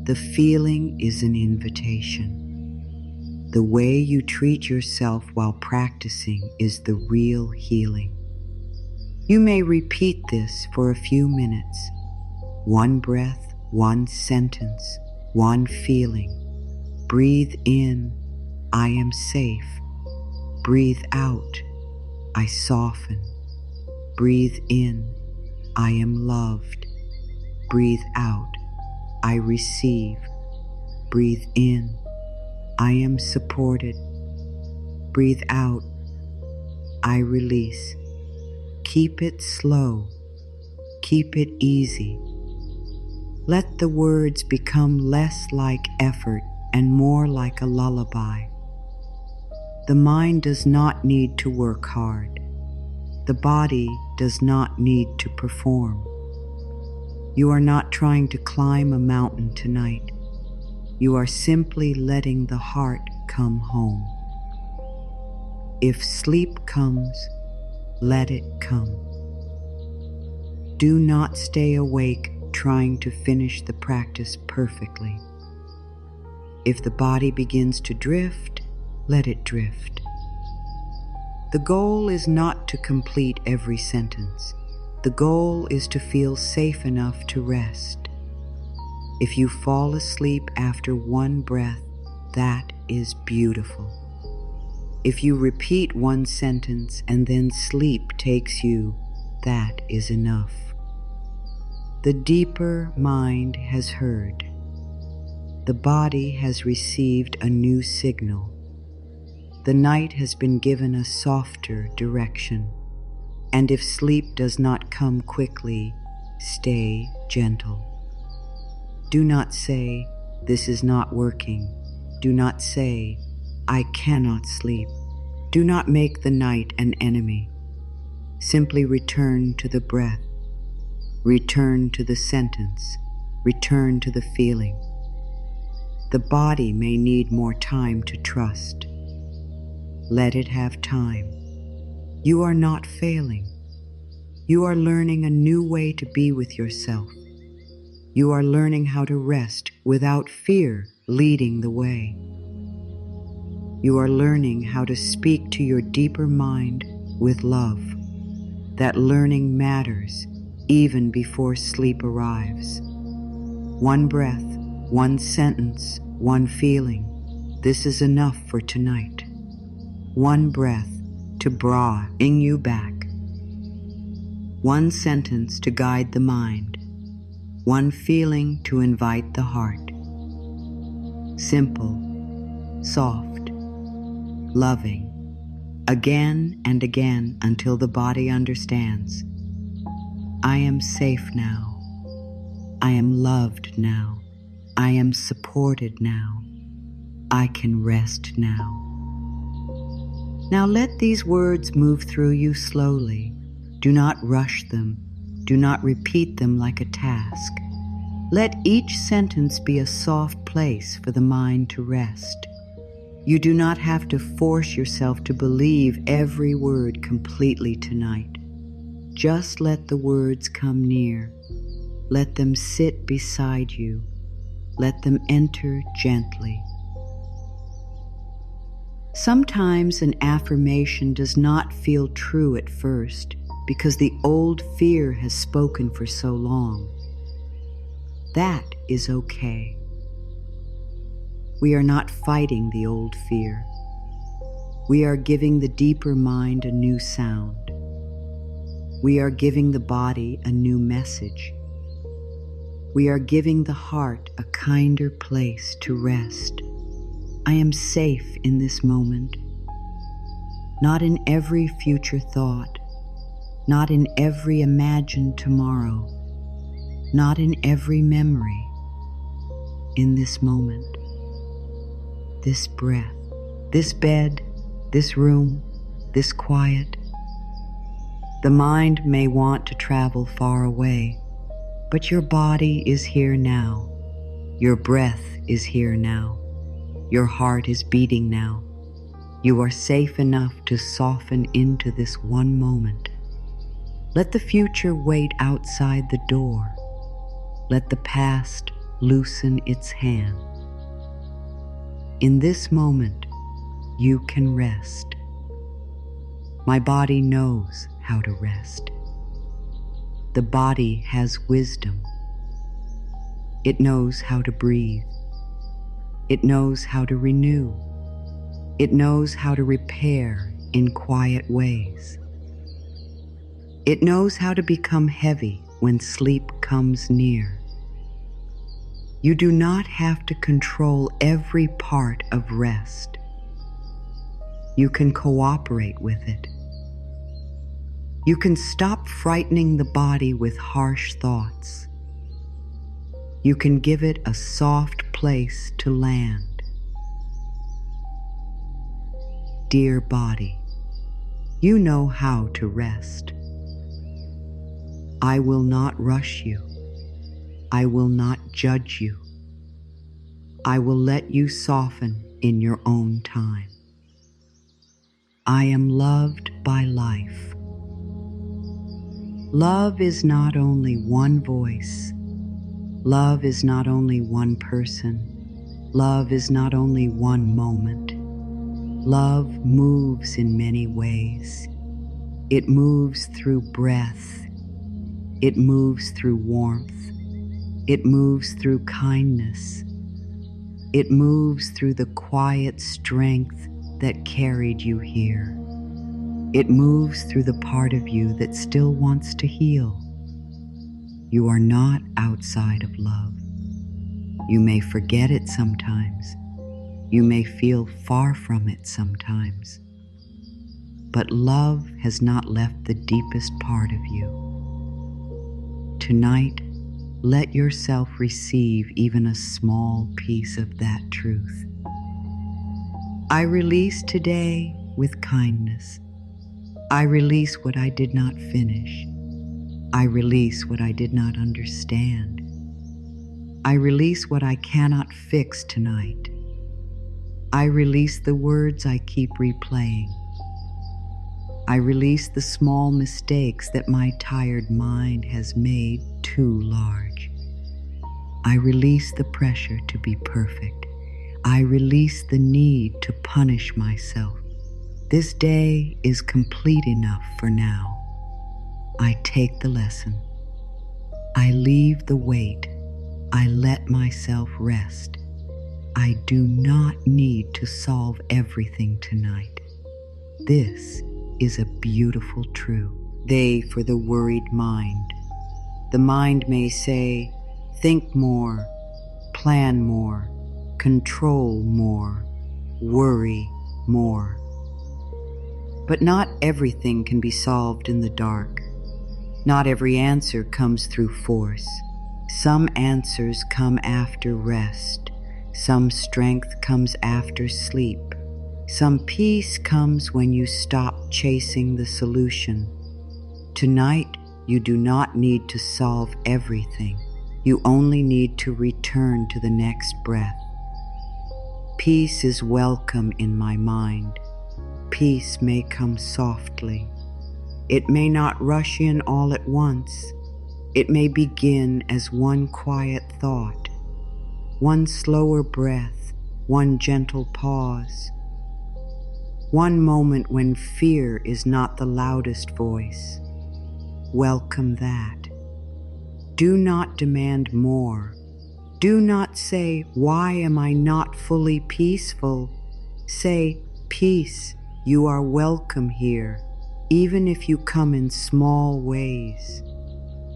The feeling is an invitation. The way you treat yourself while practicing is the real healing. You may repeat this for a few minutes. One breath, one sentence, one feeling. Breathe in, I am safe. Breathe out, I soften. Breathe in, I am loved. Breathe out, I receive. Breathe in. I am supported. Breathe out. I release. Keep it slow. Keep it easy. Let the words become less like effort and more like a lullaby. The mind does not need to work hard. The body does not need to perform. You are not trying to climb a mountain tonight. You are simply letting the heart come home. If sleep comes, let it come. Do not stay awake trying to finish the practice perfectly. If the body begins to drift, let it drift. The goal is not to complete every sentence. The goal is to feel safe enough to rest. If you fall asleep after one breath, that is beautiful. If you repeat one sentence and then sleep takes you, that is enough. The deeper mind has heard. The body has received a new signal. The night has been given a softer direction. And if sleep does not come quickly, stay gentle. Do not say, "This is not working." Do not say, "I cannot sleep." Do not make the night an enemy. Simply return to the breath. Return to the sentence. Return to the feeling. The body may need more time to trust. Let it have time. You are not failing. You are learning a new way to be with yourself. You are learning how to rest without fear leading the way. You are learning how to speak to your deeper mind with love. That learning matters even before sleep arrives. One breath, one sentence, one feeling. This is enough for tonight. One breath to bring you back. One sentence to guide the mind. One feeling to invite the heart. Simple, soft, loving. Again and again until the body understands. I am safe now. I am loved now. I am supported now. I can rest now. Now let these words move through you slowly. Do not rush them. Do not repeat them like a task. Let each sentence be a soft place for the mind to rest. You do not have to force yourself to believe every word completely tonight. Just let the words come near. Let them sit beside you. Let them enter gently. Sometimes an affirmation does not feel true at first because the old fear has spoken for so long. That is okay. We are not fighting the old fear. We are giving the deeper mind a new sound. We are giving the body a new message. We are giving the heart a kinder place to rest. I am safe in this moment. Not in every future thought. Not in every imagined tomorrow. Not in every memory. In this moment. This breath. This bed. This room. This quiet. The mind may want to travel far away, but your body is here now. Your breath is here now. Your heart is beating now. You are safe enough to soften into this one moment. Let the future wait outside the door. Let the past loosen its hand. In this moment, you can rest. My body knows how to rest. The body has wisdom. It knows how to breathe. It knows how to renew. It knows how to repair in quiet ways. It knows how to become heavy when sleep comes near. You do not have to control every part of rest. You can cooperate with it. You can stop frightening the body with harsh thoughts. You can give it a soft place to land. Dear body, you know how to rest. I will not rush you. I will not judge you. I will let you soften in your own time. I am loved by life. Love is not only one voice. Love is not only one person. Love is not only one moment. Love moves in many ways. It moves through breath. It moves through warmth. It moves through kindness. It moves through the quiet strength that carried you here. It moves through the part of you that still wants to heal. You are not outside of love. You may forget it sometimes. You may feel far from it sometimes. But love has not left the deepest part of you. Tonight, let yourself receive even a small piece of that truth. I release today with kindness. I release what I did not finish. I release what I did not understand. I release what I cannot fix tonight. I release the words I keep replaying. I release the small mistakes that my tired mind has made too large. I release the pressure to be perfect. I release the need to punish myself. This day is complete enough for now. I take the lesson. I leave the weight. I let myself rest. I do not need to solve everything tonight. This is a beautiful truth. They for the worried mind. The mind may say, think more, plan more, control more, worry more. But not everything can be solved in the dark. Not every answer comes through force. Some answers come after rest. Some strength comes after sleep. Some peace comes when you stop chasing the solution. Tonight, you do not need to solve everything. You only need to return to the next breath. Peace is welcome in my mind. Peace may come softly. It may not rush in all at once. It may begin as one quiet thought, one slower breath, one gentle pause, one moment when fear is not the loudest voice. Welcome that. Do not demand more. Do not say, why am I not fully peaceful? Say, peace, you are welcome here, even if you come in small ways.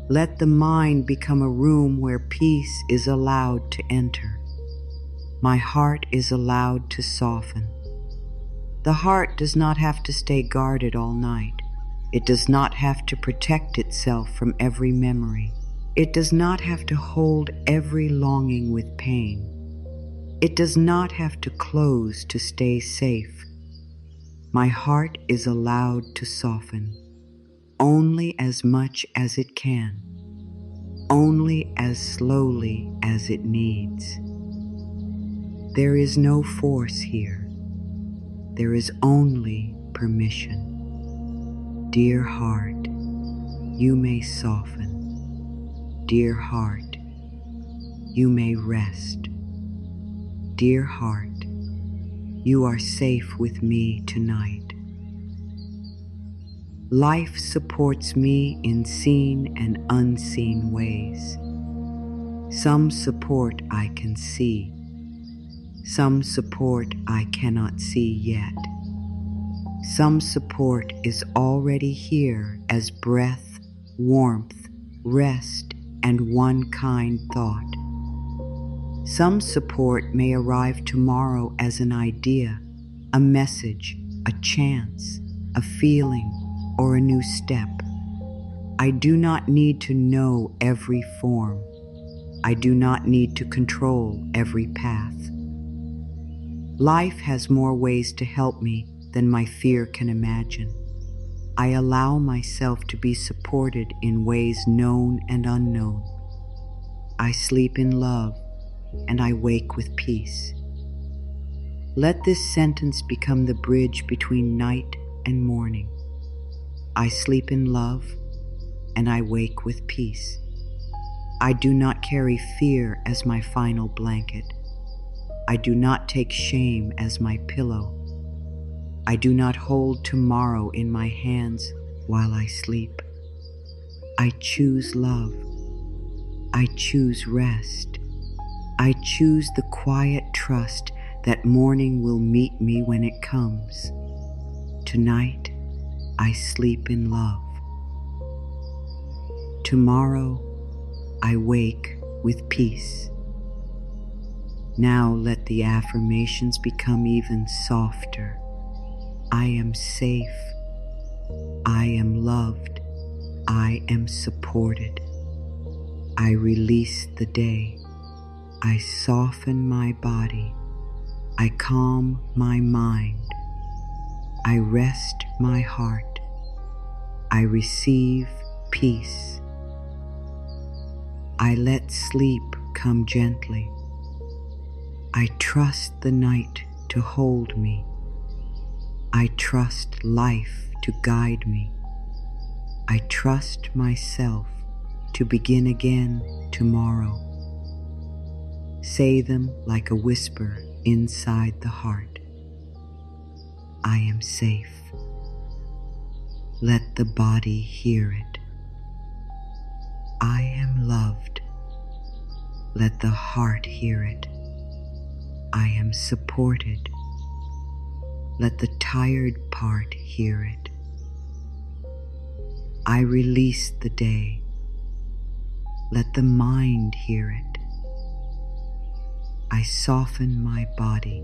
Let the mind become a room where peace is allowed to enter. My heart is allowed to soften. The heart does not have to stay guarded all night. It does not have to protect itself from every memory. It does not have to hold every longing with pain. It does not have to close to stay safe. My heart is allowed to soften, only as much as it can, only as slowly as it needs. There is no force here. There is only permission. Dear heart, you may soften. Dear heart, you may rest. Dear heart, you are safe with me tonight. Life supports me in seen and unseen ways. Some support I can see. Some support I cannot see yet. Some support is already here as breath, warmth, rest, and one kind thought. Some support may arrive tomorrow as an idea, a message, a chance, a feeling, or a new step. I do not need to know every form. I do not need to control every path. Life has more ways to help me than my fear can imagine. I allow myself to be supported in ways known and unknown. I sleep in love, and I wake with peace. Let this sentence become the bridge between night and morning. I sleep in love, and I wake with peace. I do not carry fear as my final blanket. I do not take shame as my pillow. I do not hold tomorrow in my hands while I sleep. I choose love. I choose rest. I choose the quiet trust that morning will meet me when it comes. Tonight, I sleep in love. Tomorrow, I wake with peace. Now let the affirmations become even softer. I am safe. I am loved. I am supported. I release the day. I soften my body. I calm my mind. I rest my heart. I receive peace. I let sleep come gently. I trust the night to hold me. I trust life to guide me. I trust myself to begin again tomorrow. Say them like a whisper inside the heart. I am safe. Let the body hear it. I am loved. Let the heart hear it. I am supported. Let the tired part hear it. I release the day. Let the mind hear it. I soften my body.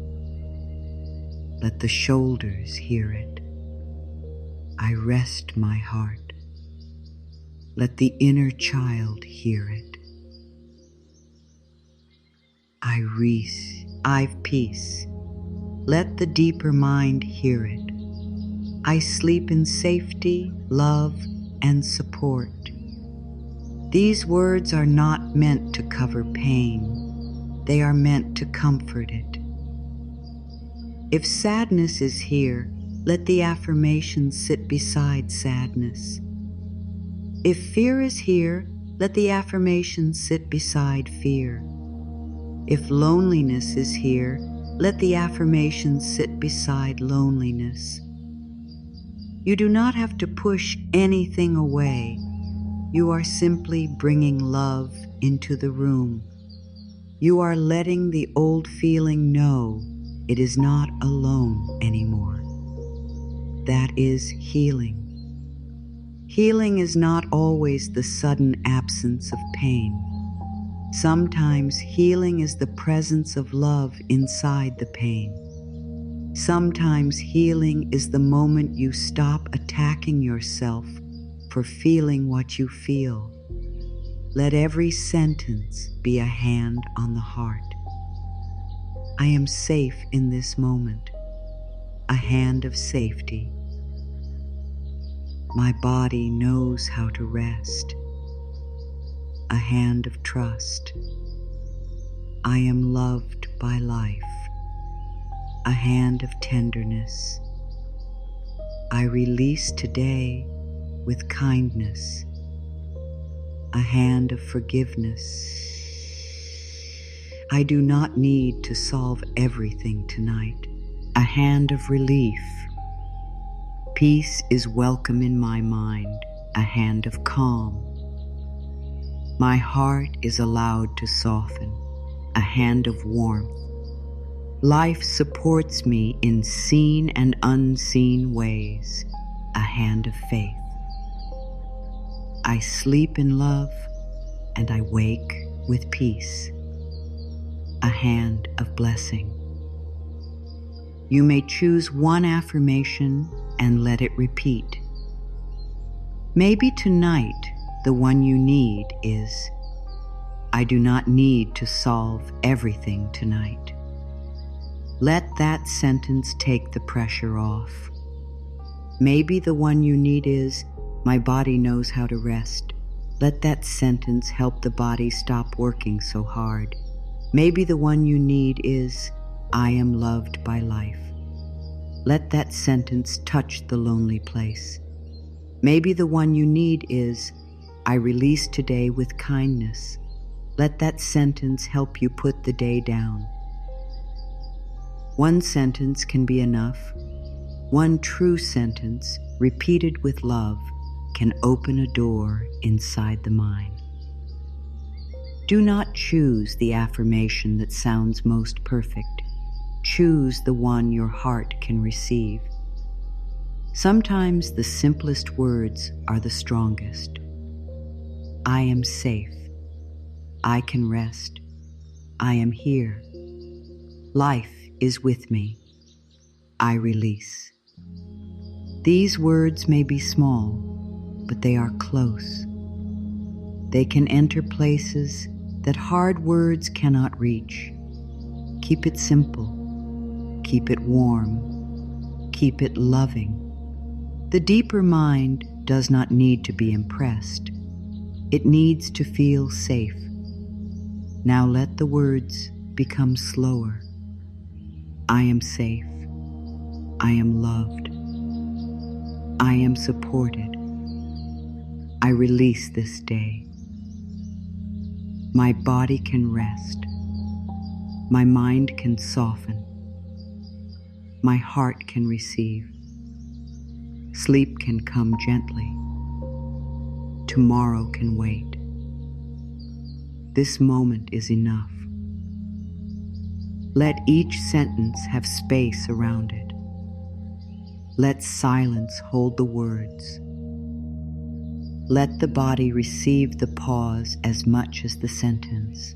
Let the shoulders hear it. I rest my heart. Let the inner child hear it. I've peace. Let the deeper mind hear it. I sleep in safety, love, and support. These words are not meant to cover pain. They are meant to comfort it. If sadness is here, let the affirmation sit beside sadness. If fear is here, let the affirmation sit beside fear. If loneliness is here, let the affirmation sit beside loneliness. You do not have to push anything away. You are simply bringing love into the room. You are letting the old feeling know it is not alone anymore. That is healing. Healing is not always the sudden absence of pain. Sometimes healing is the presence of love inside the pain. Sometimes healing is the moment you stop attacking yourself for feeling what you feel. Let every sentence be a hand on the heart. I am safe in this moment, a hand of safety. My body knows how to rest, a hand of trust. I am loved by life, a hand of tenderness. I release today with kindness, a hand of forgiveness. I do not need to solve everything tonight, a hand of relief. Peace is welcome in my mind, a hand of calm. My heart is allowed to soften, a hand of warmth. Life supports me in seen and unseen ways, a hand of faith. I sleep in love and I wake with peace. a hand of blessing. You may choose one affirmation and let it repeat. Maybe tonight the one you need is, I do not need to solve everything tonight. Let that sentence take the pressure off. Maybe the one you need is, my body knows how to rest. Let that sentence help the body stop working so hard. Maybe the one you need is, I am loved by life. Let that sentence touch the lonely place. Maybe the one you need is, I release today with kindness. Let that sentence help you put the day down. One sentence can be enough. One true sentence, repeated with love, can open a door inside the mind. Do not choose the affirmation that sounds most perfect. Choose the one your heart can receive. Sometimes the simplest words are the strongest. I am safe. I can rest. I am here. Life is with me. I release. These words may be small, but they are close. They can enter places that hard words cannot reach. Keep it simple. Keep it warm. Keep it loving. The deeper mind does not need to be impressed. It needs to feel safe. Now let the words become slower. I am safe. I am loved. I am supported. I release this day. My body can rest. My mind can soften. My heart can receive. Sleep can come gently. Tomorrow can wait. This moment is enough. Let each sentence have space around it. Let silence hold the words. Let the body receive the pause as much as the sentence.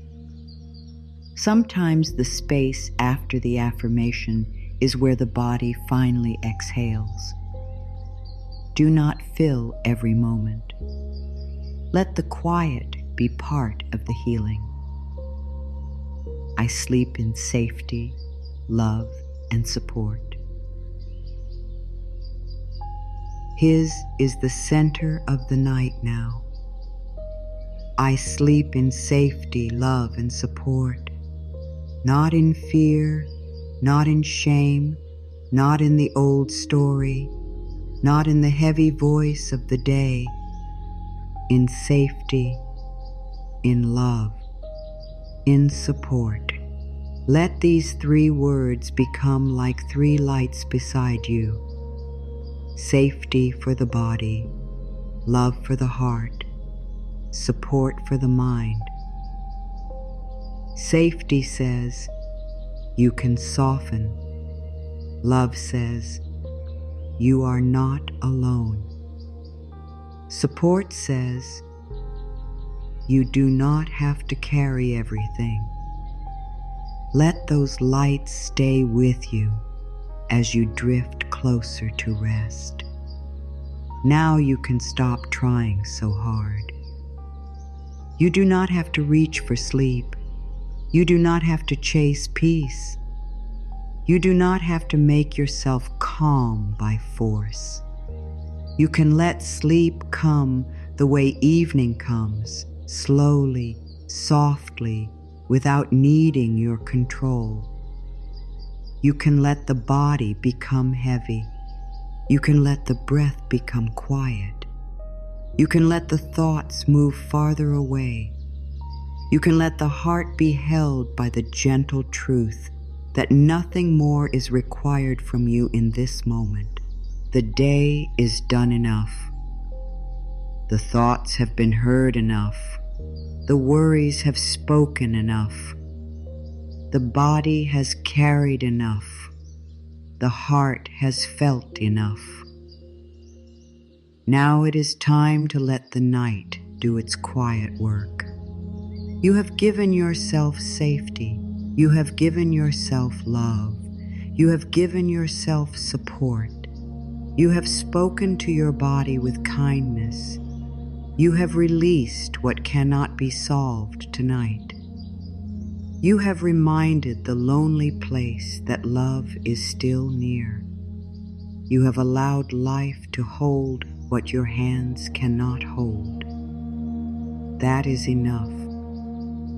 Sometimes the space after the affirmation is where the body finally exhales. Do not fill every moment. Let the quiet be part of the healing. I sleep in safety, love, and support. His is the center of the night now. I sleep in safety, love, and support. Not in fear, not in shame, not in the old story, not in the heavy voice of the day. In safety, in love, in support. Let these 3 words become like 3 lights beside you. Safety for the body, love for the heart, support for the mind. Safety says, you can soften. Love says, you are not alone. Support says, you do not have to carry everything. Let those lights stay with you as you drift closer to rest. Now you can stop trying so hard. You do not have to reach for sleep. You do not have to chase peace. You do not have to make yourself calm by force. You can let sleep come the way evening comes, slowly, softly, without needing your control. You can let the body become heavy. You can let the breath become quiet. You can let the thoughts move farther away. You can let the heart be held by the gentle truth that nothing more is required from you in this moment. The day is done enough. The thoughts have been heard enough. The worries have spoken enough. The body has carried enough. The heart has felt enough. Now it is time to let the night do its quiet work. You have given yourself safety. You have given yourself love. You have given yourself support. You have spoken to your body with kindness. You have released what cannot be solved tonight. You have reminded the lonely place that love is still near. You have allowed life to hold what your hands cannot hold. That is enough.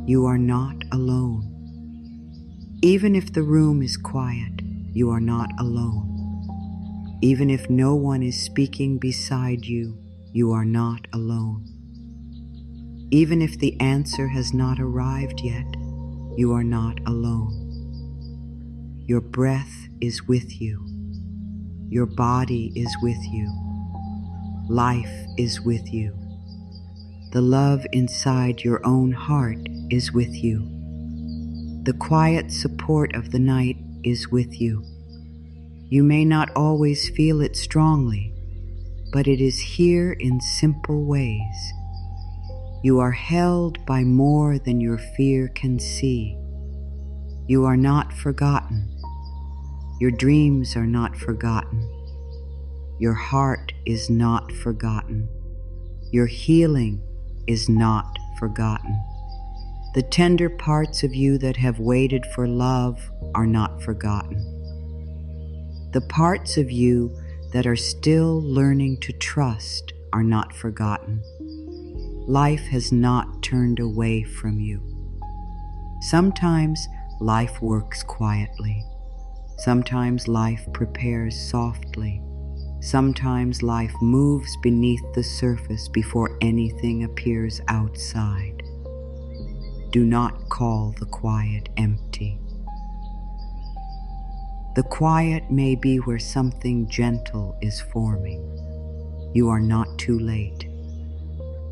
You are not alone. Even if the room is quiet, you are not alone. Even if no one is speaking beside you, you are not alone. Even if the answer has not arrived yet, you are not alone. Your breath is with you. Your body is with you. Life is with you. The love inside your own heart is with you. The quiet support of the night is with you. You may not always feel it strongly, but it is here in simple ways. You are held by more than your fear can see. You are not forgotten. Your dreams are not forgotten. Your heart is not forgotten. Your healing is not forgotten. The tender parts of you that have waited for love are not forgotten. The parts of you that are still learning to trust are not forgotten. Life has not turned away from you. Sometimes life works quietly. Sometimes life prepares softly. Sometimes life moves beneath the surface before anything appears outside. Do not call the quiet empty. The quiet may be where something gentle is forming. You are not too late.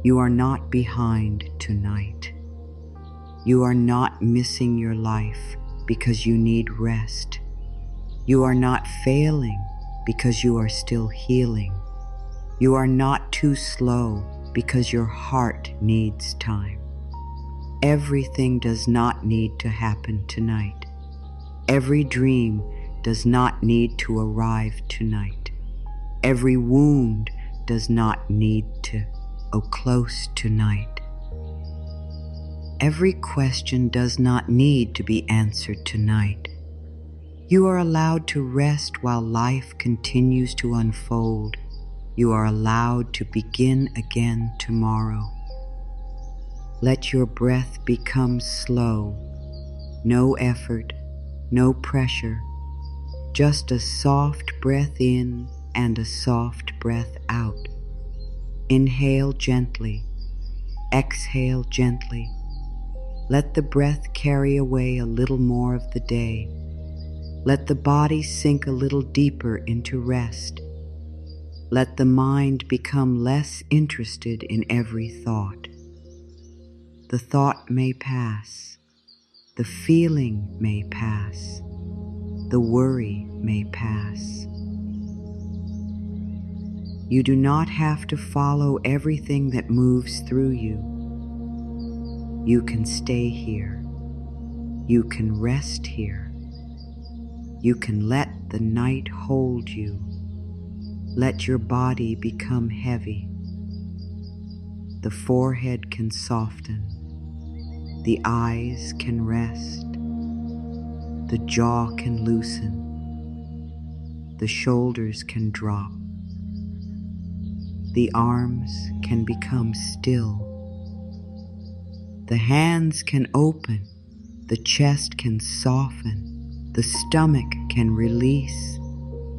You are not behind tonight. You are not missing your life because you need rest. You are not failing because you are still healing. You are not too slow because your heart needs time. Everything does not need to happen tonight. Every dream does not need to arrive tonight. Every wound does not need to close tonight. Every question does not need to be answered tonight. You are allowed to rest while life continues to unfold. You are allowed to begin again tomorrow. Let your breath become slow. No effort, no pressure. Just a soft breath in and a soft breath out. Inhale gently. Exhale gently. Let the breath carry away a little more of the day. Let the body sink a little deeper into rest. Let the mind become less interested in every thought. The thought may pass. The feeling may pass. The worry may pass. You do not have to follow everything that moves through you. You can stay here. You can rest here. You can let the night hold you. Let your body become heavy. The forehead can soften. The eyes can rest. The jaw can loosen. The shoulders can drop. The arms can become still. The hands can open. The chest can soften. The stomach can release.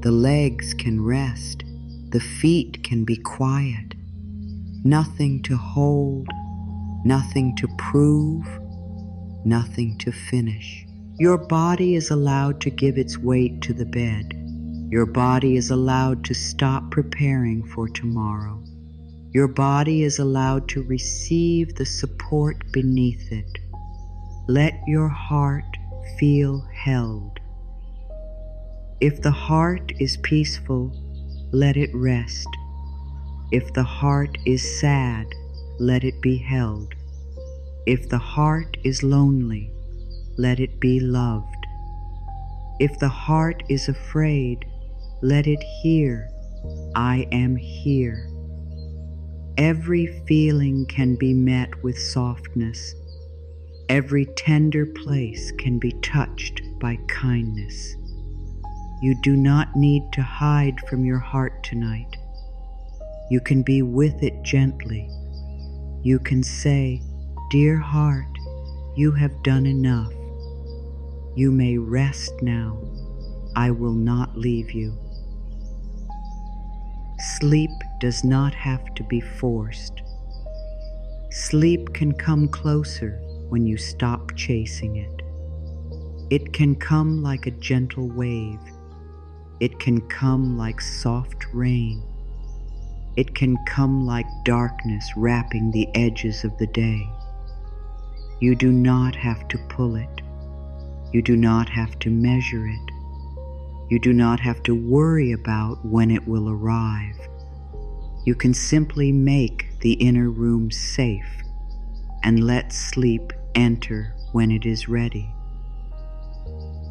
The legs can rest. The feet can be quiet. Nothing to hold. Nothing to prove. Nothing to finish. Your body is allowed to give its weight to the bed. Your body is allowed to stop preparing for tomorrow. Your body is allowed to receive the support beneath it. Let your heart feel held. If the heart is peaceful, let it rest. If the heart is sad, let it be held. If the heart is lonely, let it be loved. If the heart is afraid, let it hear, I am here. Every feeling can be met with softness. Every tender place can be touched by kindness. You do not need to hide from your heart tonight. You can be with it gently. You can say, "Dear heart, you have done enough. You may rest now. I will not leave you." Sleep does not have to be forced. Sleep can come closer when you stop chasing it. It can come like a gentle wave. It can come like soft rain. It can come like darkness wrapping the edges of the day. You do not have to pull it. You do not have to measure it. You do not have to worry about when it will arrive. You can simply make the inner room safe and let sleep enter when it is ready.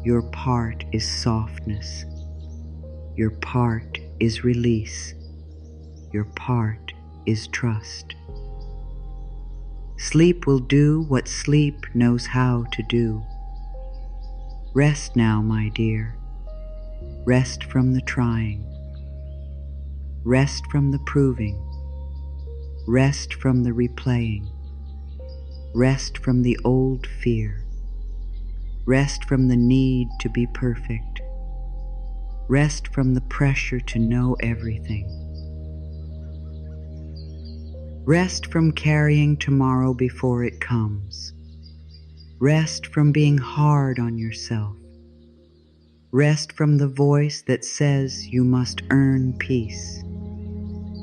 Your part is softness. Your part is release. Your part is trust. Sleep will do what sleep knows how to do. Rest now, my dear. Rest from the trying. Rest from the proving. Rest from the replaying. Rest from the old fear. Rest from the need to be perfect. Rest from the pressure to know everything. Rest from carrying tomorrow before it comes. Rest from being hard on yourself. Rest from the voice that says you must earn peace.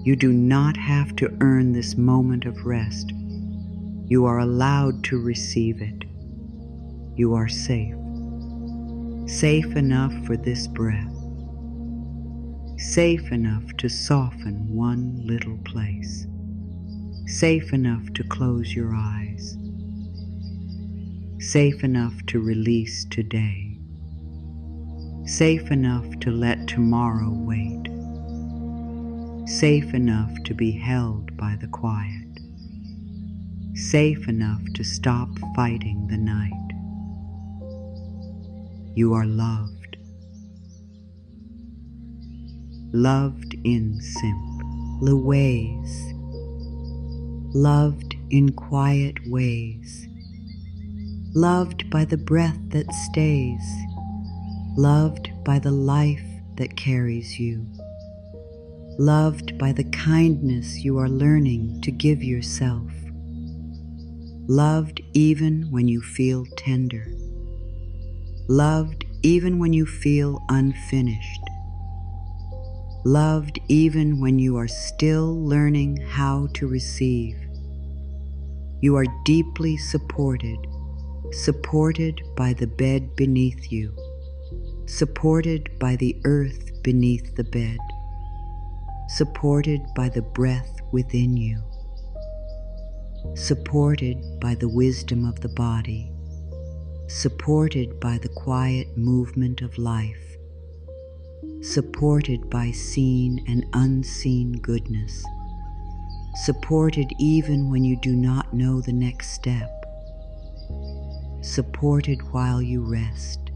You do not have to earn this moment of rest. You are allowed to receive it. You are safe. Safe enough for this breath. Safe enough to soften one little place. Safe enough to close your eyes. Safe enough to release today. Safe enough to let tomorrow wait. Safe enough to be held by the quiet. Safe enough to stop fighting the night. You are loved. Loved in Louise. Loved in quiet ways. Loved by the breath that stays. Loved by the life that carries you. Loved by the kindness you are learning to give yourself. Loved even when you feel tender. Loved even when you feel unfinished. Loved even when you are still learning how to receive. You are deeply supported, supported by the bed beneath you, supported by the earth beneath the bed, supported by the breath within you, supported by the wisdom of the body, supported by the quiet movement of life, supported by seen and unseen goodness, supported even when you do not know the next step, supported while you rest.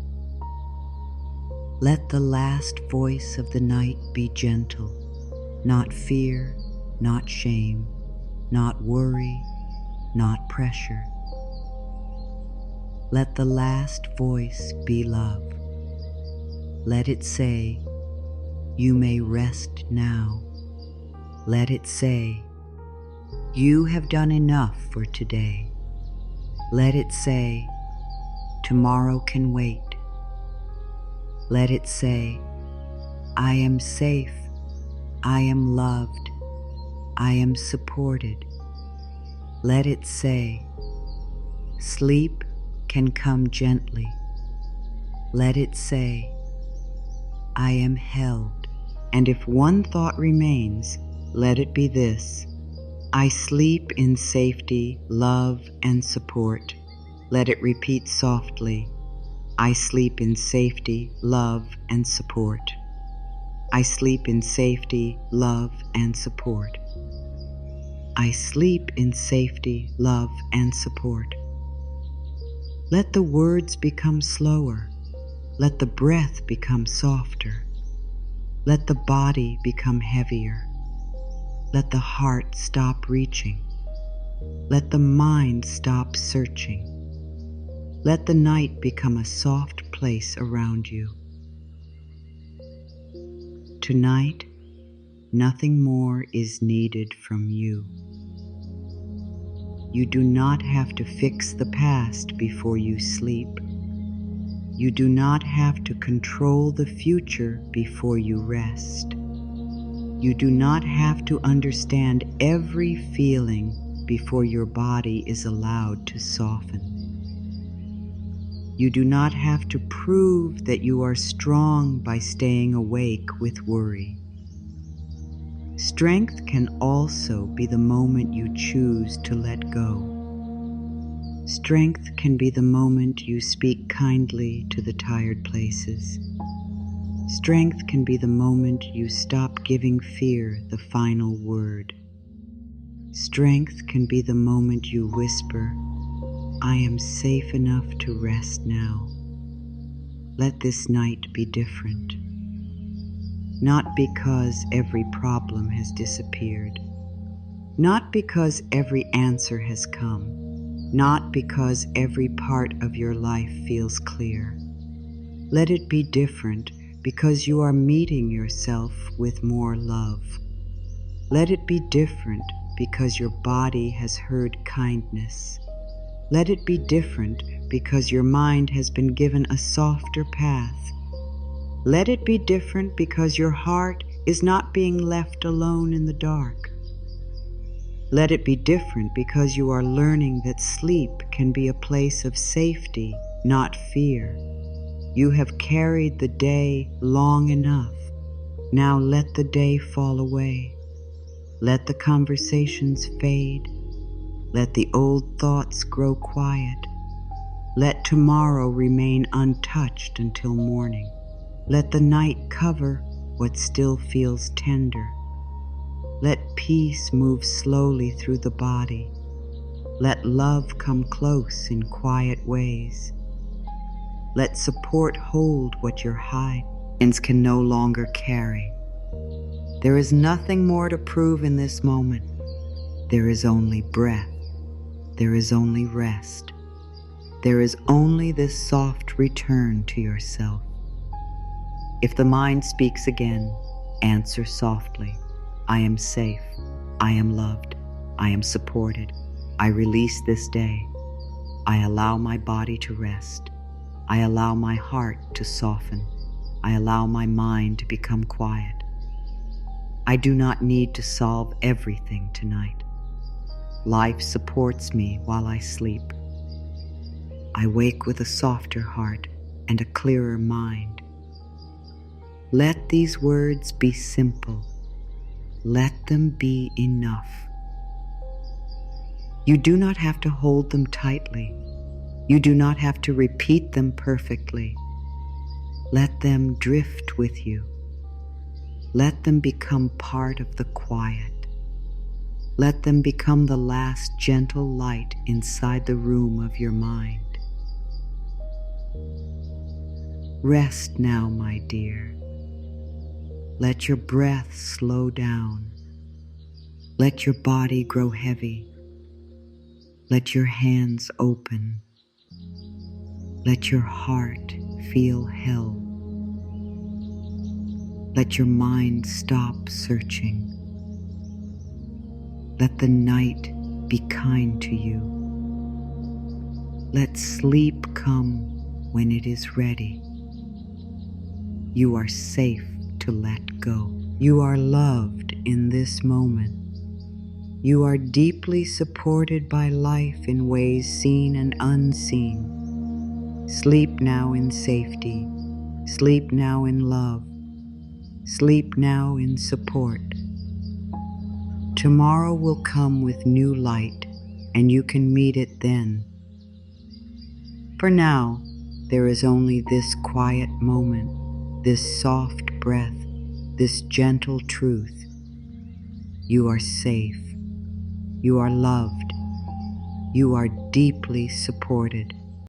Let the last voice of the night be gentle, not fear, not shame, not worry, not pressure. Let the last voice be love. Let it say, "You may rest now." Let it say, "You have done enough for today." Let it say, "Tomorrow can wait." Let it say, "I am safe. I am loved. I am supported." Let it say, "Sleep can come gently." Let it say, "I am held." And if one thought remains, let it be this: I sleep in safety, love, and support. Let it repeat softly, I sleep in safety, love, and support. I sleep in safety, love, and support. I sleep in safety, love, and support. Let the words become slower. Let the breath become softer. Let the body become heavier. Let the heart stop reaching. Let the mind stop searching. Let the night become a soft place around you. Tonight, nothing more is needed from you. You do not have to fix the past before you sleep. You do not have to control the future before you rest. You do not have to understand every feeling before your body is allowed to soften. You do not have to prove that you are strong by staying awake with worry. Strength can also be the moment you choose to let go. Strength can be the moment you speak kindly to the tired places. Strength can be the moment you stop giving fear the final word. Strength can be the moment you whisper, I am safe enough to rest now. Let this night be different. Not because every problem has disappeared. Not because every answer has come. Not because every part of your life feels clear. Let it be different because you are meeting yourself with more love. Let it be different because your body has heard kindness. Let it be different because your mind has been given a softer path. Let it be different because your heart is not being left alone in the dark. Let it be different because you are learning that sleep can be a place of safety, not fear. You have carried the day long enough. Now let the day fall away. Let the conversations fade. Let the old thoughts grow quiet. Let tomorrow remain untouched until morning. Let the night cover what still feels tender. Let peace move slowly through the body. Let love come close in quiet ways. Let support hold what your hands can no longer carry. There is nothing more to prove in this moment. There is only breath. There is only rest. There is only this soft return to yourself. If the mind speaks again, answer softly. I am safe. I am loved. I am supported. I release this day. I allow my body to rest. I allow my heart to soften. I allow my mind to become quiet. I do not need to solve everything tonight. Life supports me while I sleep. I wake with a softer heart and a clearer mind. Let these words be simple. Let them be enough. You do not have to hold them tightly. You do not have to repeat them perfectly. Let them drift with you. Let them become part of the quiet. Let them become the last gentle light inside the room of your mind. Rest now, my dear. Let your breath slow down. Let your body grow heavy. Let your hands open. Let your heart feel held. Let your mind stop searching. Let the night be kind to you. Let sleep come when it is ready. You are safe to let go. You are loved in this moment. You are deeply supported by life in ways seen and unseen. Sleep now in safety. Sleep now in love. Sleep now in support. Tomorrow will come with new light, and you can meet it then. For now, there is only this quiet moment, this soft breath, this gentle truth. You are safe. You are loved. You are deeply supported.